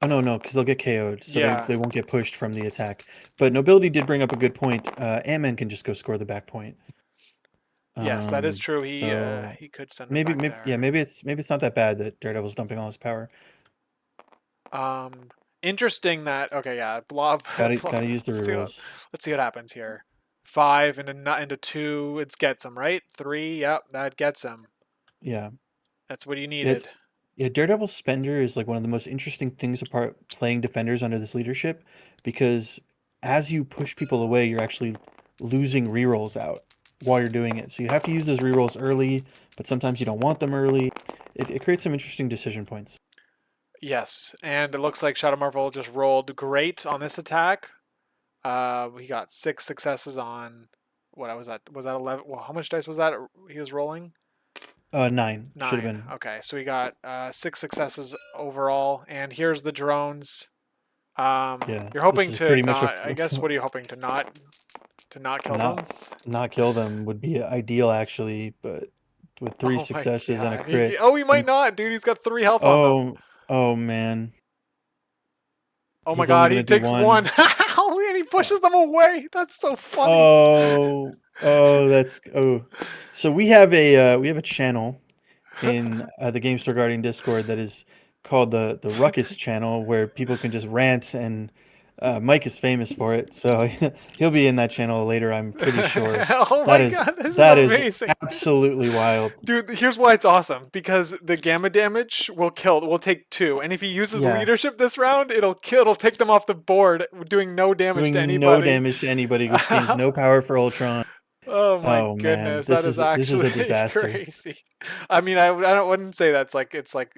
[SPEAKER 2] Oh no, no, because they'll get KO'd, so they
[SPEAKER 1] Yeah.
[SPEAKER 2] they won't get pushed from the attack. But Nobility did bring up a good point. Ant-Man can just go score the back point.
[SPEAKER 1] Yes, that is true.
[SPEAKER 2] So
[SPEAKER 1] He could send it
[SPEAKER 2] maybe,
[SPEAKER 1] back
[SPEAKER 2] maybe yeah,
[SPEAKER 1] there.
[SPEAKER 2] maybe it's not that bad that Daredevil's dumping all his power.
[SPEAKER 1] Um, Interesting that. Okay, yeah, blob.
[SPEAKER 2] Gotta use the
[SPEAKER 1] let's see what
[SPEAKER 2] rerolls.
[SPEAKER 1] let's see what happens here. Five into two, it gets him right. Three, yep, that gets him.
[SPEAKER 2] Yeah,
[SPEAKER 1] That's what he
[SPEAKER 2] it's
[SPEAKER 1] needed.
[SPEAKER 2] yeah. Daredevil Spender is like one of the most interesting things apart playing defenders under this leadership, because as you push people away, you're actually losing rerolls out while you're doing it. So you have to use those rerolls early, but sometimes you don't want them early. It creates some interesting decision points.
[SPEAKER 1] Yes, and it looks like Shadowmarvel just rolled great on this attack. We got 6 successes on what was that? Was that 11? Well, how much dice was that he was rolling?
[SPEAKER 2] 9 should have
[SPEAKER 1] 9.
[SPEAKER 2] been.
[SPEAKER 1] Okay, so we got 6 successes overall, and here's the drones.
[SPEAKER 2] Yeah,
[SPEAKER 1] You're
[SPEAKER 2] this
[SPEAKER 1] hoping
[SPEAKER 2] is
[SPEAKER 1] to
[SPEAKER 2] pretty much
[SPEAKER 1] not. I guess. What are you hoping to not kill them?
[SPEAKER 2] not not kill them would be ideal actually, but with three
[SPEAKER 1] Oh my
[SPEAKER 2] successes and a
[SPEAKER 1] god.
[SPEAKER 2] crit
[SPEAKER 1] He might
[SPEAKER 2] and
[SPEAKER 1] not, dude. He's got 3 health on them.
[SPEAKER 2] oh oh man,
[SPEAKER 1] Oh my
[SPEAKER 2] he's only
[SPEAKER 1] god,
[SPEAKER 2] gonna
[SPEAKER 1] he
[SPEAKER 2] do
[SPEAKER 1] takes one.
[SPEAKER 2] one.
[SPEAKER 1] And he
[SPEAKER 2] Uh,
[SPEAKER 1] pushes them away. That's so funny.
[SPEAKER 2] oh. So we have a channel in the Game Store Guardian Discord that is called the Ruckus channel, where people can just rant, and Mike is famous for it, so he'll be in that channel later. I'm pretty sure.
[SPEAKER 1] Oh
[SPEAKER 2] That
[SPEAKER 1] my
[SPEAKER 2] is
[SPEAKER 1] god, this is
[SPEAKER 2] that is
[SPEAKER 1] amazing.
[SPEAKER 2] absolutely wild.
[SPEAKER 1] Dude, here's why it's awesome. Because the gamma damage will take 2. And if he uses
[SPEAKER 2] Yeah,
[SPEAKER 1] leadership this round, it'll take them off the board, doing no damage to
[SPEAKER 2] doing no
[SPEAKER 1] anybody.
[SPEAKER 2] damage to anybody, which gains no power for Ultron.
[SPEAKER 1] Oh my
[SPEAKER 2] Oh man,
[SPEAKER 1] goodness, that is
[SPEAKER 2] this is
[SPEAKER 1] actually
[SPEAKER 2] a disaster.
[SPEAKER 1] crazy. I mean, wouldn't say that's like it's like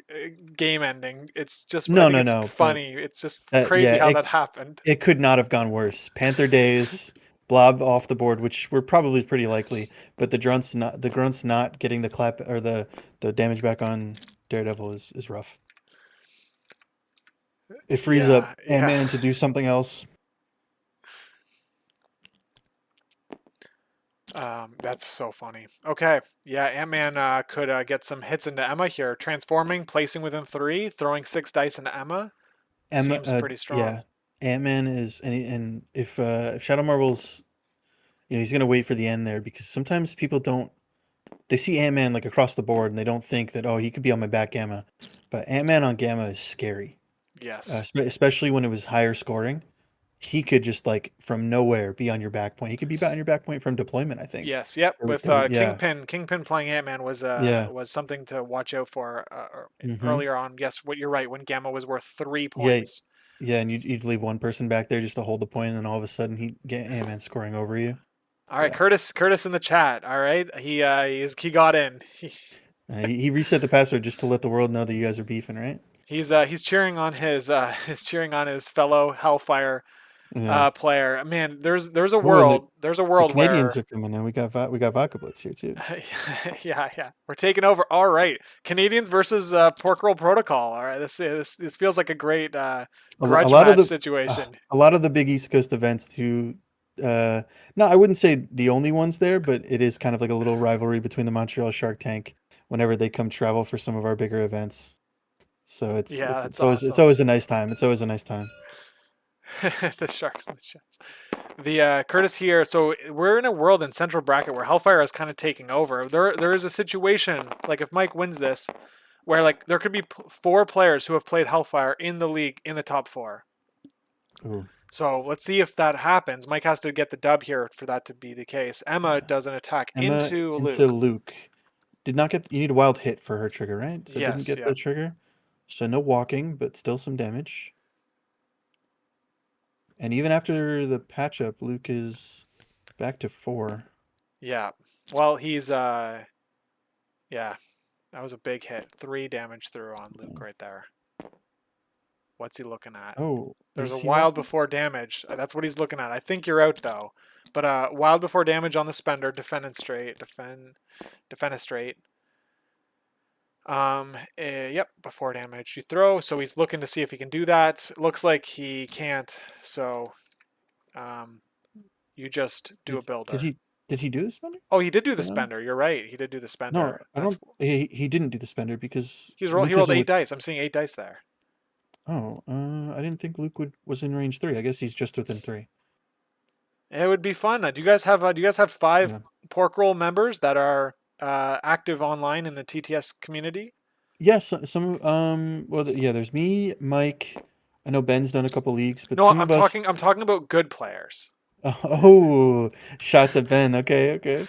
[SPEAKER 1] game ending. It's just I
[SPEAKER 2] No,
[SPEAKER 1] think
[SPEAKER 2] no,
[SPEAKER 1] it's
[SPEAKER 2] no, but
[SPEAKER 1] funny. It's just
[SPEAKER 2] yeah,
[SPEAKER 1] crazy how that happened.
[SPEAKER 2] it could not have gone worse. Panther Days, Blob off the board, which were probably pretty likely, but the grunts not getting the clap or the damage back on Daredevil is rough. It frees up
[SPEAKER 1] Yeah, yeah.
[SPEAKER 2] Ant-Man to do something else.
[SPEAKER 1] That's so funny. Okay, yeah, Ant-Man could get some hits into Emma here. Transforming, placing within 3, throwing 6 dice into Emma.
[SPEAKER 2] Emma,
[SPEAKER 1] Seems pretty strong.
[SPEAKER 2] yeah, Ant-Man is, and if Shadow Marvel's, he's gonna wait for the end there because sometimes people don't, they see Ant-Man like across the board and they don't think that, oh, he could be on my back gamma, but Ant-Man on gamma is scary,
[SPEAKER 1] Yes.
[SPEAKER 2] especially when it was higher scoring. He could just like from nowhere be on your back point. He could be on your back point from deployment, I think.
[SPEAKER 1] Yes. Yep. With
[SPEAKER 2] Yeah,
[SPEAKER 1] Kingpin playing Ant-Man
[SPEAKER 2] yeah.
[SPEAKER 1] was something to watch out for
[SPEAKER 2] Mm-hmm.
[SPEAKER 1] earlier on. Yes, what you're right. When Gamma was worth 3
[SPEAKER 2] Yeah,
[SPEAKER 1] points.
[SPEAKER 2] yeah, and you'd leave one person back there just to hold the point, and then all of a sudden he get Ant-Man scoring over you.
[SPEAKER 1] All right,
[SPEAKER 2] Yeah.
[SPEAKER 1] Curtis in the chat. All right, he got in.
[SPEAKER 2] He reset the password just to let the world know that you guys are beefing, right?
[SPEAKER 1] He's cheering on his he's cheering on his fellow Hellfire
[SPEAKER 2] Yeah.
[SPEAKER 1] player. Man,
[SPEAKER 2] Oh, and
[SPEAKER 1] there's a
[SPEAKER 2] the
[SPEAKER 1] world
[SPEAKER 2] Canadians
[SPEAKER 1] where
[SPEAKER 2] are coming in. We got Vodka Blitz here too.
[SPEAKER 1] yeah, we're taking over. All right, Canadians versus Pork Roll Protocol. All right, this feels like a great
[SPEAKER 2] A
[SPEAKER 1] grudge
[SPEAKER 2] lot of
[SPEAKER 1] match
[SPEAKER 2] the
[SPEAKER 1] situation.
[SPEAKER 2] a lot of the big East Coast events too. No, I wouldn't say the only ones there, but it is kind of like a little rivalry between the Montreal Shark Tank whenever they come travel for some of our bigger events. So it's
[SPEAKER 1] Yeah,
[SPEAKER 2] it's
[SPEAKER 1] that's
[SPEAKER 2] it's always it's
[SPEAKER 1] awesome.
[SPEAKER 2] always a nice time. It's always a nice time.
[SPEAKER 1] The Sharks and the Jets. The Curtis here. So we're in a world in Central Bracket where Hellfire is kind of taking over. There is a situation like if Mike wins this, where like there could be 4 players who have played Hellfire in the league in the top 4.
[SPEAKER 2] Ooh.
[SPEAKER 1] So let's see if that happens. Mike has to get the dub here for that to be the case. Emma does an attack
[SPEAKER 2] Emma
[SPEAKER 1] into
[SPEAKER 2] into
[SPEAKER 1] Luke.
[SPEAKER 2] Luke. Did not get. You need a wild hit for her trigger, right? So didn't
[SPEAKER 1] Yes,
[SPEAKER 2] get the
[SPEAKER 1] yep.
[SPEAKER 2] trigger. So no walking, but still some damage. And even after the patch up, Luke is back to 4.
[SPEAKER 1] Yeah. Well, he's yeah, that was a big hit. 3 damage through on Luke right there. What's he looking at?
[SPEAKER 2] Oh,
[SPEAKER 1] There's a
[SPEAKER 2] is he
[SPEAKER 1] wild
[SPEAKER 2] walking?
[SPEAKER 1] before damage. That's what he's looking at. I think you're out though. But wild before damage on the spender, defend and straight, defend a straight. Yep, before damage you throw. So he's looking to see if he can do that. Looks like he can't. So um, you just do a
[SPEAKER 2] Did
[SPEAKER 1] builder.
[SPEAKER 2] he do the spender?
[SPEAKER 1] Oh, he did do the
[SPEAKER 2] No,
[SPEAKER 1] spender. You're right. He did do the
[SPEAKER 2] no,
[SPEAKER 1] spender.
[SPEAKER 2] I don't. He didn't do the spender because
[SPEAKER 1] He
[SPEAKER 2] Luke
[SPEAKER 1] rolled
[SPEAKER 2] isn't
[SPEAKER 1] 8
[SPEAKER 2] with.
[SPEAKER 1] dice. I'm seeing 8 dice there.
[SPEAKER 2] Oh, I didn't think Luke was in range 3. I guess he's just within 3.
[SPEAKER 1] It would be fun. Do you guys have 5
[SPEAKER 2] Yeah.
[SPEAKER 1] pork roll members that are active online in the TTS community?
[SPEAKER 2] Yes, some well, yeah, there's me, Mike. I know Ben's done a couple leagues, but
[SPEAKER 1] No,
[SPEAKER 2] some of us.
[SPEAKER 1] I'm talking about good players.
[SPEAKER 2] Oh, shots at Ben. Okay, okay.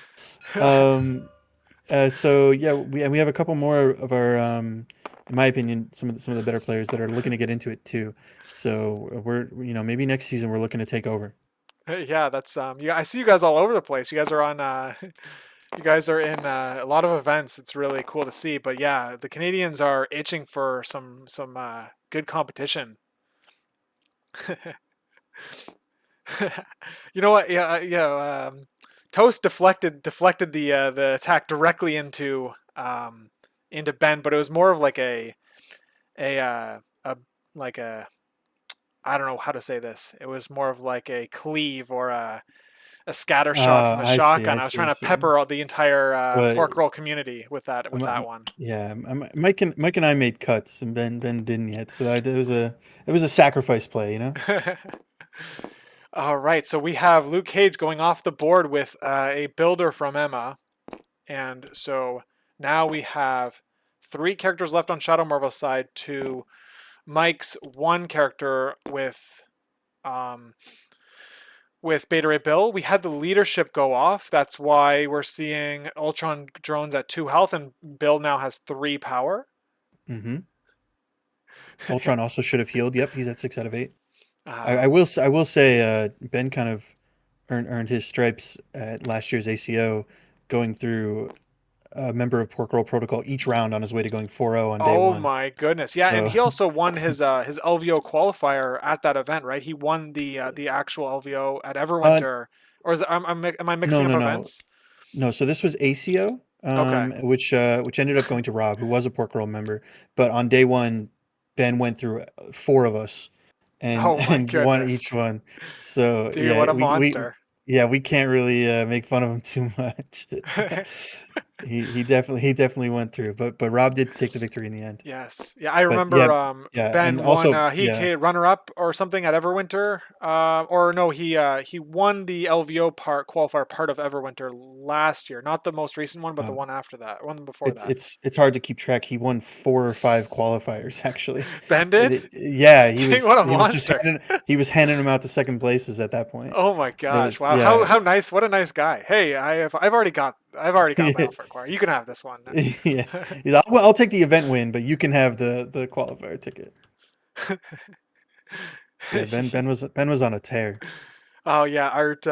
[SPEAKER 2] Um, so yeah, we have a couple more of our, in my opinion, some of the better players that are looking to get into it too. So maybe next season we're looking to take over.
[SPEAKER 1] Yeah, that's yeah, I see you guys all over the place. You guys are on you guys are in a lot of events. It's really cool to see. But yeah, the Canadians are itching for some good competition. You know what? Yeah, Toast deflected the attack directly into Ben, but it was more of like a like a I don't know how to say this. It was more of like a cleave or a scatter shot from the
[SPEAKER 2] I see,
[SPEAKER 1] shotgun.
[SPEAKER 2] I
[SPEAKER 1] I was
[SPEAKER 2] see, I
[SPEAKER 1] trying to
[SPEAKER 2] see.
[SPEAKER 1] pepper the entire
[SPEAKER 2] But
[SPEAKER 1] pork roll community with that one.
[SPEAKER 2] yeah, Mike and I made cuts, and Ben didn't yet. So it was a sacrifice play, you know.
[SPEAKER 1] All right, so we have Luke Cage going off the board with a builder from Emma, and so now we have 3 characters left on Shadowmarvel's side to Mike's 1 character um, with Beta Ray Bill. We had the leadership go off. That's why we're seeing Ultron drones at 2 health, and Bill now has 3 power.
[SPEAKER 2] Mm-hmm. Ultron also should have healed. Yep, he's at 6 out of 8.
[SPEAKER 1] um,
[SPEAKER 2] I will say Ben kind of earned his stripes at last year's ACO, going through a member of Pork Roll Protocol each round on his way to going 4-0 on day
[SPEAKER 1] oh
[SPEAKER 2] one.
[SPEAKER 1] my goodness, yeah, and
[SPEAKER 2] So
[SPEAKER 1] he also won his LVO qualifier at that event, right? He won the actual LVO at
[SPEAKER 2] uh,
[SPEAKER 1] Everwinter, or is it, am I
[SPEAKER 2] no,
[SPEAKER 1] mixing up
[SPEAKER 2] no, no,
[SPEAKER 1] events?
[SPEAKER 2] no. So this was ACO,
[SPEAKER 1] Okay.
[SPEAKER 2] which ended up going to Rob, who was a Pork Roll member. But on day one, Ben went through 4 of us and
[SPEAKER 1] Oh my
[SPEAKER 2] and won
[SPEAKER 1] goodness,
[SPEAKER 2] each one. So
[SPEAKER 1] dude, what
[SPEAKER 2] yeah,
[SPEAKER 1] a monster.
[SPEAKER 2] yeah, we can't really make fun of him too much. He definitely went through, but Rob did take the victory in the end.
[SPEAKER 1] Yes. Yeah, I
[SPEAKER 2] But yeah,
[SPEAKER 1] remember
[SPEAKER 2] yeah, and
[SPEAKER 1] Ben won
[SPEAKER 2] also
[SPEAKER 1] he
[SPEAKER 2] yeah,
[SPEAKER 1] came runner up or something at Everwinter. Or no, he won the LVO part qualifier part of Everwinter last year. Not the most recent one, but the
[SPEAKER 2] uh,
[SPEAKER 1] one after that. One before
[SPEAKER 2] it's
[SPEAKER 1] that.
[SPEAKER 2] it's it's hard to keep track. He won 4 or 5 qualifiers actually.
[SPEAKER 1] Ben did?
[SPEAKER 2] Yeah, he
[SPEAKER 1] Gee, what
[SPEAKER 2] was
[SPEAKER 1] a
[SPEAKER 2] he was just
[SPEAKER 1] monster.
[SPEAKER 2] handing them out to second places at that point.
[SPEAKER 1] Oh my
[SPEAKER 2] It
[SPEAKER 1] gosh.
[SPEAKER 2] was
[SPEAKER 1] Wow.
[SPEAKER 2] yeah.
[SPEAKER 1] How nice. What a nice guy. Hey, I've already got my Hellfire choir. You can have this one.
[SPEAKER 2] Yeah. I'll take the event win, but you can have the qualifier ticket. Yeah, Ben was on a tear.
[SPEAKER 1] Oh yeah, Art,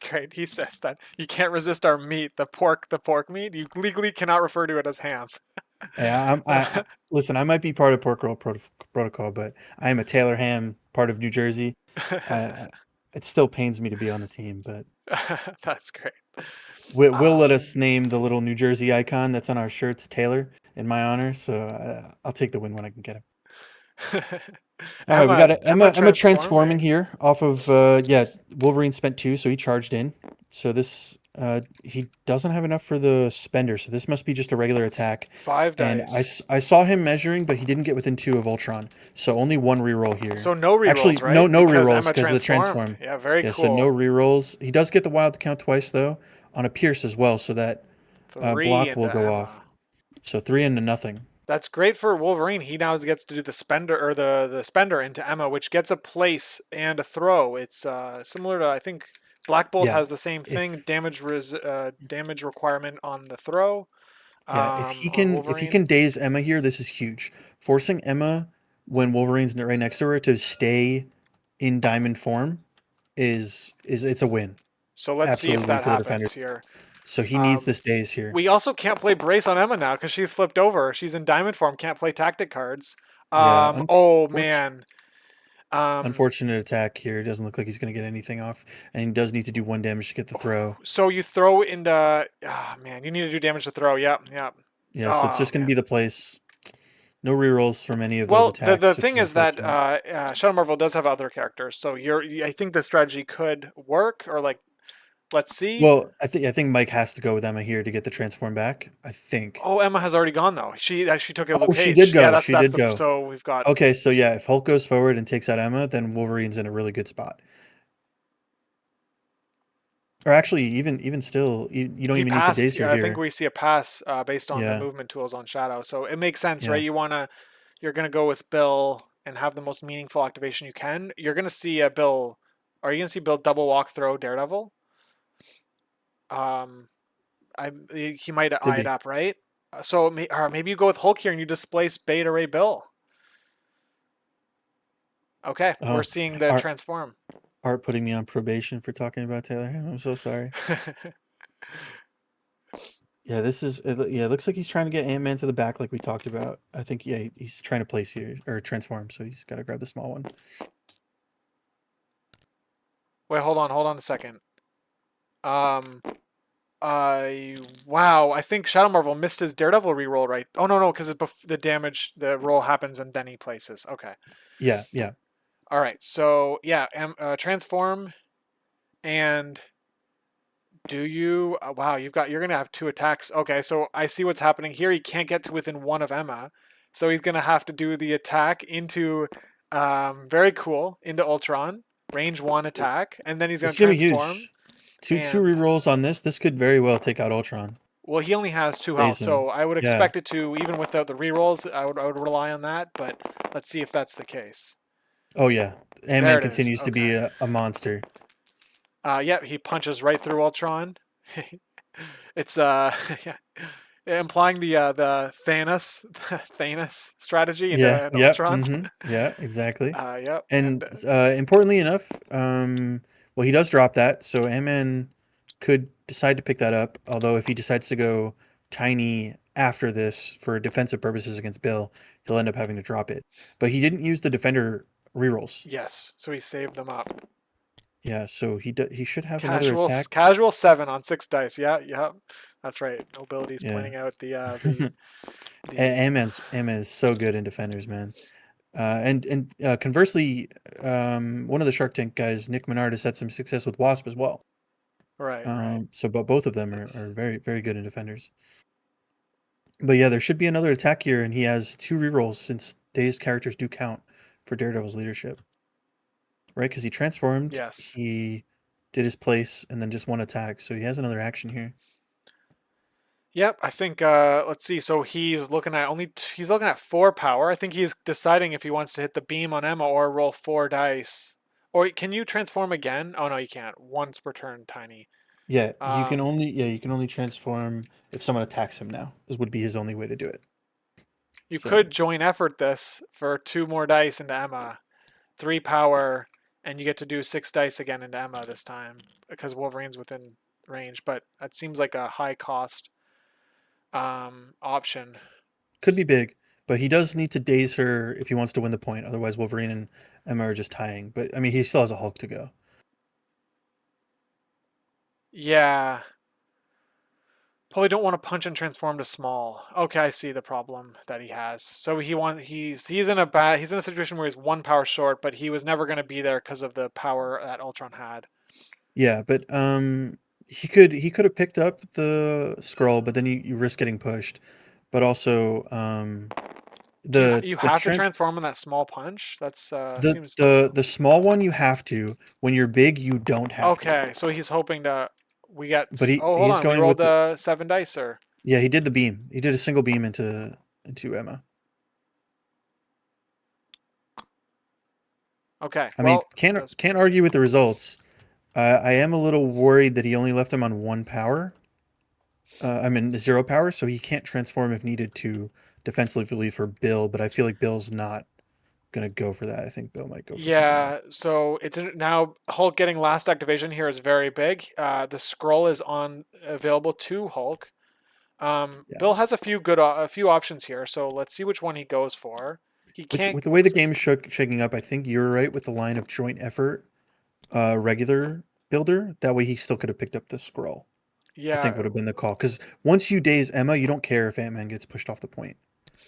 [SPEAKER 1] great. He says that you can't resist our meat, the pork meat. You legally cannot refer to it as ham.
[SPEAKER 2] Yeah, listen. I might be part of Pork Roll Protocol, but I am a Taylor Ham, part of New Jersey. It still pains me to be on the team, but
[SPEAKER 1] That's great.
[SPEAKER 2] Will let
[SPEAKER 1] Um,
[SPEAKER 2] us name the little New Jersey icon that's on our shirts Taylor in my honor. So I'll take the win when I can get him. All right, we got
[SPEAKER 1] Emma
[SPEAKER 2] Emma
[SPEAKER 1] transform,
[SPEAKER 2] transforming
[SPEAKER 1] eh?
[SPEAKER 2] here off of yeah. Wolverine spent 2, so he charged in. So this he doesn't have enough for the spender, so this must be just a regular attack.
[SPEAKER 1] Five
[SPEAKER 2] And
[SPEAKER 1] dice.
[SPEAKER 2] I saw him measuring, but he didn't get within 2 of Ultron, so only 1 reroll here.
[SPEAKER 1] So no rerolls,
[SPEAKER 2] Actually, no
[SPEAKER 1] right?
[SPEAKER 2] no
[SPEAKER 1] Because
[SPEAKER 2] rerolls
[SPEAKER 1] Emma
[SPEAKER 2] because of the
[SPEAKER 1] transformed.
[SPEAKER 2] transform.
[SPEAKER 1] Yeah, very
[SPEAKER 2] Yeah, so no
[SPEAKER 1] cool.
[SPEAKER 2] rerolls. He does get the wild count twice though on a Pierce as well, so that
[SPEAKER 1] Three
[SPEAKER 2] block will
[SPEAKER 1] into
[SPEAKER 2] go off.
[SPEAKER 1] Emma.
[SPEAKER 2] So 3 into nothing.
[SPEAKER 1] That's great for Wolverine. He now gets to do the spender or the spender into Emma, which gets a place and a throw. It's similar to I think Black Bolt
[SPEAKER 2] Yeah,
[SPEAKER 1] has the same thing,
[SPEAKER 2] if
[SPEAKER 1] damage requirement on the throw.
[SPEAKER 2] Yeah,
[SPEAKER 1] On
[SPEAKER 2] if he
[SPEAKER 1] Wolverine.
[SPEAKER 2] can daze Emma here, this is huge. Forcing Emma when Wolverine's right next to her to stay in diamond form is it's a win.
[SPEAKER 1] So let's see if
[SPEAKER 2] Absolutely
[SPEAKER 1] that
[SPEAKER 2] for the defender.
[SPEAKER 1] happens here.
[SPEAKER 2] So he needs
[SPEAKER 1] Um,
[SPEAKER 2] this daze here.
[SPEAKER 1] we also can't play Brace on Emma now because she's flipped over. She's in diamond form. Can't play tactic cards.
[SPEAKER 2] Yeah,
[SPEAKER 1] Oh man. Um,
[SPEAKER 2] unfortunate attack here. It doesn't look like he's going to get anything off, and he does need to do 1 damage to get the throw.
[SPEAKER 1] so you throw into. Ah man, you need to do damage to throw. Yep, yep.
[SPEAKER 2] Yeah, so it's
[SPEAKER 1] Oh
[SPEAKER 2] just going to
[SPEAKER 1] man.
[SPEAKER 2] be the place. No rerolls from any of those
[SPEAKER 1] Well, the
[SPEAKER 2] attacks, which
[SPEAKER 1] thing
[SPEAKER 2] is
[SPEAKER 1] is that
[SPEAKER 2] unfortunate.
[SPEAKER 1] Shadowmarvel does have other characters, so I think the strategy could work, or like, let's see.
[SPEAKER 2] Well, I think Mike has to go with Emma here to get the transform back. I think.
[SPEAKER 1] Oh, Emma has already gone though. She actually took a Luke
[SPEAKER 2] Oh, she did
[SPEAKER 1] Cage. Yeah,
[SPEAKER 2] go.
[SPEAKER 1] that's
[SPEAKER 2] She
[SPEAKER 1] that's
[SPEAKER 2] did
[SPEAKER 1] the
[SPEAKER 2] go.
[SPEAKER 1] so we've got.
[SPEAKER 2] Okay, so yeah, if Hulk goes forward and takes out Emma, then Wolverine's in a really good spot. Or actually, even still, you don't
[SPEAKER 1] He
[SPEAKER 2] even need to
[SPEAKER 1] passed.
[SPEAKER 2] daze her
[SPEAKER 1] I think
[SPEAKER 2] here.
[SPEAKER 1] we see a pass based on the
[SPEAKER 2] Yeah,
[SPEAKER 1] movement tools on Shadow, so it makes sense,
[SPEAKER 2] yeah.
[SPEAKER 1] right? You're gonna go with Bill and have the most meaningful activation you can. You're gonna see a Bill. Are you gonna see Bill double walk throw Daredevil? Um, he might
[SPEAKER 2] Could
[SPEAKER 1] eye it
[SPEAKER 2] be.
[SPEAKER 1] up, right? So or maybe you go with Hulk here and you displace Beta Ray Bill. Okay, we're
[SPEAKER 2] Oh,
[SPEAKER 1] seeing the
[SPEAKER 2] Art
[SPEAKER 1] transform.
[SPEAKER 2] Art putting me on probation for talking about Taylor Ham. I'm so sorry. Yeah, yeah, it looks like he's trying to get Ant-Man to the back like we talked about. I think yeah, he's trying to place here or transform, so he's got to grab the small one.
[SPEAKER 1] Wait, hold on a second. Um, wow, I think Shadowmarvel missed his Daredevil reroll, right? Oh no, because the damage, the roll happens and then he places. Okay,
[SPEAKER 2] Yeah, yeah.
[SPEAKER 1] all right. So yeah, transform and do you? Wow, you're gonna have 2 attacks. Okay, so I see what's happening here. He can't get to within 1 of Emma, so he's gonna have to do the attack into, very cool, into Ultron, range 1 attack, and then he's
[SPEAKER 2] This
[SPEAKER 1] gonna
[SPEAKER 2] is gonna be
[SPEAKER 1] transform.
[SPEAKER 2] huge. Two
[SPEAKER 1] And
[SPEAKER 2] rerolls on this. This could very well take out Ultron.
[SPEAKER 1] well, he only has 2 health,
[SPEAKER 2] Daze
[SPEAKER 1] so
[SPEAKER 2] him.
[SPEAKER 1] I would
[SPEAKER 2] Yeah.
[SPEAKER 1] expect it to, even without the rerolls, I would rely on that. But let's see if that's the case.
[SPEAKER 2] Oh yeah.
[SPEAKER 1] There
[SPEAKER 2] Ant-Man
[SPEAKER 1] it is.
[SPEAKER 2] continues to be
[SPEAKER 1] Okay.
[SPEAKER 2] a monster.
[SPEAKER 1] Yeah, he punches right through Ultron. It's implying the Thanos strategy into
[SPEAKER 2] Yeah,
[SPEAKER 1] an
[SPEAKER 2] yep,
[SPEAKER 1] Ultron.
[SPEAKER 2] yeah, exactly.
[SPEAKER 1] Yep, and
[SPEAKER 2] And importantly enough, well, he does drop that, so Ant-Man could decide to pick that up. Although if he decides to go tiny after this for defensive purposes against Bill, he'll end up having to drop it. But he didn't use the defender rerolls.
[SPEAKER 1] yes, so he saved them up.
[SPEAKER 2] Yeah, so he should have another attack.
[SPEAKER 1] Casual 7 on 6 dice. Yeah, yeah, that's right. Nobility's
[SPEAKER 2] Yeah.
[SPEAKER 1] pointing out the
[SPEAKER 2] Ant-Man's so good in defenders, man. And conversely, one of the Shark Tank guys, Nick Menard, has had some success with Wasp as well.
[SPEAKER 1] Right, right.
[SPEAKER 2] So, but both of them are very, very good in defenders. But yeah, there should be another attack here, and he has 2 rerolls since dazed characters do count for Daredevil's leadership, right? Because he transformed,
[SPEAKER 1] Yes.
[SPEAKER 2] he did his place, and then just 1 attack, so he has another action here.
[SPEAKER 1] Yep, I think let's see. So he's looking at 4 power. I think he's deciding if he wants to hit the beam on Emma or roll 4 dice. Or can you transform again? Oh no, you can't. Once per turn, tiny.
[SPEAKER 2] You can only transform if someone attacks him now. This would be his only way to do it.
[SPEAKER 1] You
[SPEAKER 2] So
[SPEAKER 1] could join effort this for 2 more dice into Emma, 3 power, and you get to do 6 dice again into Emma this time because Wolverine's within range. But that seems like a high cost option.
[SPEAKER 2] could be big, but he does need to daze her if he wants to win the point. Otherwise, Wolverine and Emma are just tying. But I mean, he still has a Hulk to go.
[SPEAKER 1] Yeah, probably don't want to punch and transform to small. Okay, I see the problem that he has. So he's in a situation where he's 1 power short, but he was never going to be there because of the power that Ultron had.
[SPEAKER 2] Yeah, but he could have picked up the scroll, but then you risk getting pushed. But also
[SPEAKER 1] You
[SPEAKER 2] the
[SPEAKER 1] have to
[SPEAKER 2] trend
[SPEAKER 1] transform in that small punch? That's
[SPEAKER 2] the
[SPEAKER 1] seems
[SPEAKER 2] the the small one you have to. When you're big, you don't have to.
[SPEAKER 1] okay. So he's hoping to we get.
[SPEAKER 2] But he
[SPEAKER 1] Oh, hold
[SPEAKER 2] he's
[SPEAKER 1] on. We
[SPEAKER 2] going with
[SPEAKER 1] rolled
[SPEAKER 2] the
[SPEAKER 1] 7 dice, or
[SPEAKER 2] yeah, he did the beam. He did a single beam into Emma.
[SPEAKER 1] okay.
[SPEAKER 2] I mean,
[SPEAKER 1] Well,
[SPEAKER 2] can't
[SPEAKER 1] that's
[SPEAKER 2] can't argue with the results. I am a little worried that he only left him on 1 power. I mean 0 power, so he can't transform if needed to defensively for Bill. But I feel like Bill's not gonna go for that. I think Bill might go for something else.
[SPEAKER 1] yeah. So it's now Hulk getting last activation here is very big. The scroll is on available to Hulk.
[SPEAKER 2] Yeah,
[SPEAKER 1] Bill has a few options here, so let's see which one he goes for. He can't.
[SPEAKER 2] with the way the game is shaking up, I think you're right with the line of joint effort, regular builder. That way he still could have picked up the scroll. I think
[SPEAKER 1] Yeah,
[SPEAKER 2] would have been the call because once you daze Emma, you don't care if Ant Man gets pushed off the point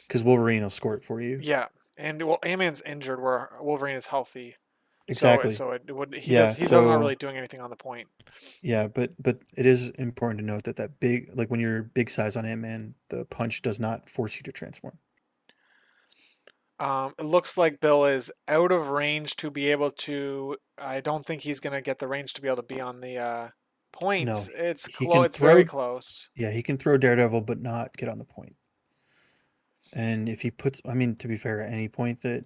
[SPEAKER 2] because Wolverine will score it for you.
[SPEAKER 1] yeah. And well, Ant-Man's injured, where Wolverine is healthy.
[SPEAKER 2] Exactly.
[SPEAKER 1] So it would
[SPEAKER 2] Yeah.
[SPEAKER 1] he's not
[SPEAKER 2] So
[SPEAKER 1] really doing anything on the point.
[SPEAKER 2] yeah, but it is important to note that that big like when you're big size on Ant Man, the punch does not force you to transform.
[SPEAKER 1] It looks like Bill is out of range to be able to. I don't think he's gonna get the range to be able to be on the
[SPEAKER 2] No,
[SPEAKER 1] points. It's
[SPEAKER 2] he can
[SPEAKER 1] It's very
[SPEAKER 2] throw.
[SPEAKER 1] close.
[SPEAKER 2] Yeah, he can throw Daredevil, but not get on the point. And if he puts, I mean, to be fair, at any point that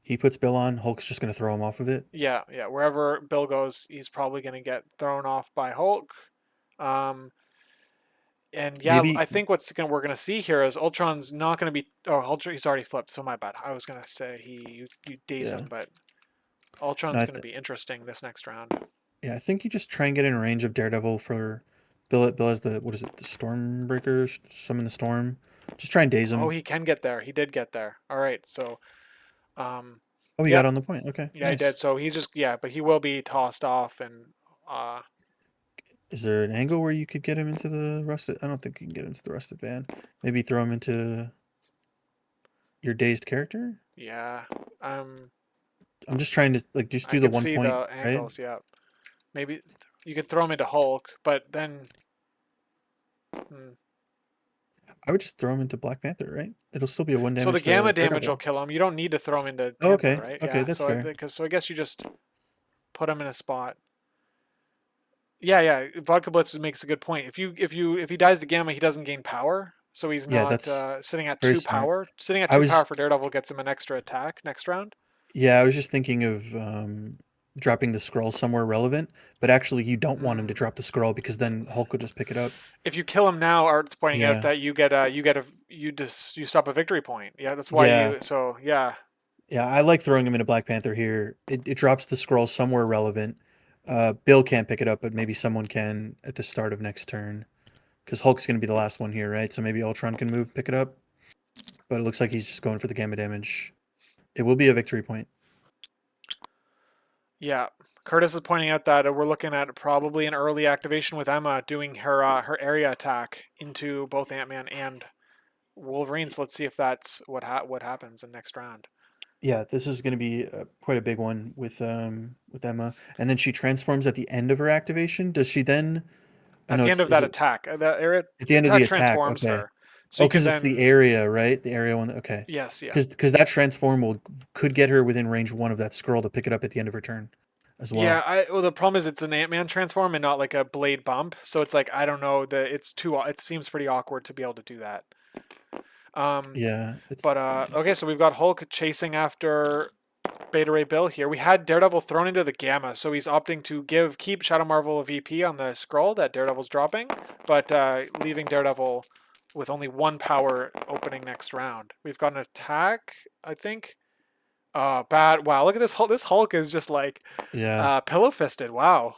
[SPEAKER 2] he puts Bill on, Hulk's just going to throw him off of it.
[SPEAKER 1] Yeah, yeah. Wherever Bill goes, he's probably gonna get thrown off by Hulk. Um, and yeah, I
[SPEAKER 2] Maybe,
[SPEAKER 1] think we're gonna see here is Ultron's not gonna be. Oh, Ultron, he's already flipped. So my bad. I was gonna say you daze
[SPEAKER 2] yeah.
[SPEAKER 1] him, but
[SPEAKER 2] No,
[SPEAKER 1] Ultron's gonna be interesting this next round.
[SPEAKER 2] yeah, I think you just try and get in range of Daredevil for Bill. Bill has the what is it? The Stormbreaker, summon the storm. Just try and daze
[SPEAKER 1] Oh,
[SPEAKER 2] him.
[SPEAKER 1] he can get there. He did get there. All right. So,
[SPEAKER 2] Oh, he got
[SPEAKER 1] yep.
[SPEAKER 2] on the point. Okay,
[SPEAKER 1] Yeah, he
[SPEAKER 2] nice.
[SPEAKER 1] did. So he's just but he will be tossed off and uh
[SPEAKER 2] Is there an angle where you could get him into the rusted? I don't think you can get him into the rusted van. Maybe throw him into your dazed character.
[SPEAKER 1] yeah. Um
[SPEAKER 2] I'm just trying to like just
[SPEAKER 1] I
[SPEAKER 2] do the
[SPEAKER 1] could
[SPEAKER 2] one
[SPEAKER 1] see
[SPEAKER 2] point,
[SPEAKER 1] the
[SPEAKER 2] right?
[SPEAKER 1] angles, yeah. Maybe you could throw him into Hulk, but then hmm.
[SPEAKER 2] I would just throw him into Black Panther, right? It'll still be a one
[SPEAKER 1] So the
[SPEAKER 2] damage to
[SPEAKER 1] gamma damage will
[SPEAKER 2] Daredevil.
[SPEAKER 1] kill him. You don't need to throw him into
[SPEAKER 2] Oh,
[SPEAKER 1] Panther,
[SPEAKER 2] okay.
[SPEAKER 1] right?
[SPEAKER 2] Okay,
[SPEAKER 1] Yeah.
[SPEAKER 2] that's fair.
[SPEAKER 1] So I guess you just put him in a spot. Yeah, yeah. Vodka Blitz makes a good point. If he dies to gamma, he doesn't gain power, so he's
[SPEAKER 2] Yeah,
[SPEAKER 1] not
[SPEAKER 2] that's
[SPEAKER 1] sitting at
[SPEAKER 2] very
[SPEAKER 1] 2
[SPEAKER 2] smart.
[SPEAKER 1] power. Sitting at
[SPEAKER 2] I
[SPEAKER 1] 2 power
[SPEAKER 2] was
[SPEAKER 1] for Daredevil gets him an extra attack next round.
[SPEAKER 2] yeah, I was just thinking of dropping the scroll somewhere relevant, but actually you don't want him to
[SPEAKER 1] Mm.
[SPEAKER 2] drop the scroll because then Hulk will just pick it up.
[SPEAKER 1] If you kill him now, Art's pointing out
[SPEAKER 2] Yeah.
[SPEAKER 1] that you stop a victory point. Yeah, that's why
[SPEAKER 2] Yeah.
[SPEAKER 1] you. So yeah,
[SPEAKER 2] Yeah, I like throwing him into Black Panther here. It drops the scroll somewhere relevant. Bill can't pick it up, but maybe someone can at the start of next turn. Because Hulk's going to be the last one here, right? So maybe Ultron can move, pick it up. But it looks like he's just going for the gamma damage. It will be a victory point.
[SPEAKER 1] yeah. Curtis is pointing out that we're looking at probably an early activation with Emma doing her area attack into both Ant Man and Wolverine. So let's see if that's what happens in next round.
[SPEAKER 2] Yeah, this is going to be quite a big one with Emma, and then she transforms at the end of her activation. Does she then? Oh
[SPEAKER 1] At
[SPEAKER 2] no,
[SPEAKER 1] the end of
[SPEAKER 2] is
[SPEAKER 1] that
[SPEAKER 2] it
[SPEAKER 1] attack. That area
[SPEAKER 2] at the end of the
[SPEAKER 1] attack
[SPEAKER 2] attack?
[SPEAKER 1] transforms
[SPEAKER 2] Okay.
[SPEAKER 1] her, so
[SPEAKER 2] Oh,
[SPEAKER 1] you can
[SPEAKER 2] because it's the
[SPEAKER 1] then
[SPEAKER 2] area, right? The area one. Okay.
[SPEAKER 1] yes, yeah.
[SPEAKER 2] Because that transform will could get her within range one of that scroll to pick it up at the end of her turn, as
[SPEAKER 1] Yeah,
[SPEAKER 2] well.
[SPEAKER 1] well the problem is it's an Ant-Man transform and not like a blade bump, so it's like I don't know that it's too. It seems pretty awkward to be able to do that. Um,
[SPEAKER 2] Yeah,
[SPEAKER 1] but
[SPEAKER 2] it's yeah.
[SPEAKER 1] okay, so we've got Hulk chasing after Beta Ray Bill here. We had Daredevil thrown into the Gamma, so he's opting to keep Shadowmarvel a VP on the scroll that Daredevil's dropping, but leaving Daredevil with only one power opening next round. We've got an attack, I think. Bad. Wow, look at this Hulk. This Hulk is just like
[SPEAKER 2] Yeah,
[SPEAKER 1] pillow fisted. Wow.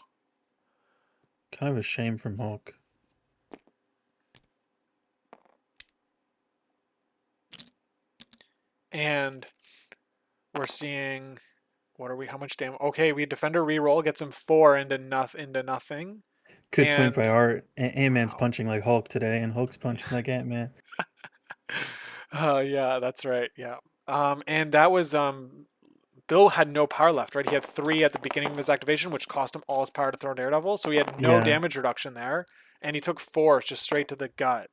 [SPEAKER 2] kind of a shame from Hulk.
[SPEAKER 1] And we're seeing what are we? How much damage? Okay, we defender reroll gets him 4 into nothing.
[SPEAKER 2] Good point by
[SPEAKER 1] And
[SPEAKER 2] Art. Ant-Man's
[SPEAKER 1] wow.
[SPEAKER 2] punching like Hulk today, and Hulk's
[SPEAKER 1] Yeah.
[SPEAKER 2] punching like Ant-Man.
[SPEAKER 1] Yeah, that's right. Yeah. And that was Bill had no power left, right? He had 3 at the beginning of his activation, which cost him all his power to throw Daredevil. So he had no
[SPEAKER 2] Yeah,
[SPEAKER 1] damage reduction there, and he took 4 just straight to the gut.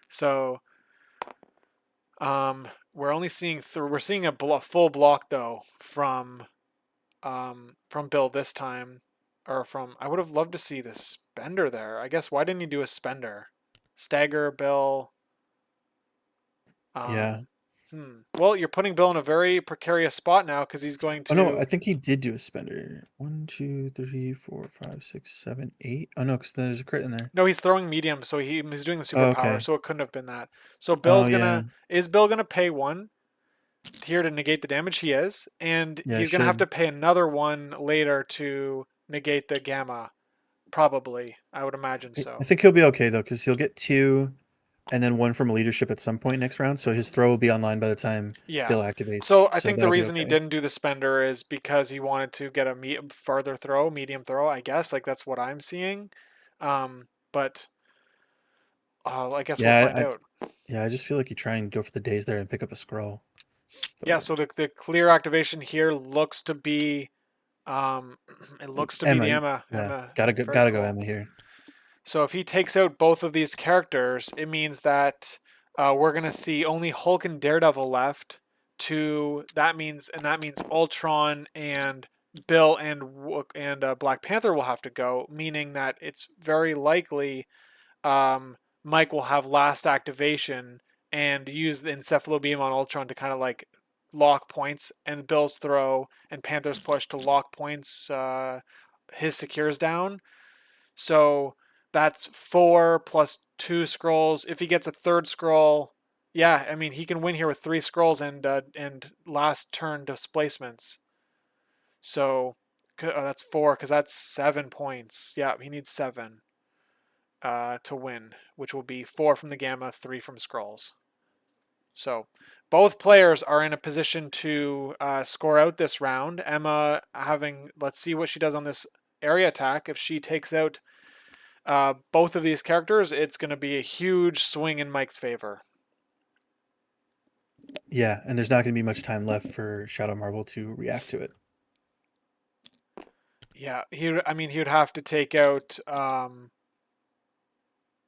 [SPEAKER 1] So we're only seeing we're seeing a full block though from Bill this time, or from I would have loved to see the spender there. I guess why didn't he do a spender? Stagger Bill.
[SPEAKER 2] yeah.
[SPEAKER 1] Um, Well, you're putting Bill in a very precarious spot now because he's going
[SPEAKER 2] Oh no,
[SPEAKER 1] to.
[SPEAKER 2] I think he did do a spender. 1, 2, 3, 4, 5, 6, 7, 8. Oh no, because there's a crit in there.
[SPEAKER 1] No, he's throwing medium, so he's doing the
[SPEAKER 2] Oh,
[SPEAKER 1] superpower,
[SPEAKER 2] okay.
[SPEAKER 1] so it couldn't have been that. So
[SPEAKER 2] Oh
[SPEAKER 1] Bill's
[SPEAKER 2] yeah,
[SPEAKER 1] gonna is Bill gonna pay 1 here to negate the damage? He is, and
[SPEAKER 2] yeah. I
[SPEAKER 1] he's gonna have to
[SPEAKER 2] should.
[SPEAKER 1] pay another 1 later to negate the gamma. Probably, I would imagine
[SPEAKER 2] I
[SPEAKER 1] so.
[SPEAKER 2] think he'll be okay though, because he'll get 2, and then 1 from leadership at some point next round. So his throw will be online by the time
[SPEAKER 1] Yeah.
[SPEAKER 2] Bill activates.
[SPEAKER 1] So I
[SPEAKER 2] So
[SPEAKER 1] think the
[SPEAKER 2] that'll be
[SPEAKER 1] reason he
[SPEAKER 2] okay.
[SPEAKER 1] didn't do the spender is because he wanted to get a farther throw, medium throw. I guess like that's what I'm seeing. But I guess we'll
[SPEAKER 2] Yeah,
[SPEAKER 1] find out.
[SPEAKER 2] yeah. I just feel like you try and go for the days there and pick up a scroll,
[SPEAKER 1] Yeah.
[SPEAKER 2] but
[SPEAKER 1] So the clear activation here looks to be um, it looks to be
[SPEAKER 2] Emma.
[SPEAKER 1] the
[SPEAKER 2] Yeah,
[SPEAKER 1] Emma. Very
[SPEAKER 2] gotta go
[SPEAKER 1] cool.
[SPEAKER 2] Emma here.
[SPEAKER 1] So if he takes out both of these characters, it means that we're gonna see only Hulk and Daredevil left. That means Ultron and Bill and Black Panther will have to go, meaning that it's very likely Mike will have last activation and use the Encephalo Beam on Ultron to kind of like lock points, and Bill's throw and Panther's push to lock points. His secures down, so that's 4 plus 2 scrolls. If he gets a third scroll, yeah, I mean he can win here with 3 scrolls and last turn displacements. So that's 4 because that's 7 points. Yeah, he needs 7 to win, which will be 4 from the gamma, 3 from scrolls. So both players are in a position to score out this round. Emma having, let's see what she does on this area attack. If she takes out both of these characters, it's going to be a huge swing in Mike's favor.
[SPEAKER 2] Yeah, and there's not going to be much time left for Shadowmarvel to react to it.
[SPEAKER 1] Yeah, I mean, he would have to take out.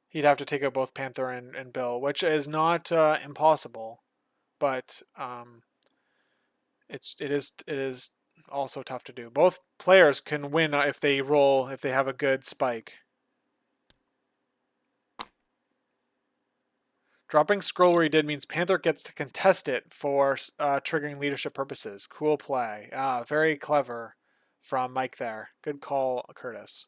[SPEAKER 1] He'd have to take out both Panther and Bill, which is not impossible, but it is also tough to do. Both players can win if they roll if they have a good spike. Dropping scroll where he did means Panther gets to contest it for triggering leadership purposes. Cool play. Very clever from Mike there. Good call, Curtis.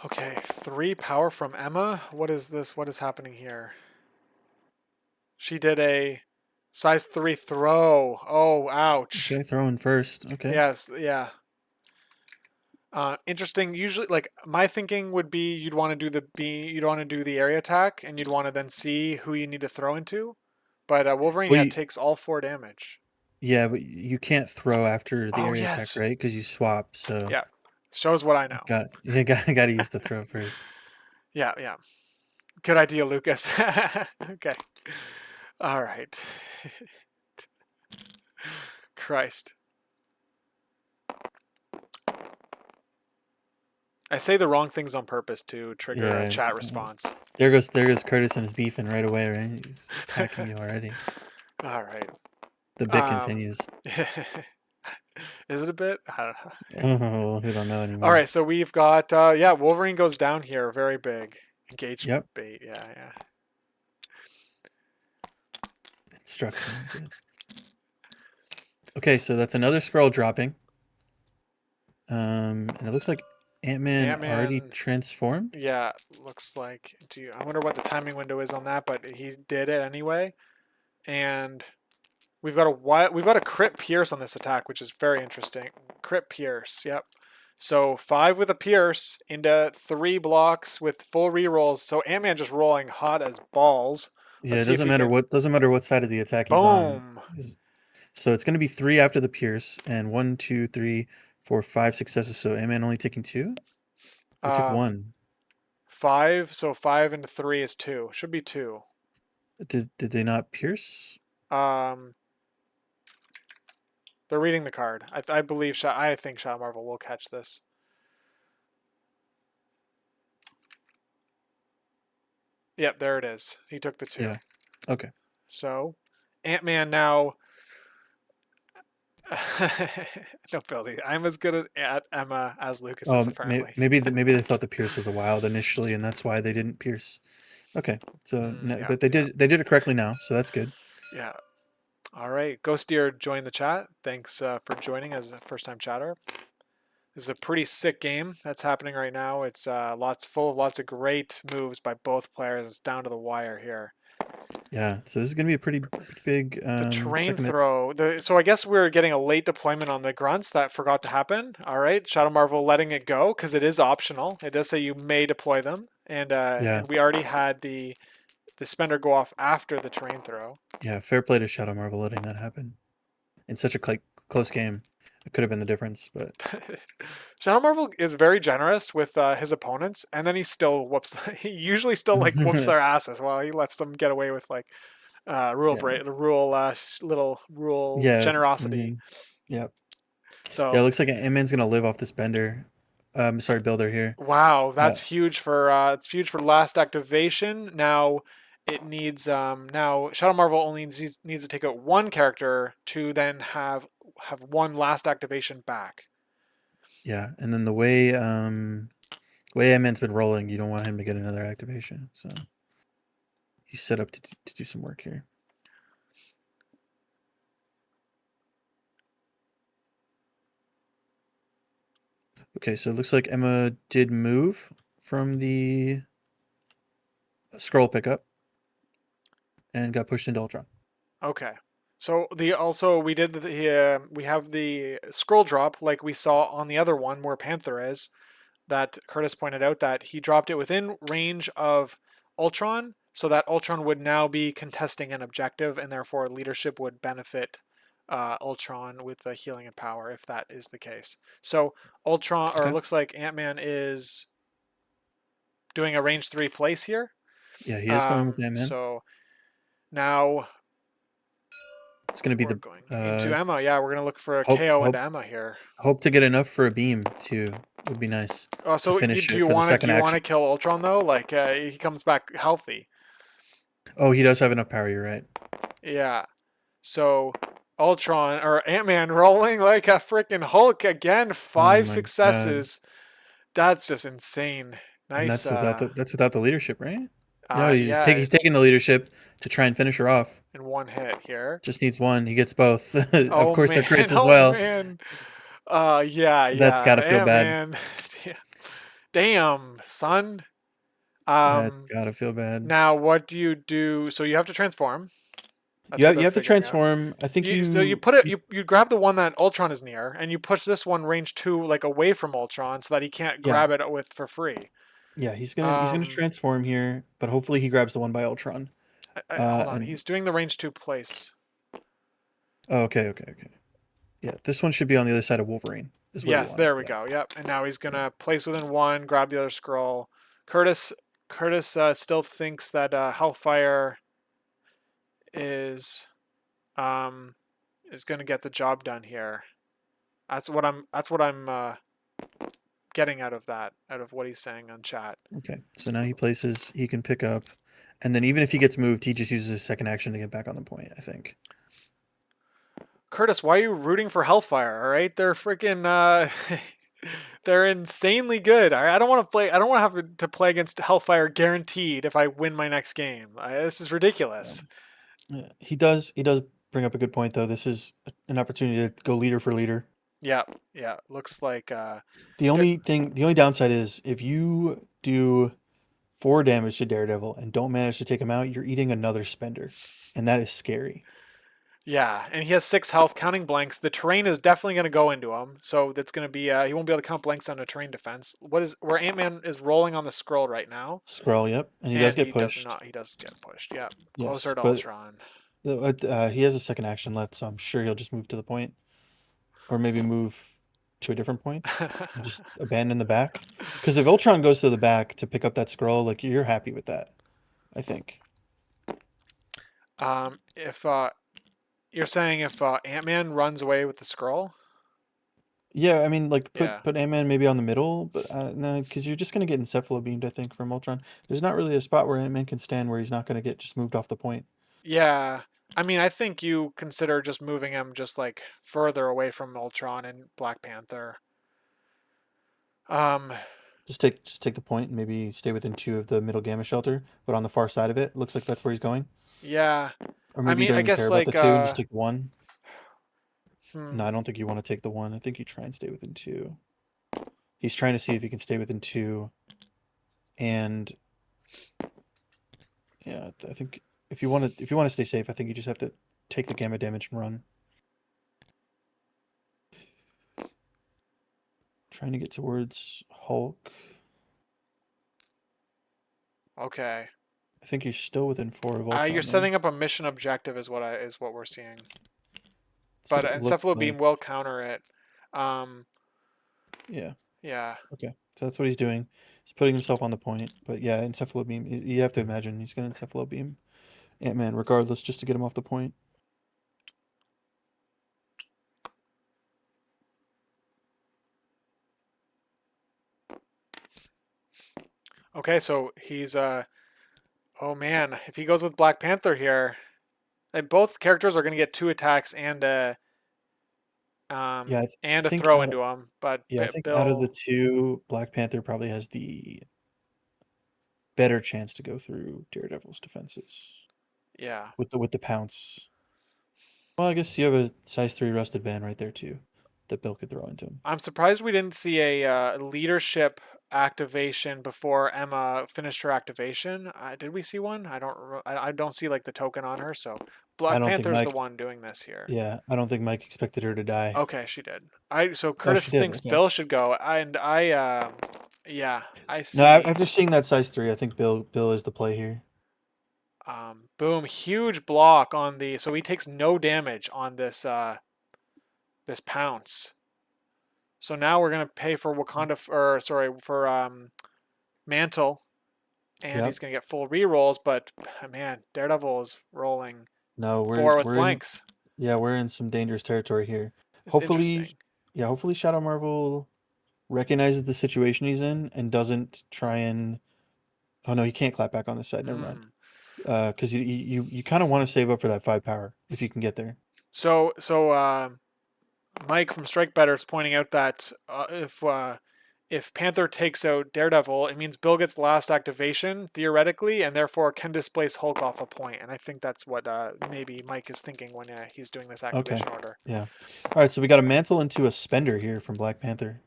[SPEAKER 1] Okay, 3 power from Emma. What is this? What is happening here? She did a Size 3 throw. Oh, ouch.
[SPEAKER 2] Okay, throwing first. Okay.
[SPEAKER 1] Yes, yeah. Interesting. Usually, like my thinking would be, you'd want to do the area attack, and you'd want to then see who you need to throw into. But Wolverine,
[SPEAKER 2] Well,
[SPEAKER 1] yeah, takes all 4 damage.
[SPEAKER 2] yeah, but you can't throw after the
[SPEAKER 1] Oh
[SPEAKER 2] area attack,
[SPEAKER 1] yes,
[SPEAKER 2] right? Because you swap. So
[SPEAKER 1] yeah. Shows what I
[SPEAKER 2] you
[SPEAKER 1] know.
[SPEAKER 2] got to use the throw first.
[SPEAKER 1] Yeah, yeah. Good idea, Lucas. Okay. All right. Christ. I say the wrong things on purpose to trigger a
[SPEAKER 2] Yeah.
[SPEAKER 1] chat response.
[SPEAKER 2] There goes Curtis and his beefing right away, right? He's attacking you already.
[SPEAKER 1] All right.
[SPEAKER 2] The bit
[SPEAKER 1] Um,
[SPEAKER 2] continues.
[SPEAKER 1] is it a bit? I don't know.
[SPEAKER 2] Oh, we don't know
[SPEAKER 1] All
[SPEAKER 2] anymore.
[SPEAKER 1] right, so we've got yeah, Wolverine goes down here, very big engagement
[SPEAKER 2] Yep.
[SPEAKER 1] bait. Yeah, yeah.
[SPEAKER 2] Instruction. Good. Okay, so that's another scroll dropping. And it looks like Ant-Man
[SPEAKER 1] Ant
[SPEAKER 2] already
[SPEAKER 1] Man.
[SPEAKER 2] transformed.
[SPEAKER 1] Yeah, looks like. Do you, I wonder what the timing window is on that, but he did it anyway. And we've got a crit pierce on this attack, which is very interesting. Crit pierce. Yep. So 5 with a pierce into 3 blocks with full rerolls. So Ant-Man just rolling hot as balls.
[SPEAKER 2] Yeah,
[SPEAKER 1] Let's
[SPEAKER 2] it
[SPEAKER 1] see if he can.
[SPEAKER 2] doesn't matter what side of the attack he's on.
[SPEAKER 1] Boom.
[SPEAKER 2] So it's going to be 3 after the pierce, and 1, 2, 3, 4, 5 successes. So Ant-Man only taking 2. He took
[SPEAKER 1] Um,
[SPEAKER 2] 1.
[SPEAKER 1] 5. So 5 into 3 is 2. Should be 2.
[SPEAKER 2] Did they not pierce?
[SPEAKER 1] Um, they're reading the card. I believe. I think Shadowmarvel will catch this. Yep, there it is. He took the 2.
[SPEAKER 2] Yeah. Okay.
[SPEAKER 1] So Ant-Man now. No, Billy. I'm as good at Emma as Lucas is, apparently.
[SPEAKER 2] Maybe they thought the pierce was a wild initially, and that's why they didn't pierce. Okay, so
[SPEAKER 1] Yeah,
[SPEAKER 2] but they
[SPEAKER 1] yeah,
[SPEAKER 2] did it correctly now, so that's good.
[SPEAKER 1] yeah. All right. Ghost Deer joined the chat. Thanks for joining as a first time chatter. This is a pretty sick game that's happening right now. It's full of lots of great moves by both players. It's down to the wire here.
[SPEAKER 2] Yeah, so this is gonna be a pretty big
[SPEAKER 1] The terrain
[SPEAKER 2] second.
[SPEAKER 1] throw. So I guess we're getting a late deployment on the grunts. That forgot to happen. All right, Shadow Marvel letting it go because it is optional. It does say you may deploy them,
[SPEAKER 2] Yeah,
[SPEAKER 1] and we already had the spender go off after the terrain throw.
[SPEAKER 2] yeah, fair play to Shadowmarvel letting that happen in such a close game. It could have been the difference, but
[SPEAKER 1] Shadow Marvel is very generous with his opponents, and then he still whoops. He usually still like whoops their asses while he lets them get away with like
[SPEAKER 2] yeah,
[SPEAKER 1] little rule
[SPEAKER 2] yeah,
[SPEAKER 1] generosity.
[SPEAKER 2] yeah, yeah. It
[SPEAKER 1] So
[SPEAKER 2] looks like Ant-Man's gonna live off this bender. Sorry, builder here.
[SPEAKER 1] wow,
[SPEAKER 2] Uh,
[SPEAKER 1] that's huge for it's huge for last activation. Now it needs now Shadow Marvel only needs to take out 1 character to then have 1 last activation back.
[SPEAKER 2] yeah, and then the way Ant-Man's been rolling, you don't want him to get another activation, so he's set up to do some work here. Okay, so it looks like Emma did move from the scroll pickup and got pushed into Ultron.
[SPEAKER 1] Okay. So we have the scroll drop like we saw on the other one where Panther is, that Curtis pointed out that he dropped it within range of Ultron, so that Ultron would now be contesting an objective, and therefore leadership would benefit Ultron with the healing and power if that is the case. So Ultron, or it
[SPEAKER 2] Okay.
[SPEAKER 1] looks like Ant-Man is doing a range 3 place here.
[SPEAKER 2] Yeah, he is going with Ant-Man.
[SPEAKER 1] So now
[SPEAKER 2] It's going to be
[SPEAKER 1] we're
[SPEAKER 2] the
[SPEAKER 1] going into Emma. Yeah, we're gonna look for a
[SPEAKER 2] hope
[SPEAKER 1] KO into
[SPEAKER 2] hope
[SPEAKER 1] Emma here.
[SPEAKER 2] hope to get enough for a beam too. Would be nice
[SPEAKER 1] Oh,
[SPEAKER 2] to
[SPEAKER 1] so
[SPEAKER 2] finish
[SPEAKER 1] do
[SPEAKER 2] it
[SPEAKER 1] you
[SPEAKER 2] for the
[SPEAKER 1] want to
[SPEAKER 2] second action.
[SPEAKER 1] kill Ultron though? Like he comes back healthy.
[SPEAKER 2] Oh, he does have enough power. You're right.
[SPEAKER 1] Yeah. So Ultron or Ant-Man rolling like a freaking Hulk again.
[SPEAKER 2] Oh
[SPEAKER 1] 5
[SPEAKER 2] my god!
[SPEAKER 1] successes. That's just insane.
[SPEAKER 2] And
[SPEAKER 1] Nice.
[SPEAKER 2] that's without the leadership, right? Yeah, he's
[SPEAKER 1] Yeah,
[SPEAKER 2] taking the leadership to try and finish her off.
[SPEAKER 1] in 1 hit here.
[SPEAKER 2] Just needs one. He gets both. Of
[SPEAKER 1] Oh
[SPEAKER 2] course, they're
[SPEAKER 1] man.
[SPEAKER 2] crits as
[SPEAKER 1] Oh
[SPEAKER 2] well.
[SPEAKER 1] man. Yeah,
[SPEAKER 2] That's
[SPEAKER 1] yeah.
[SPEAKER 2] got to feel bad.
[SPEAKER 1] Ant-Man. Damn, son.
[SPEAKER 2] That's
[SPEAKER 1] Um
[SPEAKER 2] got to feel bad.
[SPEAKER 1] Now what do you do? So you have to transform. That's
[SPEAKER 2] You
[SPEAKER 1] what
[SPEAKER 2] have,
[SPEAKER 1] they're
[SPEAKER 2] you have to
[SPEAKER 1] figuring out.
[SPEAKER 2] transform. I think
[SPEAKER 1] So you
[SPEAKER 2] you
[SPEAKER 1] put it,
[SPEAKER 2] keep.
[SPEAKER 1] you grab the one that Ultron is near, and you push this one range 2 like away from Ultron so that he can't
[SPEAKER 2] Yeah,
[SPEAKER 1] grab it with for free.
[SPEAKER 2] yeah. He's gonna
[SPEAKER 1] Um,
[SPEAKER 2] transform here, but hopefully he grabs the one by Ultron.
[SPEAKER 1] Hold on,
[SPEAKER 2] And
[SPEAKER 1] he's doing the range 2 place.
[SPEAKER 2] oh, okay. Yeah, this one should be on the other side of Wolverine. Is what you
[SPEAKER 1] Yes,
[SPEAKER 2] want.
[SPEAKER 1] there we
[SPEAKER 2] Yeah.
[SPEAKER 1] go. Yep, and now he's gonna place within one, grab the other scroll. Curtis Curtis still thinks that Hellfire is um is gonna get the job done here. That's what I'm getting out of that, out of what he's saying on chat.
[SPEAKER 2] Okay. So now he places. He can pick up, and then even if he gets moved, he just uses his second action to get back on the point. I think.
[SPEAKER 1] Curtis, why are you rooting for Hellfire? All right, they're freaking they're insanely good. I don't want to play. I don't want to have to play against Hellfire guaranteed if I win my next game. This is ridiculous.
[SPEAKER 2] Yeah, he does bring up a good point though. This is an opportunity to go leader for leader.
[SPEAKER 1] Yeah, yeah. Looks like
[SPEAKER 2] The only downside is if you do 4 damage to Daredevil and don't manage to take him out, you're eating another spender, and that is scary.
[SPEAKER 1] yeah, and he has 6 health, counting blanks. The terrain is definitely going to go into him, so that's going to be he won't be able to count blanks on a terrain defense. What is where Ant Man is rolling on the scroll right now,
[SPEAKER 2] Scroll, yep, and he does
[SPEAKER 1] and
[SPEAKER 2] get
[SPEAKER 1] he does
[SPEAKER 2] pushed.
[SPEAKER 1] not. He does get pushed. Yeah, closer
[SPEAKER 2] Yes,
[SPEAKER 1] to
[SPEAKER 2] but
[SPEAKER 1] Ultron.
[SPEAKER 2] he has a second action left, so I'm sure he'll just move to the point, or maybe move to a different point and just abandon the back. Because if Ultron goes to the back to pick up that scroll, like you're happy with that, I think.
[SPEAKER 1] If you're saying if Ant Man runs away with the scroll,
[SPEAKER 2] Yeah, I mean, like
[SPEAKER 1] yeah,
[SPEAKER 2] put Ant-Man maybe on the middle, but no, because you're just gonna get encephalo beamed. I think from Ultron, there's not really a spot where Ant-Man can stand where he's not gonna get just moved off the point.
[SPEAKER 1] yeah. I mean, I think you consider just moving him just like further away from Ultron and Black Panther. Um,
[SPEAKER 2] Just take the point and maybe stay within 2 of the middle gamma shelter, but on the far side of it, looks like that's where he's going.
[SPEAKER 1] yeah.
[SPEAKER 2] Or
[SPEAKER 1] I
[SPEAKER 2] maybe you
[SPEAKER 1] mean,
[SPEAKER 2] don't
[SPEAKER 1] I
[SPEAKER 2] even care
[SPEAKER 1] guess
[SPEAKER 2] about the
[SPEAKER 1] like
[SPEAKER 2] 2 and just take the 1.
[SPEAKER 1] hmm.
[SPEAKER 2] No, I don't think you want to take the 1. I think you try and stay within 2. He's trying to see if he can stay within 2, and yeah, I think if you want to stay safe, I think you just have to take the gamma damage and run. Trying to get towards Hulk.
[SPEAKER 1] Okay.
[SPEAKER 2] I think you're still within 4 of
[SPEAKER 1] You're
[SPEAKER 2] Ultron though.
[SPEAKER 1] setting up a mission objective is what we're seeing.
[SPEAKER 2] That's
[SPEAKER 1] But
[SPEAKER 2] what it looks
[SPEAKER 1] Encephalo
[SPEAKER 2] like.
[SPEAKER 1] Beam will counter it. Um,
[SPEAKER 2] Yeah.
[SPEAKER 1] yeah.
[SPEAKER 2] Okay. So that's what he's doing. He's putting himself on the point. But yeah, encephalo beam. You have to imagine he's gonna encephalo beam Ant-Man regardless, just to get him off the point.
[SPEAKER 1] Okay, so he's oh man, if he goes with Black Panther here, both characters are going to get 2 attacks
[SPEAKER 2] Yeah, I
[SPEAKER 1] and a
[SPEAKER 2] think
[SPEAKER 1] throw
[SPEAKER 2] out of,
[SPEAKER 1] into him. But
[SPEAKER 2] yeah, I think out of the
[SPEAKER 1] Bill,
[SPEAKER 2] 2, Black Panther probably has the better chance to go through Daredevil's defenses
[SPEAKER 1] yeah,
[SPEAKER 2] with the pounce. Well, I guess you have a size 3 rusted van right there too that Bill could throw into him.
[SPEAKER 1] I'm surprised we didn't see a leadership activation before Emma finished her activation. Did we see one? I don't see like the token on her. So
[SPEAKER 2] I
[SPEAKER 1] Black
[SPEAKER 2] don't think
[SPEAKER 1] Panther's the
[SPEAKER 2] Mike
[SPEAKER 1] one doing this here.
[SPEAKER 2] Yeah, I don't think Mike expected her to die.
[SPEAKER 1] Okay, she did. I so
[SPEAKER 2] Oh, she
[SPEAKER 1] Curtis
[SPEAKER 2] did.
[SPEAKER 1] thinks
[SPEAKER 2] Okay.
[SPEAKER 1] Bill should go, and yeah, I
[SPEAKER 2] No,
[SPEAKER 1] see.
[SPEAKER 2] after seeing that size 3, I think Bill is the play here.
[SPEAKER 1] Boom, huge block on the. So he takes no damage on this pounce. So now we're gonna pay for Wakanda, or sorry, for Mantle, and
[SPEAKER 2] Yep.
[SPEAKER 1] he's gonna get full rerolls. But man, Daredevil is rolling
[SPEAKER 2] No, we're
[SPEAKER 1] 4 with
[SPEAKER 2] we're in
[SPEAKER 1] blanks.
[SPEAKER 2] yeah, we're in some dangerous territory here.
[SPEAKER 1] It's
[SPEAKER 2] Hopefully,
[SPEAKER 1] interesting.
[SPEAKER 2] yeah, hopefully Shadowmarvel recognizes the situation he's in and doesn't try and oh no, he can't clap back on this side. Never mind.
[SPEAKER 1] Hmm.
[SPEAKER 2] Because you kind of want to save up for that 5 power if you can get there.
[SPEAKER 1] So Mike from Strike Better is pointing out that if Panther takes out Daredevil, it means Bill gets last activation theoretically, and therefore can displace Hulk off a point. And I think that's what maybe Mike is thinking when he's doing this
[SPEAKER 2] Okay.
[SPEAKER 1] activation order.
[SPEAKER 2] Yeah. All right, so we got a mantle into a spender here from Black Panther.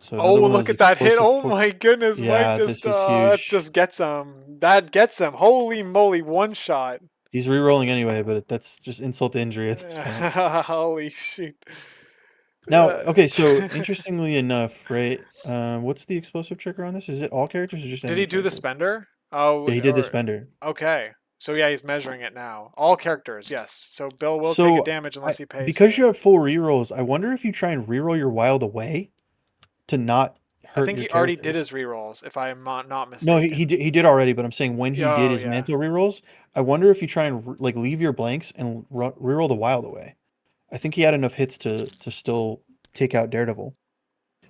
[SPEAKER 2] So
[SPEAKER 1] Oh,
[SPEAKER 2] another one of
[SPEAKER 1] look
[SPEAKER 2] those
[SPEAKER 1] at that hit.
[SPEAKER 2] explosive
[SPEAKER 1] Oh
[SPEAKER 2] pokes.
[SPEAKER 1] my goodness, Mike
[SPEAKER 2] Yeah,
[SPEAKER 1] just
[SPEAKER 2] this is
[SPEAKER 1] that
[SPEAKER 2] huge.
[SPEAKER 1] just gets him. That gets him. Holy moly, one shot.
[SPEAKER 2] He's re-rolling anyway, but that's just insult to injury at this point.
[SPEAKER 1] Holy shoot.
[SPEAKER 2] Now,
[SPEAKER 1] Uh,
[SPEAKER 2] okay, so interestingly enough, right? What's the explosive trigger on this? Is it all characters or just
[SPEAKER 1] Did he
[SPEAKER 2] enemy
[SPEAKER 1] do the
[SPEAKER 2] characters?
[SPEAKER 1] spender? Oh,
[SPEAKER 2] Yeah, he did the
[SPEAKER 1] or
[SPEAKER 2] spender.
[SPEAKER 1] okay. So yeah, he's measuring it now. All characters, yes. So Bill will take a
[SPEAKER 2] So
[SPEAKER 1] damage
[SPEAKER 2] I
[SPEAKER 1] unless he pays
[SPEAKER 2] because you
[SPEAKER 1] here.
[SPEAKER 2] have full rerolls, I wonder if you try and reroll your wild away to not
[SPEAKER 1] I
[SPEAKER 2] hurt
[SPEAKER 1] think
[SPEAKER 2] your
[SPEAKER 1] he already did
[SPEAKER 2] characters.
[SPEAKER 1] his rerolls, if I'm not
[SPEAKER 2] No,
[SPEAKER 1] mistaken.
[SPEAKER 2] he did already, but I'm saying when he did
[SPEAKER 1] Oh
[SPEAKER 2] his
[SPEAKER 1] yeah.
[SPEAKER 2] mantle rerolls, I wonder if you try and like leave your blanks and reroll the wild away. I think he had enough hits to still take out Daredevil,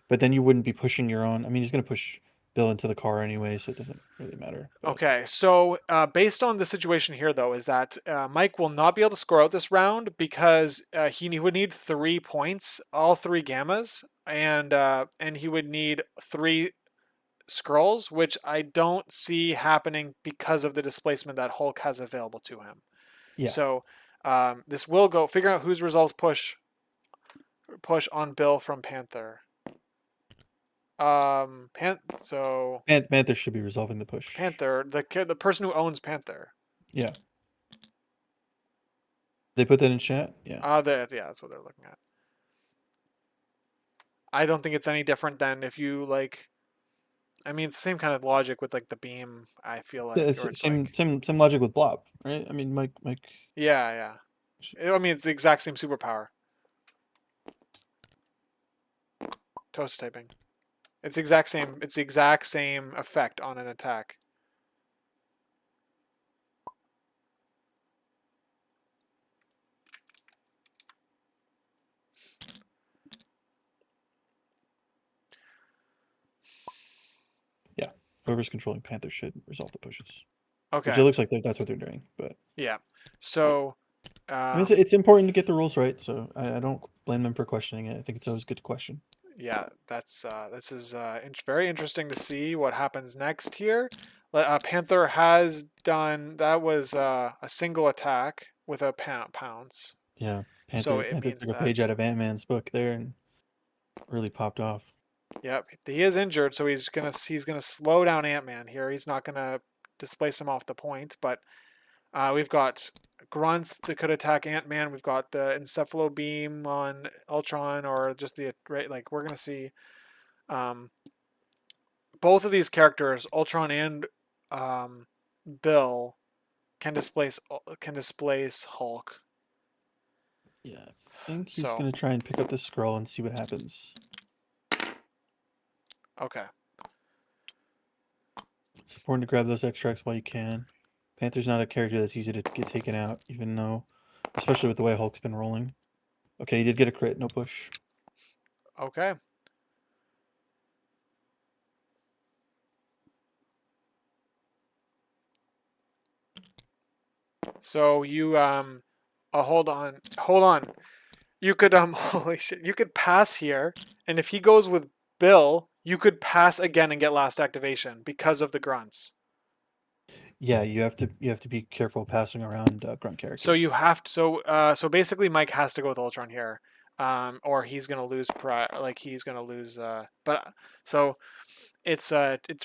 [SPEAKER 2] but then you wouldn't be pushing your own. I mean, he's gonna push Bill into the car anyway, so it doesn't really matter. But
[SPEAKER 1] Okay, so based on the situation here, though, is that Mike will not be able to score out this round because he would need 3 points, all three gammas, and he would need three scrolls, which I don't see happening because of the displacement that Hulk has available to him.
[SPEAKER 2] yeah,
[SPEAKER 1] So this will go figuring out whose results push on Bill from Panther. So
[SPEAKER 2] Panther should be resolving the push.
[SPEAKER 1] Panther, the person who owns Panther.
[SPEAKER 2] Yeah, they put that in chat. Yeah,
[SPEAKER 1] Yeah, that's what they're looking at. I don't think it's any different than if you like. I mean, it's the same kind of logic with like the beam. I feel like,
[SPEAKER 2] it's
[SPEAKER 1] or it's
[SPEAKER 2] same
[SPEAKER 1] like,
[SPEAKER 2] same logic with Blob, right? I mean, Mike.
[SPEAKER 1] yeah, yeah. I mean, it's the exact same superpower. Toast typing. It's the exact same. It's the exact same effect on an attack.
[SPEAKER 2] Yeah, whoever's controlling Panther should resolve the pushes, which it
[SPEAKER 1] Okay.
[SPEAKER 2] looks like that's what they're doing. But
[SPEAKER 1] Yeah. So,
[SPEAKER 2] I mean,
[SPEAKER 1] um,
[SPEAKER 2] it's important to get the rules right, so I don't blame them for questioning it. I think it's always good to question.
[SPEAKER 1] yeah, this is very interesting to see what happens next here. Panther has done that was a single attack with a pounce.
[SPEAKER 2] Yeah,
[SPEAKER 1] So
[SPEAKER 2] Panther
[SPEAKER 1] it
[SPEAKER 2] Panther
[SPEAKER 1] means
[SPEAKER 2] took a page
[SPEAKER 1] that
[SPEAKER 2] out of Ant-Man's book there and really popped off.
[SPEAKER 1] yep, he is injured, so he's gonna slow down Ant-Man here. He's not gonna displace him off the point, but we've got grunts that could attack Ant-Man. We've got the encephalo beam on Ultron, or just the right. Like we're gonna see um, both of these characters, Ultron and um, Bill, can displace Hulk.
[SPEAKER 2] Yeah, I think he's
[SPEAKER 1] So
[SPEAKER 2] gonna try and pick up the scroll and see what happens.
[SPEAKER 1] okay,
[SPEAKER 2] It's important to grab those extracts while you can. Panther's not a character that's easy to get taken out, even though, especially with the way Hulk's been rolling. Okay, he did get a crit, no push.
[SPEAKER 1] okay. So you hold on. You could holy shit, you could pass here, and if he goes with Bill, you could pass again and get last activation because of the grunts.
[SPEAKER 2] Yeah, you have to be careful passing around grunt
[SPEAKER 1] So you
[SPEAKER 2] characters.
[SPEAKER 1] have to so basically Mike has to go with Ultron here. Or he's gonna lose he's gonna lose but so it's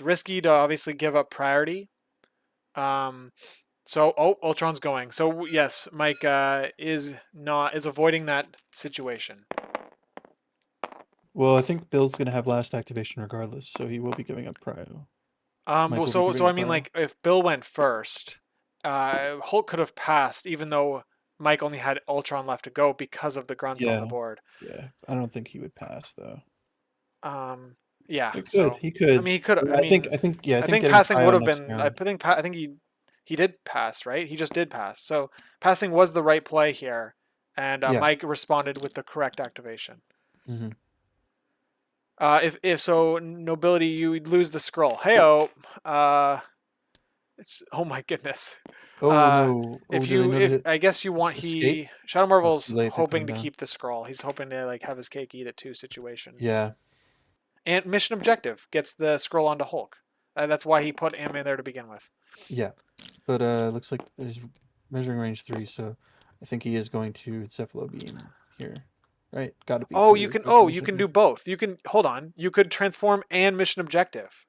[SPEAKER 1] risky to obviously give up priority. Um so Ultron's going. So yes, Mike is avoiding that situation.
[SPEAKER 2] Well, I think Bill's gonna have last activation regardless, so he will be giving up prio. Mike
[SPEAKER 1] Well,
[SPEAKER 2] will be
[SPEAKER 1] so
[SPEAKER 2] giving
[SPEAKER 1] I
[SPEAKER 2] up
[SPEAKER 1] mean,
[SPEAKER 2] prio.
[SPEAKER 1] like, if Bill went first, Hulk could have passed, even though Mike only had Ultron left to go because of the grunts on the
[SPEAKER 2] Yeah,
[SPEAKER 1] board.
[SPEAKER 2] yeah. I don't think he would pass though.
[SPEAKER 1] Um, yeah.
[SPEAKER 2] He could.
[SPEAKER 1] So
[SPEAKER 2] He
[SPEAKER 1] I
[SPEAKER 2] could.
[SPEAKER 1] mean, he could. I
[SPEAKER 2] I think.
[SPEAKER 1] mean,
[SPEAKER 2] I think. Yeah. I
[SPEAKER 1] I
[SPEAKER 2] think
[SPEAKER 1] think
[SPEAKER 2] getting
[SPEAKER 1] passing would
[SPEAKER 2] prio
[SPEAKER 1] have
[SPEAKER 2] next
[SPEAKER 1] been.
[SPEAKER 2] round.
[SPEAKER 1] I think he did pass, right? He just did pass. So passing was the right play here, and
[SPEAKER 2] Yeah.
[SPEAKER 1] Mike responded with the correct activation.
[SPEAKER 2] Hmm.
[SPEAKER 1] If so, nobility, you would lose the scroll. Heyo. It's oh my goodness.
[SPEAKER 2] Oh no. Oh, do they know to
[SPEAKER 1] If
[SPEAKER 2] hit
[SPEAKER 1] I guess you want
[SPEAKER 2] escape?
[SPEAKER 1] Shadow
[SPEAKER 2] Oh, it's too
[SPEAKER 1] Marvel's
[SPEAKER 2] late. They put him
[SPEAKER 1] hoping to
[SPEAKER 2] down.
[SPEAKER 1] keep the scroll. He's hoping to like have his cake eat it too situation.
[SPEAKER 2] Yeah.
[SPEAKER 1] And mission objective gets the scroll onto Hulk. That's why he put Ant-Man there to begin with.
[SPEAKER 2] Yeah. But looks like there's measuring range 3, so I think he is going to encephalo beam here. right? Got to be
[SPEAKER 1] Oh, you
[SPEAKER 2] for
[SPEAKER 1] can.
[SPEAKER 2] both
[SPEAKER 1] Oh, you can
[SPEAKER 2] initiatives.
[SPEAKER 1] do both. You can hold on. You could transform and mission objective.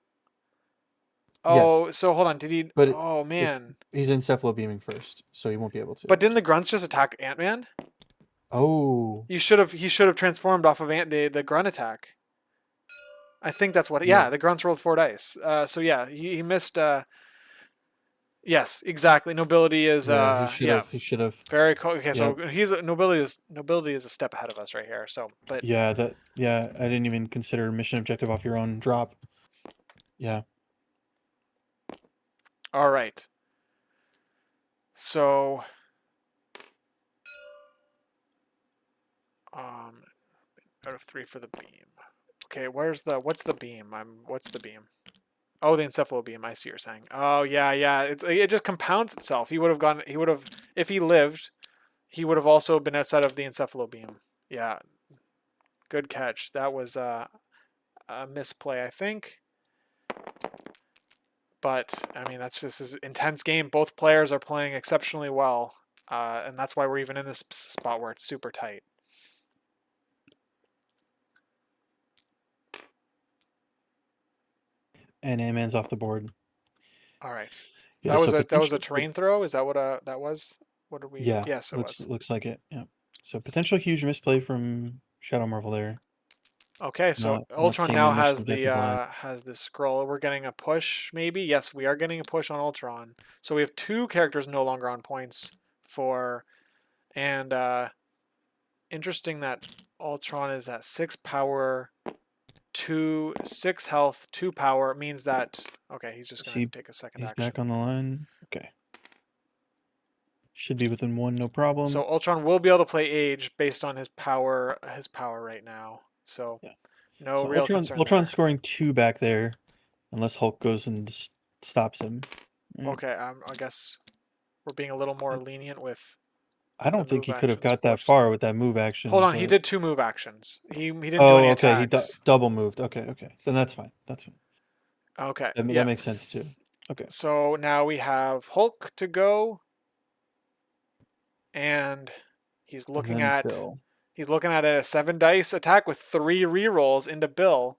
[SPEAKER 2] Yes,
[SPEAKER 1] Oh, so hold on. Did he?
[SPEAKER 2] but
[SPEAKER 1] Oh
[SPEAKER 2] if
[SPEAKER 1] man.
[SPEAKER 2] he's encephalo beaming first, so he won't be able to.
[SPEAKER 1] But didn't the grunts just attack Ant Man?
[SPEAKER 2] Oh,
[SPEAKER 1] You should have. He should have transformed off of the grunt attack. I think that's what.
[SPEAKER 2] yeah,
[SPEAKER 1] Yeah, the grunts rolled 4 dice. So yeah, he missed. Yes, exactly. Nobility is.
[SPEAKER 2] yeah. He should
[SPEAKER 1] Yeah,
[SPEAKER 2] have. He should have.
[SPEAKER 1] very cool. Okay,
[SPEAKER 2] Yeah,
[SPEAKER 1] so he's nobility is a step ahead of us right here. So, but
[SPEAKER 2] yeah. That. Yeah, I didn't even consider mission objective off your own drop. Yeah,
[SPEAKER 1] all right. So, um, out of 3 for the beam. Okay, what's the beam? What's the beam? Oh, the encephalo beam. I see what you're saying. Oh yeah, yeah. It just compounds itself. He would have gone. He would have if he lived. He would have also been outside of the encephalo beam. Yeah, good catch. That was a misplay, I think. But I mean, that's just an intense game. Both players are playing exceptionally well, and that's why we're even in this spot where it's super tight.
[SPEAKER 2] and Ant-Man's off the board.
[SPEAKER 1] All right,
[SPEAKER 2] Yeah, so
[SPEAKER 1] that was a
[SPEAKER 2] potential.
[SPEAKER 1] terrain throw. Is that what that was? What did we?
[SPEAKER 2] Yeah,
[SPEAKER 1] Yes, it was.
[SPEAKER 2] looks like it. Yeah. So potential huge misplay from Shadowmarvel there.
[SPEAKER 1] Okay, so
[SPEAKER 2] Not
[SPEAKER 1] Ultron
[SPEAKER 2] seeing the
[SPEAKER 1] now
[SPEAKER 2] mission objective live.
[SPEAKER 1] has the scroll. We're getting a push, maybe. Yes, we are getting a push on Ultron. So we have 2 characters no longer on points for, and interesting that Ultron is at 6 power, 6 health, 2 power. It means that okay, he's just gonna
[SPEAKER 2] See,
[SPEAKER 1] take a second
[SPEAKER 2] he's back
[SPEAKER 1] action.
[SPEAKER 2] on the line. Okay, should be within 1, no
[SPEAKER 1] So
[SPEAKER 2] problem.
[SPEAKER 1] Ultron will be able to play Age based on his power right now. So
[SPEAKER 2] Yeah.
[SPEAKER 1] no
[SPEAKER 2] So
[SPEAKER 1] real concern
[SPEAKER 2] Ultron's
[SPEAKER 1] there.
[SPEAKER 2] scoring 2 back there, unless Hulk goes and stops him. Right.
[SPEAKER 1] Okay, I guess we're being a little more lenient with
[SPEAKER 2] I
[SPEAKER 1] the
[SPEAKER 2] don't think
[SPEAKER 1] move
[SPEAKER 2] he could have
[SPEAKER 1] actions.
[SPEAKER 2] got that
[SPEAKER 1] Push.
[SPEAKER 2] far with that move
[SPEAKER 1] Hold
[SPEAKER 2] action,
[SPEAKER 1] on, he
[SPEAKER 2] but
[SPEAKER 1] did 2 move actions. He didn't do any
[SPEAKER 2] oh, okay, he
[SPEAKER 1] attacks.
[SPEAKER 2] double moved. Okay, okay, then that's fine. That's fine.
[SPEAKER 1] Okay,
[SPEAKER 2] That
[SPEAKER 1] yeah.
[SPEAKER 2] makes sense too. Okay,
[SPEAKER 1] So now we have Hulk to go, and he's
[SPEAKER 2] and
[SPEAKER 1] looking
[SPEAKER 2] then
[SPEAKER 1] at
[SPEAKER 2] Bill.
[SPEAKER 1] a 7 dice attack with 3 rerolls into Bill.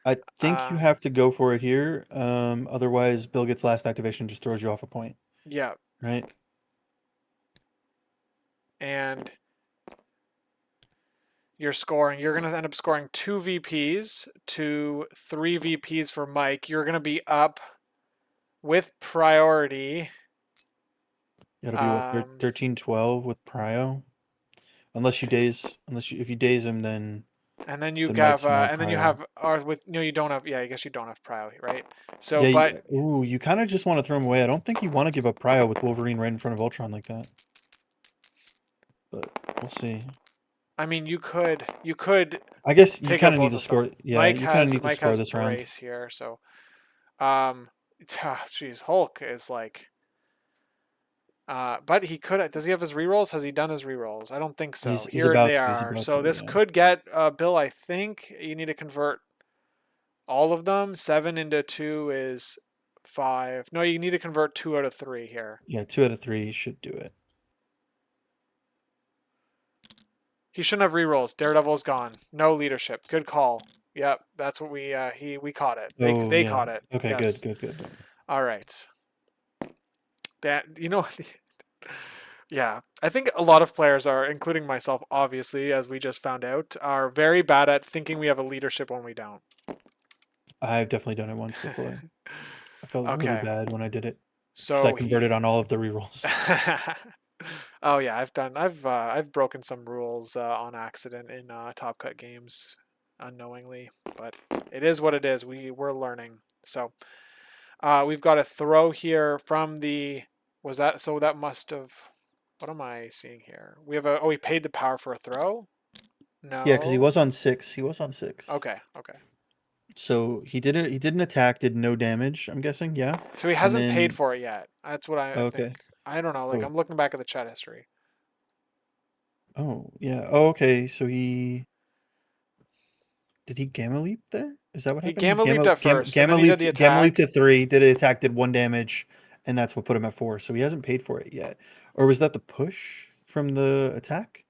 [SPEAKER 2] I think you
[SPEAKER 1] Uh,
[SPEAKER 2] have to go for it here. Otherwise, Bill gets last activation, just throws you off a point,
[SPEAKER 1] yeah,
[SPEAKER 2] right?
[SPEAKER 1] and you're scoring. You're gonna end up scoring 2 VPs to 3 VPs for Mike. You're gonna be up with priority.
[SPEAKER 2] It'll be what
[SPEAKER 1] Um,
[SPEAKER 2] 13, 12 with Prio. If you daze him,
[SPEAKER 1] and then you
[SPEAKER 2] Mike's
[SPEAKER 1] have
[SPEAKER 2] gonna have
[SPEAKER 1] and then you
[SPEAKER 2] Prio.
[SPEAKER 1] have or with no you don't have, yeah, I guess you don't have priority, right? So
[SPEAKER 2] Yeah,
[SPEAKER 1] but
[SPEAKER 2] ooh, you kind of just want to throw him away. I don't think you want to give up Prio with Wolverine right in front of Ultron like that. But we'll see.
[SPEAKER 1] I mean you could
[SPEAKER 2] I guess you
[SPEAKER 1] take
[SPEAKER 2] kind
[SPEAKER 1] out
[SPEAKER 2] of need
[SPEAKER 1] both
[SPEAKER 2] to
[SPEAKER 1] of them.
[SPEAKER 2] score. Yeah, you kind of need to
[SPEAKER 1] Mike
[SPEAKER 2] score
[SPEAKER 1] has
[SPEAKER 2] this round.
[SPEAKER 1] brace here, so um jeez, Hulk is like but he could. Does he have his rerolls? Has he done his rerolls? I don't think so.
[SPEAKER 2] He's
[SPEAKER 1] Here
[SPEAKER 2] about
[SPEAKER 1] they
[SPEAKER 2] to. He's
[SPEAKER 1] are.
[SPEAKER 2] about
[SPEAKER 1] So
[SPEAKER 2] to.
[SPEAKER 1] this
[SPEAKER 2] Yeah.
[SPEAKER 1] could get Bill. I think you need to convert all of them. 7 into 2 is 5. No, you need to convert 2 out of 3 here.
[SPEAKER 2] Yeah, 2 out of 3 should do it.
[SPEAKER 1] He shouldn't have rerolls. Daredevil's gone. No leadership. Good call. Yep, that's what we caught it.
[SPEAKER 2] Oh
[SPEAKER 1] They
[SPEAKER 2] yeah.
[SPEAKER 1] caught it.
[SPEAKER 2] Okay. Good.
[SPEAKER 1] Yes.
[SPEAKER 2] Good. Good.
[SPEAKER 1] All right. That yeah, I think a lot of players are, including myself, obviously, as we just found out, are very bad at thinking we have a leadership when we don't.
[SPEAKER 2] I've definitely done it once before. I felt really
[SPEAKER 1] Okay,
[SPEAKER 2] bad when I did it because I
[SPEAKER 1] so
[SPEAKER 2] converted on all of the rerolls.
[SPEAKER 1] oh yeah, I've broken some rules on accident in Top Cut games unknowingly, but it is what it is. We're learning. So we've got a throw here from the was that so that must have what am I seeing here? We have a we paid the power for a throw.
[SPEAKER 2] Yeah, because he
[SPEAKER 1] No.
[SPEAKER 2] was on 6. He was on 6.
[SPEAKER 1] Okay. Okay.
[SPEAKER 2] So he did it. He did an attack, did no damage. I'm guessing, yeah.
[SPEAKER 1] So he
[SPEAKER 2] And
[SPEAKER 1] hasn't paid
[SPEAKER 2] then
[SPEAKER 1] for it yet. That's what I
[SPEAKER 2] okay.
[SPEAKER 1] think. I don't know. Like
[SPEAKER 2] Oh,
[SPEAKER 1] I'm looking back at the chat history.
[SPEAKER 2] oh yeah. Oh, okay. So he did he gamma leap there? Is that what
[SPEAKER 1] He
[SPEAKER 2] happened? He
[SPEAKER 1] gamma leaped at first, and then he did the
[SPEAKER 2] gamma leaped
[SPEAKER 1] attack.
[SPEAKER 2] to 3. Did an attack, did 1 damage, and that's what put him at 4. So he hasn't paid for it yet. Or was that the push from the attack?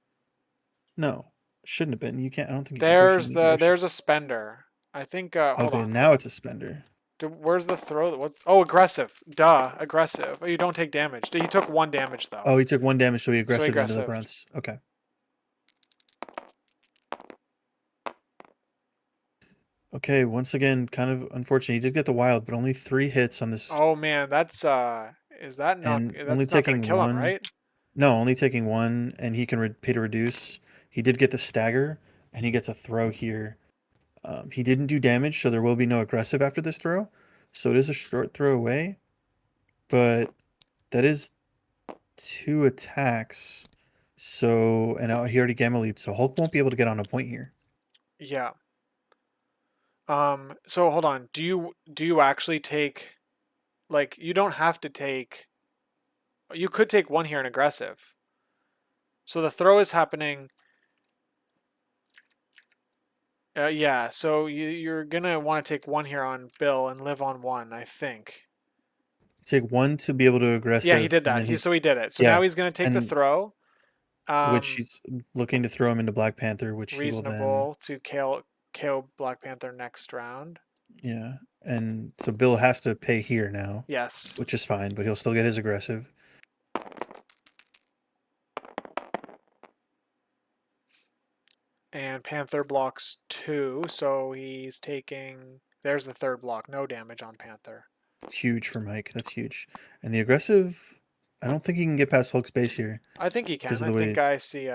[SPEAKER 2] No. Shouldn't have been. You can't. I don't think you can push in any direction.
[SPEAKER 1] there's a spender. I think hold
[SPEAKER 2] Okay,
[SPEAKER 1] on.
[SPEAKER 2] now it's a spender.
[SPEAKER 1] Where's the throw? What's aggressive. Duh, aggressive. Oh, you don't take damage. He took 1 damage though.
[SPEAKER 2] Oh, he took 1 damage, so he
[SPEAKER 1] So
[SPEAKER 2] aggressive into the
[SPEAKER 1] aggressive.
[SPEAKER 2] grunts. Okay. Okay, once again, kind of unfortunate. He did get the wild, but only 3 hits on this,
[SPEAKER 1] Oh man, that's is that not
[SPEAKER 2] and only
[SPEAKER 1] that's not gonna
[SPEAKER 2] taking
[SPEAKER 1] kill him,
[SPEAKER 2] one.
[SPEAKER 1] right?
[SPEAKER 2] No, only taking one, and he can pay to reduce. He did get the stagger, and he gets a throw here. He didn't do damage, so there will be no aggressive after this throw. So it is a short throw away, but that is 2 attacks. So, and he already gamma leaped, so Hulk won't be able to get on a point here.
[SPEAKER 1] Yeah. So hold on. Do you actually take like you don't have to take you could take 1 here in aggressive. So the throw is happening. Yeah, so you're gonna want to take 1 here on Bill and live on 1, I think.
[SPEAKER 2] Take one to be able to
[SPEAKER 1] Yeah, he
[SPEAKER 2] aggressive,
[SPEAKER 1] did
[SPEAKER 2] and
[SPEAKER 1] that.
[SPEAKER 2] then he's
[SPEAKER 1] He did it. So now
[SPEAKER 2] yeah,
[SPEAKER 1] he's gonna take the
[SPEAKER 2] and
[SPEAKER 1] throw.
[SPEAKER 2] which
[SPEAKER 1] Um,
[SPEAKER 2] he's looking to throw him into Black Panther, which he will then
[SPEAKER 1] Reasonable to KO Black Panther next round.
[SPEAKER 2] yeah, and so Bill has to pay here now,
[SPEAKER 1] Yes.
[SPEAKER 2] which is fine, but he'll still get his aggressive.
[SPEAKER 1] And Panther blocks 2, so he's taking. There's the 3rd block. No damage on Panther.
[SPEAKER 2] Huge for Mike. That's huge. And the aggressive, I don't think he can get past Hulk's base here
[SPEAKER 1] I think he
[SPEAKER 2] because
[SPEAKER 1] can.
[SPEAKER 2] of
[SPEAKER 1] I
[SPEAKER 2] the
[SPEAKER 1] think
[SPEAKER 2] way.
[SPEAKER 1] I see.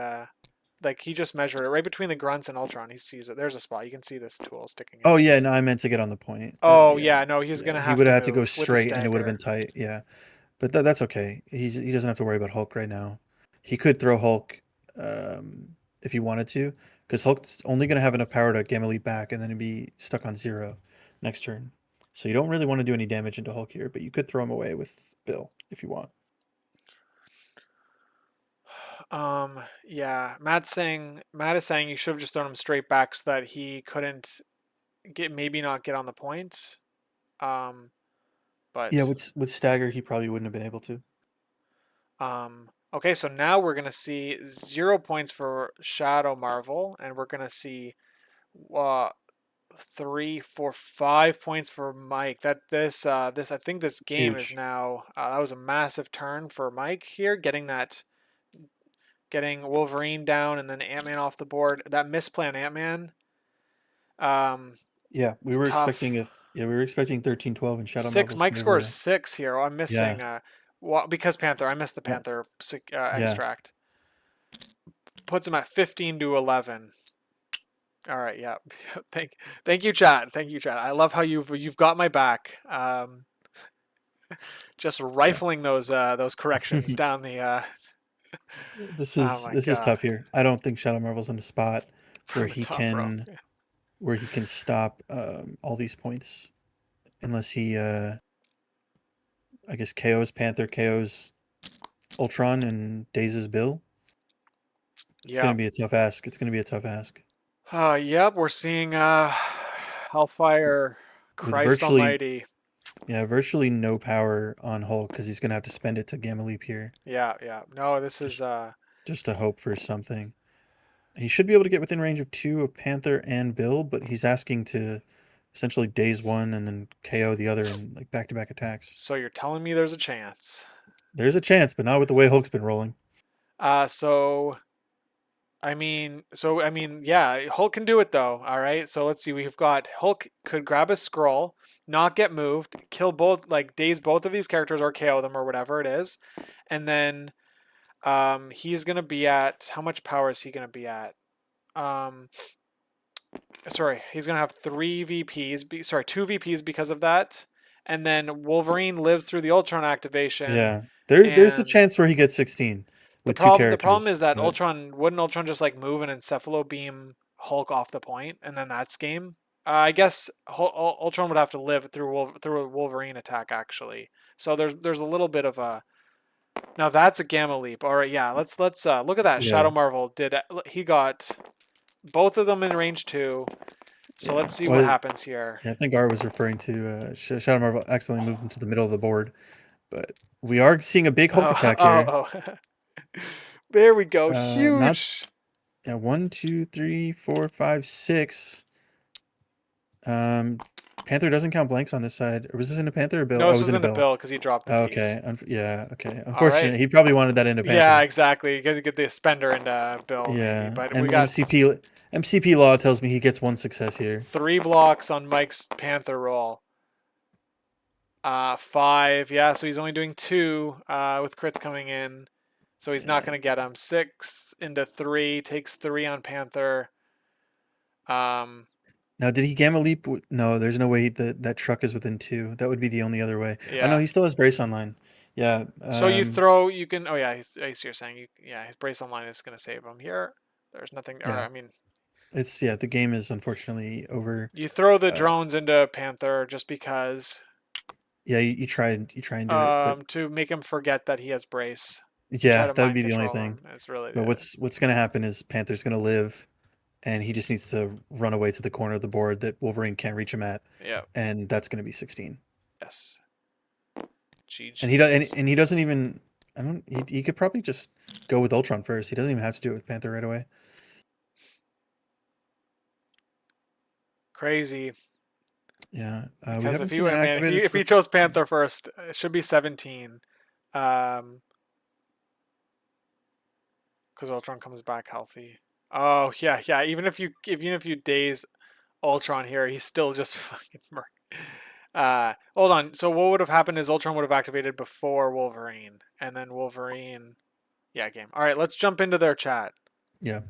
[SPEAKER 1] Like he just measured it right between the grunts and Ultron. He sees it. There's a spot. You can see this tool sticking
[SPEAKER 2] Oh
[SPEAKER 1] out.
[SPEAKER 2] yeah, no, I meant to get on the point.
[SPEAKER 1] Oh
[SPEAKER 2] Yeah,
[SPEAKER 1] yeah, no, he's
[SPEAKER 2] yeah.
[SPEAKER 1] gonna
[SPEAKER 2] He
[SPEAKER 1] have
[SPEAKER 2] would
[SPEAKER 1] to
[SPEAKER 2] have had to go
[SPEAKER 1] move with the
[SPEAKER 2] straight, and it would have been
[SPEAKER 1] stagger.
[SPEAKER 2] tight. Yeah, but that's okay. He doesn't have to worry about Hulk right now. He could throw Hulk if he wanted to, because Hulk's only going to have enough power to Gamma Leap back, and then he'd be stuck on 0 next turn. So you don't really want to do any damage into Hulk here, but you could throw him away with Bill if you want.
[SPEAKER 1] Yeah, Matt is saying you should have just thrown him straight back so that he couldn't maybe not get on the point. Um,
[SPEAKER 2] Yeah,
[SPEAKER 1] but
[SPEAKER 2] with Stagger, he probably wouldn't have been able to.
[SPEAKER 1] okay, so now we're gonna see 0 points for Shadowmarvel, and we're gonna see uh 3, 4, 5 points for Mike. This I think this game is
[SPEAKER 2] Huge.
[SPEAKER 1] now that was a massive turn for Mike here, getting Wolverine down and then Ant Man off the board. That misplan Ant Man, um,
[SPEAKER 2] Yeah,
[SPEAKER 1] it's tough.
[SPEAKER 2] we were expecting 13-12 in Shadow
[SPEAKER 1] 6.
[SPEAKER 2] Marvels
[SPEAKER 1] Mike
[SPEAKER 2] move.
[SPEAKER 1] scores 6 here. Oh, I'm
[SPEAKER 2] Yeah,
[SPEAKER 1] missing well, because Panther. I missed the
[SPEAKER 2] well,
[SPEAKER 1] Panther
[SPEAKER 2] yeah,
[SPEAKER 1] extract. Puts him at 15-11. All right, yeah. Thank you, Chad. Thank you, Chad. I love how you've got my back. Just
[SPEAKER 2] yeah.
[SPEAKER 1] rifling those corrections down the. Oh my
[SPEAKER 2] This is
[SPEAKER 1] god,
[SPEAKER 2] tough here. I don't think Shadow Marvel's in a spot where
[SPEAKER 1] from the
[SPEAKER 2] he
[SPEAKER 1] top row.
[SPEAKER 2] can stop all these points unless he I guess KO's Panther, KO's Ultron, and dazes Bill. It's gonna
[SPEAKER 1] Yep.
[SPEAKER 2] be a tough ask. It's gonna be a tough ask
[SPEAKER 1] Yep. We're seeing Hellfire.
[SPEAKER 2] with
[SPEAKER 1] Christ Almighty.
[SPEAKER 2] virtually no power on Hulk because he's gonna have to spend it to Gamma Leap here.
[SPEAKER 1] Yeah, yeah. No, this is
[SPEAKER 2] Just to hope for something. He should be able to get within range of 2 of Panther and Bill, but he's asking to essentially daze one and then KO the other in like back-to-back attacks.
[SPEAKER 1] so you're telling me there's a chance.
[SPEAKER 2] There's a chance, but not with the way Hulk's been rolling.
[SPEAKER 1] So I mean, yeah, Hulk can do it though. All right, so let's see. We've got Hulk could grab a scroll, not get moved, kill both, like daze both of these characters or KO them or whatever it is, and then he's gonna be at how much power is he gonna be at? Um, sorry, he's gonna have 3 VPs. Sorry, 2 VPs because of that, and then Wolverine lives through the Ultron activation,
[SPEAKER 2] Yeah. There's a
[SPEAKER 1] and
[SPEAKER 2] chance where he gets 16 with two
[SPEAKER 1] the problem
[SPEAKER 2] characters,
[SPEAKER 1] is that
[SPEAKER 2] but
[SPEAKER 1] Wouldn't Ultron just like move and encephalo beam Hulk off the point, and then that's game. I guess Ultron would have to live through a Wolverine attack actually. So there's a little bit of a now that's a gamma leap. All right, yeah. Let's look at that.
[SPEAKER 2] yeah.
[SPEAKER 1] Shadow Marvel did he got both of them in range 2. So
[SPEAKER 2] Yeah.
[SPEAKER 1] let's see what
[SPEAKER 2] Well,
[SPEAKER 1] happens here.
[SPEAKER 2] yeah, I think R was referring to Shadow Marvel accidentally moved into the middle of the board, but we are seeing a big Hulk
[SPEAKER 1] Oh
[SPEAKER 2] attack here.
[SPEAKER 1] oh oh. There we go.
[SPEAKER 2] Not
[SPEAKER 1] Huge.
[SPEAKER 2] Yeah, 1, 2, 3, 4, 5, 6. Um, Panther doesn't count blanks on this side. Or was this in a Panther or Bill?
[SPEAKER 1] No,
[SPEAKER 2] Oh, it
[SPEAKER 1] this
[SPEAKER 2] was
[SPEAKER 1] was
[SPEAKER 2] in a
[SPEAKER 1] in a
[SPEAKER 2] Bill.
[SPEAKER 1] bill because he dropped the
[SPEAKER 2] Oh,
[SPEAKER 1] piece.
[SPEAKER 2] okay. Yeah, okay.
[SPEAKER 1] All right.
[SPEAKER 2] Unfortunate. He probably wanted that in a
[SPEAKER 1] Yeah,
[SPEAKER 2] Panther.
[SPEAKER 1] exactly. Because you get the spender into bill maybe,
[SPEAKER 2] Yeah.
[SPEAKER 1] but we
[SPEAKER 2] M
[SPEAKER 1] got
[SPEAKER 2] MCP law tells me he gets one success here.
[SPEAKER 1] 3 blocks on Mike's Panther roll. 5. Yeah, so he's only doing 2 with crits coming in. So he's not
[SPEAKER 2] Yeah.
[SPEAKER 1] going to get him. 6 into 3. Takes 3 on Panther. Um,
[SPEAKER 2] Now, did he gamma leap? No, there's no way that truck is within 2. That would be the only other way. Oh no,
[SPEAKER 1] yeah.
[SPEAKER 2] he still has brace online. Yeah.
[SPEAKER 1] So you can, oh yeah, I see you're saying, yeah, his brace online is going to save him here. There's nothing, or
[SPEAKER 2] Yeah.
[SPEAKER 1] I mean,
[SPEAKER 2] Yeah. The game is unfortunately over.
[SPEAKER 1] you throw the
[SPEAKER 2] Uh,
[SPEAKER 1] drones into Panther just because,
[SPEAKER 2] yeah. You try and do it, but
[SPEAKER 1] to make him forget that he has brace. You try
[SPEAKER 2] yeah,
[SPEAKER 1] to
[SPEAKER 2] that would
[SPEAKER 1] mind
[SPEAKER 2] be the only
[SPEAKER 1] control
[SPEAKER 2] thing.
[SPEAKER 1] him. It's really
[SPEAKER 2] But
[SPEAKER 1] the,
[SPEAKER 2] what's gonna happen is Panther's gonna live, and he just needs to run away to the corner of the board that Wolverine can't reach him at,
[SPEAKER 1] yeah,
[SPEAKER 2] and that's gonna be 16.
[SPEAKER 1] yes.
[SPEAKER 2] And he does,
[SPEAKER 1] GG's.
[SPEAKER 2] and he doesn't even. I don't. He could probably just go with Ultron first. He doesn't even have to do it with Panther right away.
[SPEAKER 1] Crazy.
[SPEAKER 2] Yeah. We
[SPEAKER 1] Because
[SPEAKER 2] haven't
[SPEAKER 1] if
[SPEAKER 2] seen
[SPEAKER 1] he,
[SPEAKER 2] an
[SPEAKER 1] I mean,
[SPEAKER 2] activated
[SPEAKER 1] if he
[SPEAKER 2] flip.
[SPEAKER 1] chose Panther first, it should be 17. Um, because Ultron comes back healthy. Oh yeah, yeah. Even if you daze Ultron here, he's still just fucking murk. Hold on. So what would have happened is Ultron would have activated before Wolverine, and then Wolverine. Yeah, game. All right, let's jump into their chat.
[SPEAKER 2] Yeah.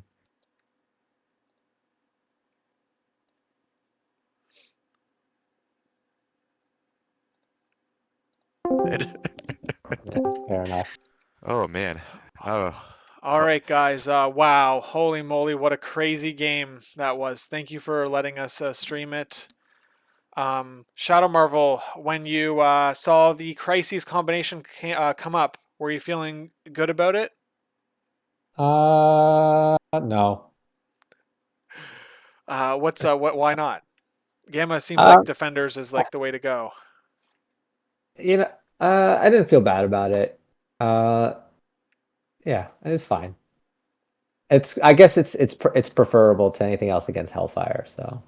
[SPEAKER 3] Yeah, fair enough.
[SPEAKER 4] Oh man. Oh,
[SPEAKER 1] All
[SPEAKER 4] oh,
[SPEAKER 1] right, guys. Wow, holy moly, what a crazy game that was. Thank you for letting us stream it. Shadowmarvel, when you saw the Crises combination come up, were you feeling good about it?
[SPEAKER 3] No.
[SPEAKER 1] Why not? Gamma seems
[SPEAKER 3] Uh,
[SPEAKER 1] like defenders is like the way to go.
[SPEAKER 3] you know, I didn't feel bad about it. Uh, yeah, it's fine. I guess it's preferable to anything else against Hellfire. So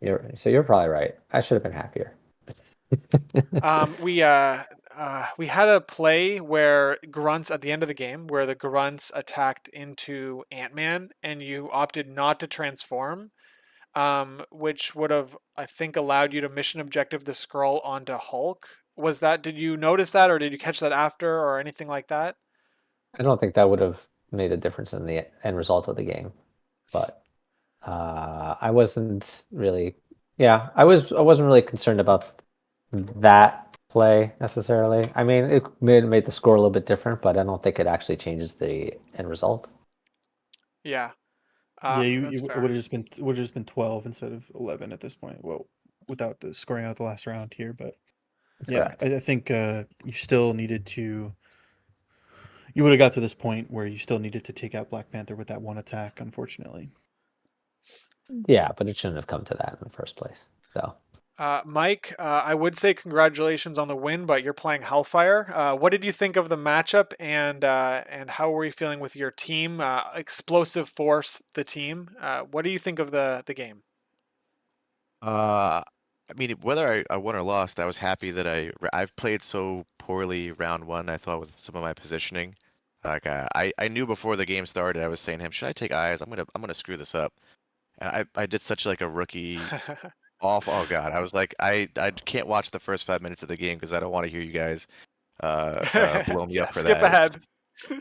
[SPEAKER 3] you're probably right. I should have been happier.
[SPEAKER 1] We had a play where grunts at the end of the game where the grunts attacked into Ant-Man and you opted not to transform, which would have, I think, allowed you to mission objective the scroll onto Hulk. Did you notice that, or did you catch that after, or anything like that?
[SPEAKER 3] I don't think that would have made a difference in the end result of the game, but I wasn't really. Yeah, I wasn't really concerned about that play necessarily. I mean, it made the score a little bit different, but I don't think it actually changes the end result.
[SPEAKER 1] Yeah,
[SPEAKER 2] Yeah.
[SPEAKER 1] that's
[SPEAKER 2] It
[SPEAKER 1] fair.
[SPEAKER 2] would have just been 12 instead of 11 at this point. Well, without the scoring out the last round here, but yeah,
[SPEAKER 3] Correct.
[SPEAKER 2] I think you still needed to. You would have got to this point where you still needed to take out Black Panther with that one attack, unfortunately.
[SPEAKER 3] Yeah, but it shouldn't have come to that in the first place. So
[SPEAKER 1] Mike, I would say congratulations on the win, but you're playing Hellfire. What did you think of the matchup, and how were you feeling with your team? Explosive Force, the team. What do you think of the game?
[SPEAKER 4] I mean, whether I won or lost, I was happy that I've played so poorly round one, I thought, with some of my positioning. Like I knew before the game started, I was saying to him, should I take eyes? I'm gonna screw this up. And I did such like a rookie off. Oh God, I was like I can't watch the first 5 minutes of the game because I don't want to hear you guys blow me up
[SPEAKER 1] Yeah,
[SPEAKER 4] for
[SPEAKER 1] skip
[SPEAKER 4] that.
[SPEAKER 1] ahead.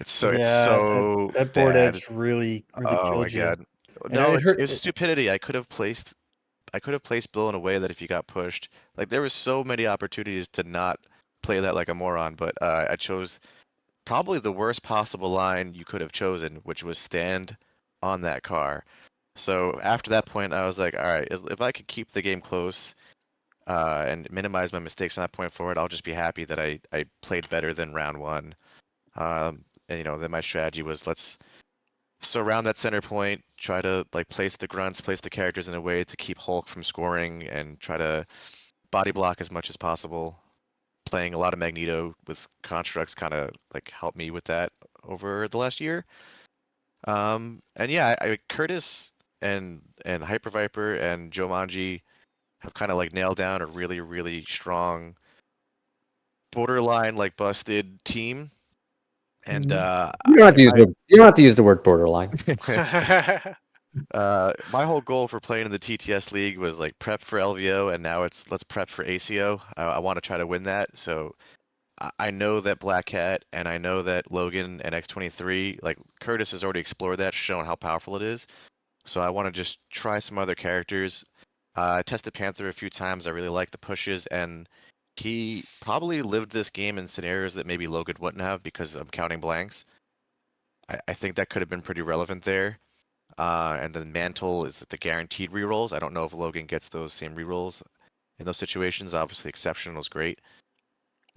[SPEAKER 4] It's
[SPEAKER 2] Yeah,
[SPEAKER 4] so
[SPEAKER 2] that board
[SPEAKER 4] bad.
[SPEAKER 2] edge really
[SPEAKER 4] Oh my
[SPEAKER 2] killed you,
[SPEAKER 4] God.
[SPEAKER 2] and
[SPEAKER 4] No,
[SPEAKER 2] it
[SPEAKER 4] it
[SPEAKER 2] hurt.
[SPEAKER 4] was stupidity. I could have placed Bill in a way that if you got pushed, like there was so many opportunities to not play that like a moron, but I chose probably the worst possible line you could have chosen, which was stand on that car. So after that point, I was like, all right, if I could keep the game close and minimize my mistakes from that point forward, I'll just be happy that I played better than round one. And then my strategy was let's surround that center point, try to like place the grunts, place the characters in a way to keep Hulk from scoring, and try to body block as much as possible. Playing a lot of Magneto with constructs kind of like helped me with that over the last year. And yeah, Curtis and Hyper Viper and Jomanji have kind of like nailed down a really, really strong borderline like busted team. And
[SPEAKER 3] You don't have to use the word borderline.
[SPEAKER 4] my whole goal for playing in the TTS league was like prep for LVO, and now it's let's prep for ACO. I want to try to win that. So I know that Black Cat and I know that Logan and X23, like Curtis has already explored that, shown how powerful it is. So I want to just try some other characters. I tested Panther a few times. I really like the pushes, and he probably lived this game in scenarios that maybe Logan wouldn't have because I'm counting blanks. I think that could have been pretty relevant there. And then Mantle is the guaranteed rerolls. I don't know if Logan gets those same rerolls in those situations. Obviously, Exceptional is great.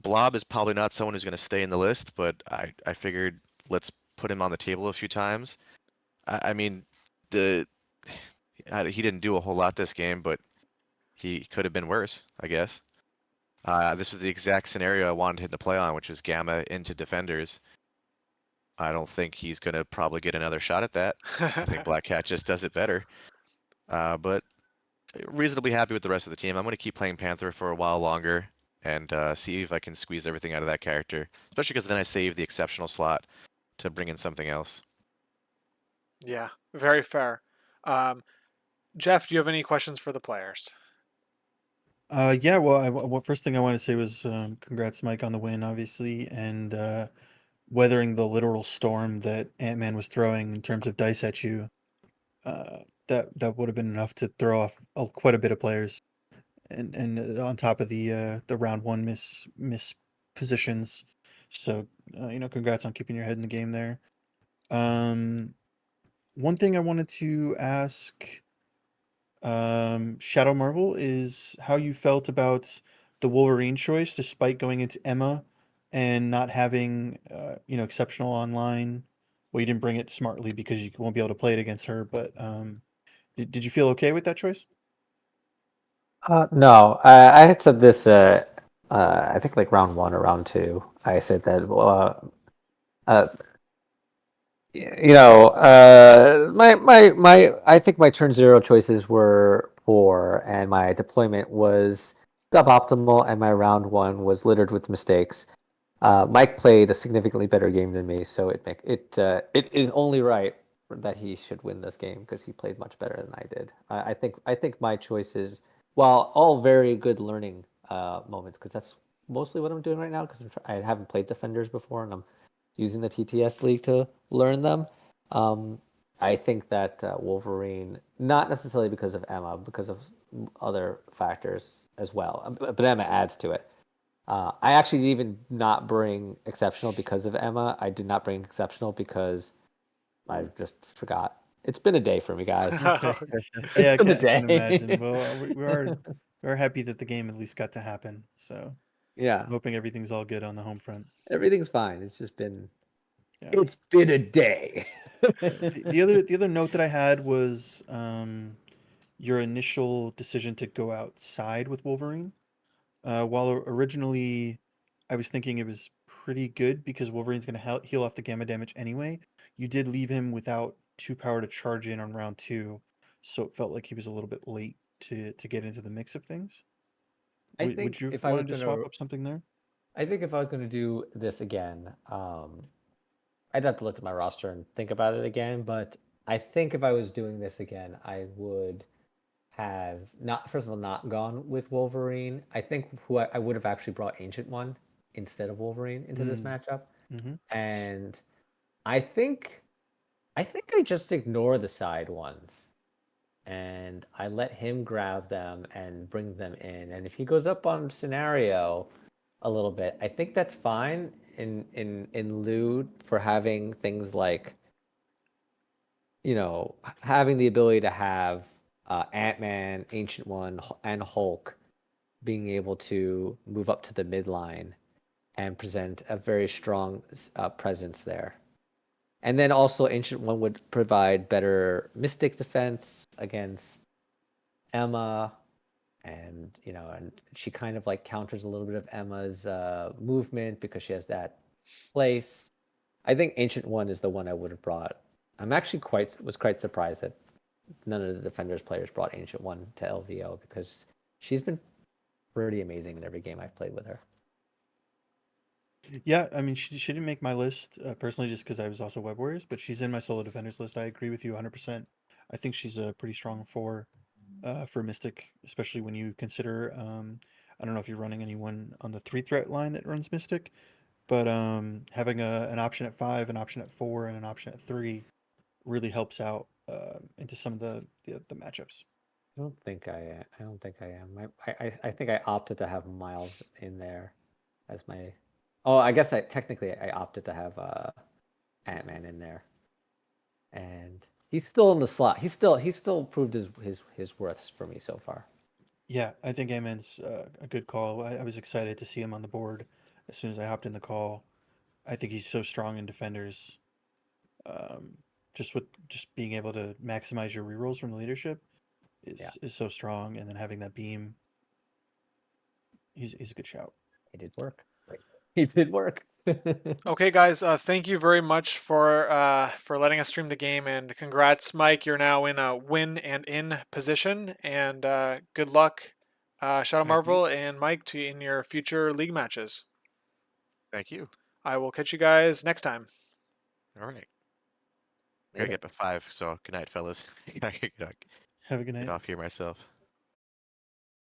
[SPEAKER 4] Blob is probably not someone who's going to stay in the list, but I figured let's put him on the table a few times. I mean, the he didn't do a whole lot this game, but he could have been worse, I guess. This was the exact scenario I wanted him to play on, which was Gamma into Defenders. I don't think he's going to probably get another shot at that. I think Black Cat just does it better. But reasonably happy with the rest of the team. I'm going to keep playing Panther for a while longer and see if I can squeeze everything out of that character, especially because then I save the exceptional slot to bring in something else.
[SPEAKER 1] Yeah, very fair. Jeff, do you have any questions for the players?
[SPEAKER 2] Yeah. Well, first thing I want to say was congrats, Mike, on the win, obviously, and weathering the literal storm that Ant-Man was throwing in terms of dice at you. That would have been enough to throw off quite a bit of players, and on top of the round one miss positions. So congrats on keeping your head in the game there. One thing I wanted to ask Shadowmarvel is how you felt about the Wolverine choice, despite going into Emma and not having exceptional online. Well, you didn't bring it smartly because you won't be able to play it against her. But did you feel okay with that choice?
[SPEAKER 3] No, I had said this. I think like round 1 or round 2. I said that. Uh, my. I think my turn 0 choices were poor, and my deployment was suboptimal, and my round 1 was littered with mistakes. Mike played a significantly better game than me, so it is only right that he should win this game because he played much better than I did. I think my choices, while all very good learning moments, because that's mostly what I'm doing right now, because I haven't played Defenders before, and I'm using the TTS League to learn them. I think that Wolverine, not necessarily because of Emma, because of other factors as well, but Emma adds to it. I actually didn't even not bring Exceptional because of Emma. I did not bring Exceptional because I just forgot. It's been a day for me, guys.
[SPEAKER 2] Okay.
[SPEAKER 3] It's
[SPEAKER 2] Yeah,
[SPEAKER 3] been a
[SPEAKER 2] I can imagine.
[SPEAKER 3] day.
[SPEAKER 2] Well, we are happy that the game at least got to happen. So
[SPEAKER 3] Yeah,
[SPEAKER 2] I'm hoping everything's all good on the home front.
[SPEAKER 3] everything's fine. It's just been
[SPEAKER 2] Yeah.
[SPEAKER 3] it's been a day.
[SPEAKER 2] The other note that I had was your initial decision to go outside with Wolverine. While originally I was thinking it was pretty good because Wolverine's going to heal off the gamma damage anyway, you did leave him without 2 power to charge in on round 2, so it felt like he was a little bit late to get into the mix of things.
[SPEAKER 3] I
[SPEAKER 2] Would
[SPEAKER 3] think
[SPEAKER 2] you have
[SPEAKER 3] if I was
[SPEAKER 2] wanted to
[SPEAKER 3] gonna,
[SPEAKER 2] swap up something there?
[SPEAKER 3] I think if I was gonna do this again, I'd have to look at my roster and think about it again. But I think if I was doing this again, I would have not first of all not gone with Wolverine. I think who I would have actually brought Ancient One instead of Wolverine into this
[SPEAKER 2] Mm,
[SPEAKER 3] matchup.
[SPEAKER 2] mm-hmm.
[SPEAKER 3] And I think I just ignore the side ones and I let him grab them and bring them in. And if he goes up on scenario a little bit, I think that's fine in lieu for having things like having the ability to have Ant-Man, Ancient One, and Hulk being able to move up to the midline and present a very strong presence there. And then also Ancient One would provide better Mystic defense against Emma, and she kind of like counters a little bit of Emma's movement because she has that place. I think Ancient One is the one I would have brought I'm actually was quite surprised that none of the Defenders players brought Ancient One to LVO because she's been pretty amazing in every game I've played with her.
[SPEAKER 2] Yeah, I mean, she didn't make my list personally just because I was also Web Warriors, but she's in my solo defenders list. I agree with you 100%. I think she's a pretty strong for Mystic, especially when you consider. I don't know if you're running anyone on the 3-threat line that runs Mystic, but having an option at 5, an option at 4, and an option at 3 really helps out into some of the matchups.
[SPEAKER 3] I don't think I am. I think I opted to have Miles in there as my. Oh, I guess technically I opted to have Ant-Man in there, and he's still in the slot. He's still proved his worths for me so far.
[SPEAKER 2] Yeah, I think Ant-Man's a good call. I was excited to see him on the board as soon as I hopped in the call. I think he's so strong in defenders. Just being able to maximize your rerolls from the leadership is so strong, and then having that beam, he's a good shout.
[SPEAKER 3] It did work. He did work.
[SPEAKER 1] Okay, guys, thank you very much for letting us stream the game, and congrats, Mike. You're now in a win and in position, and good luck, Shadowmarvel and Mike, in your future league matches.
[SPEAKER 4] Thank you.
[SPEAKER 1] I will catch you guys next time.
[SPEAKER 4] All right. Gotta get to 5, so good night, fellas.
[SPEAKER 2] Have a good night.
[SPEAKER 4] Get off here myself.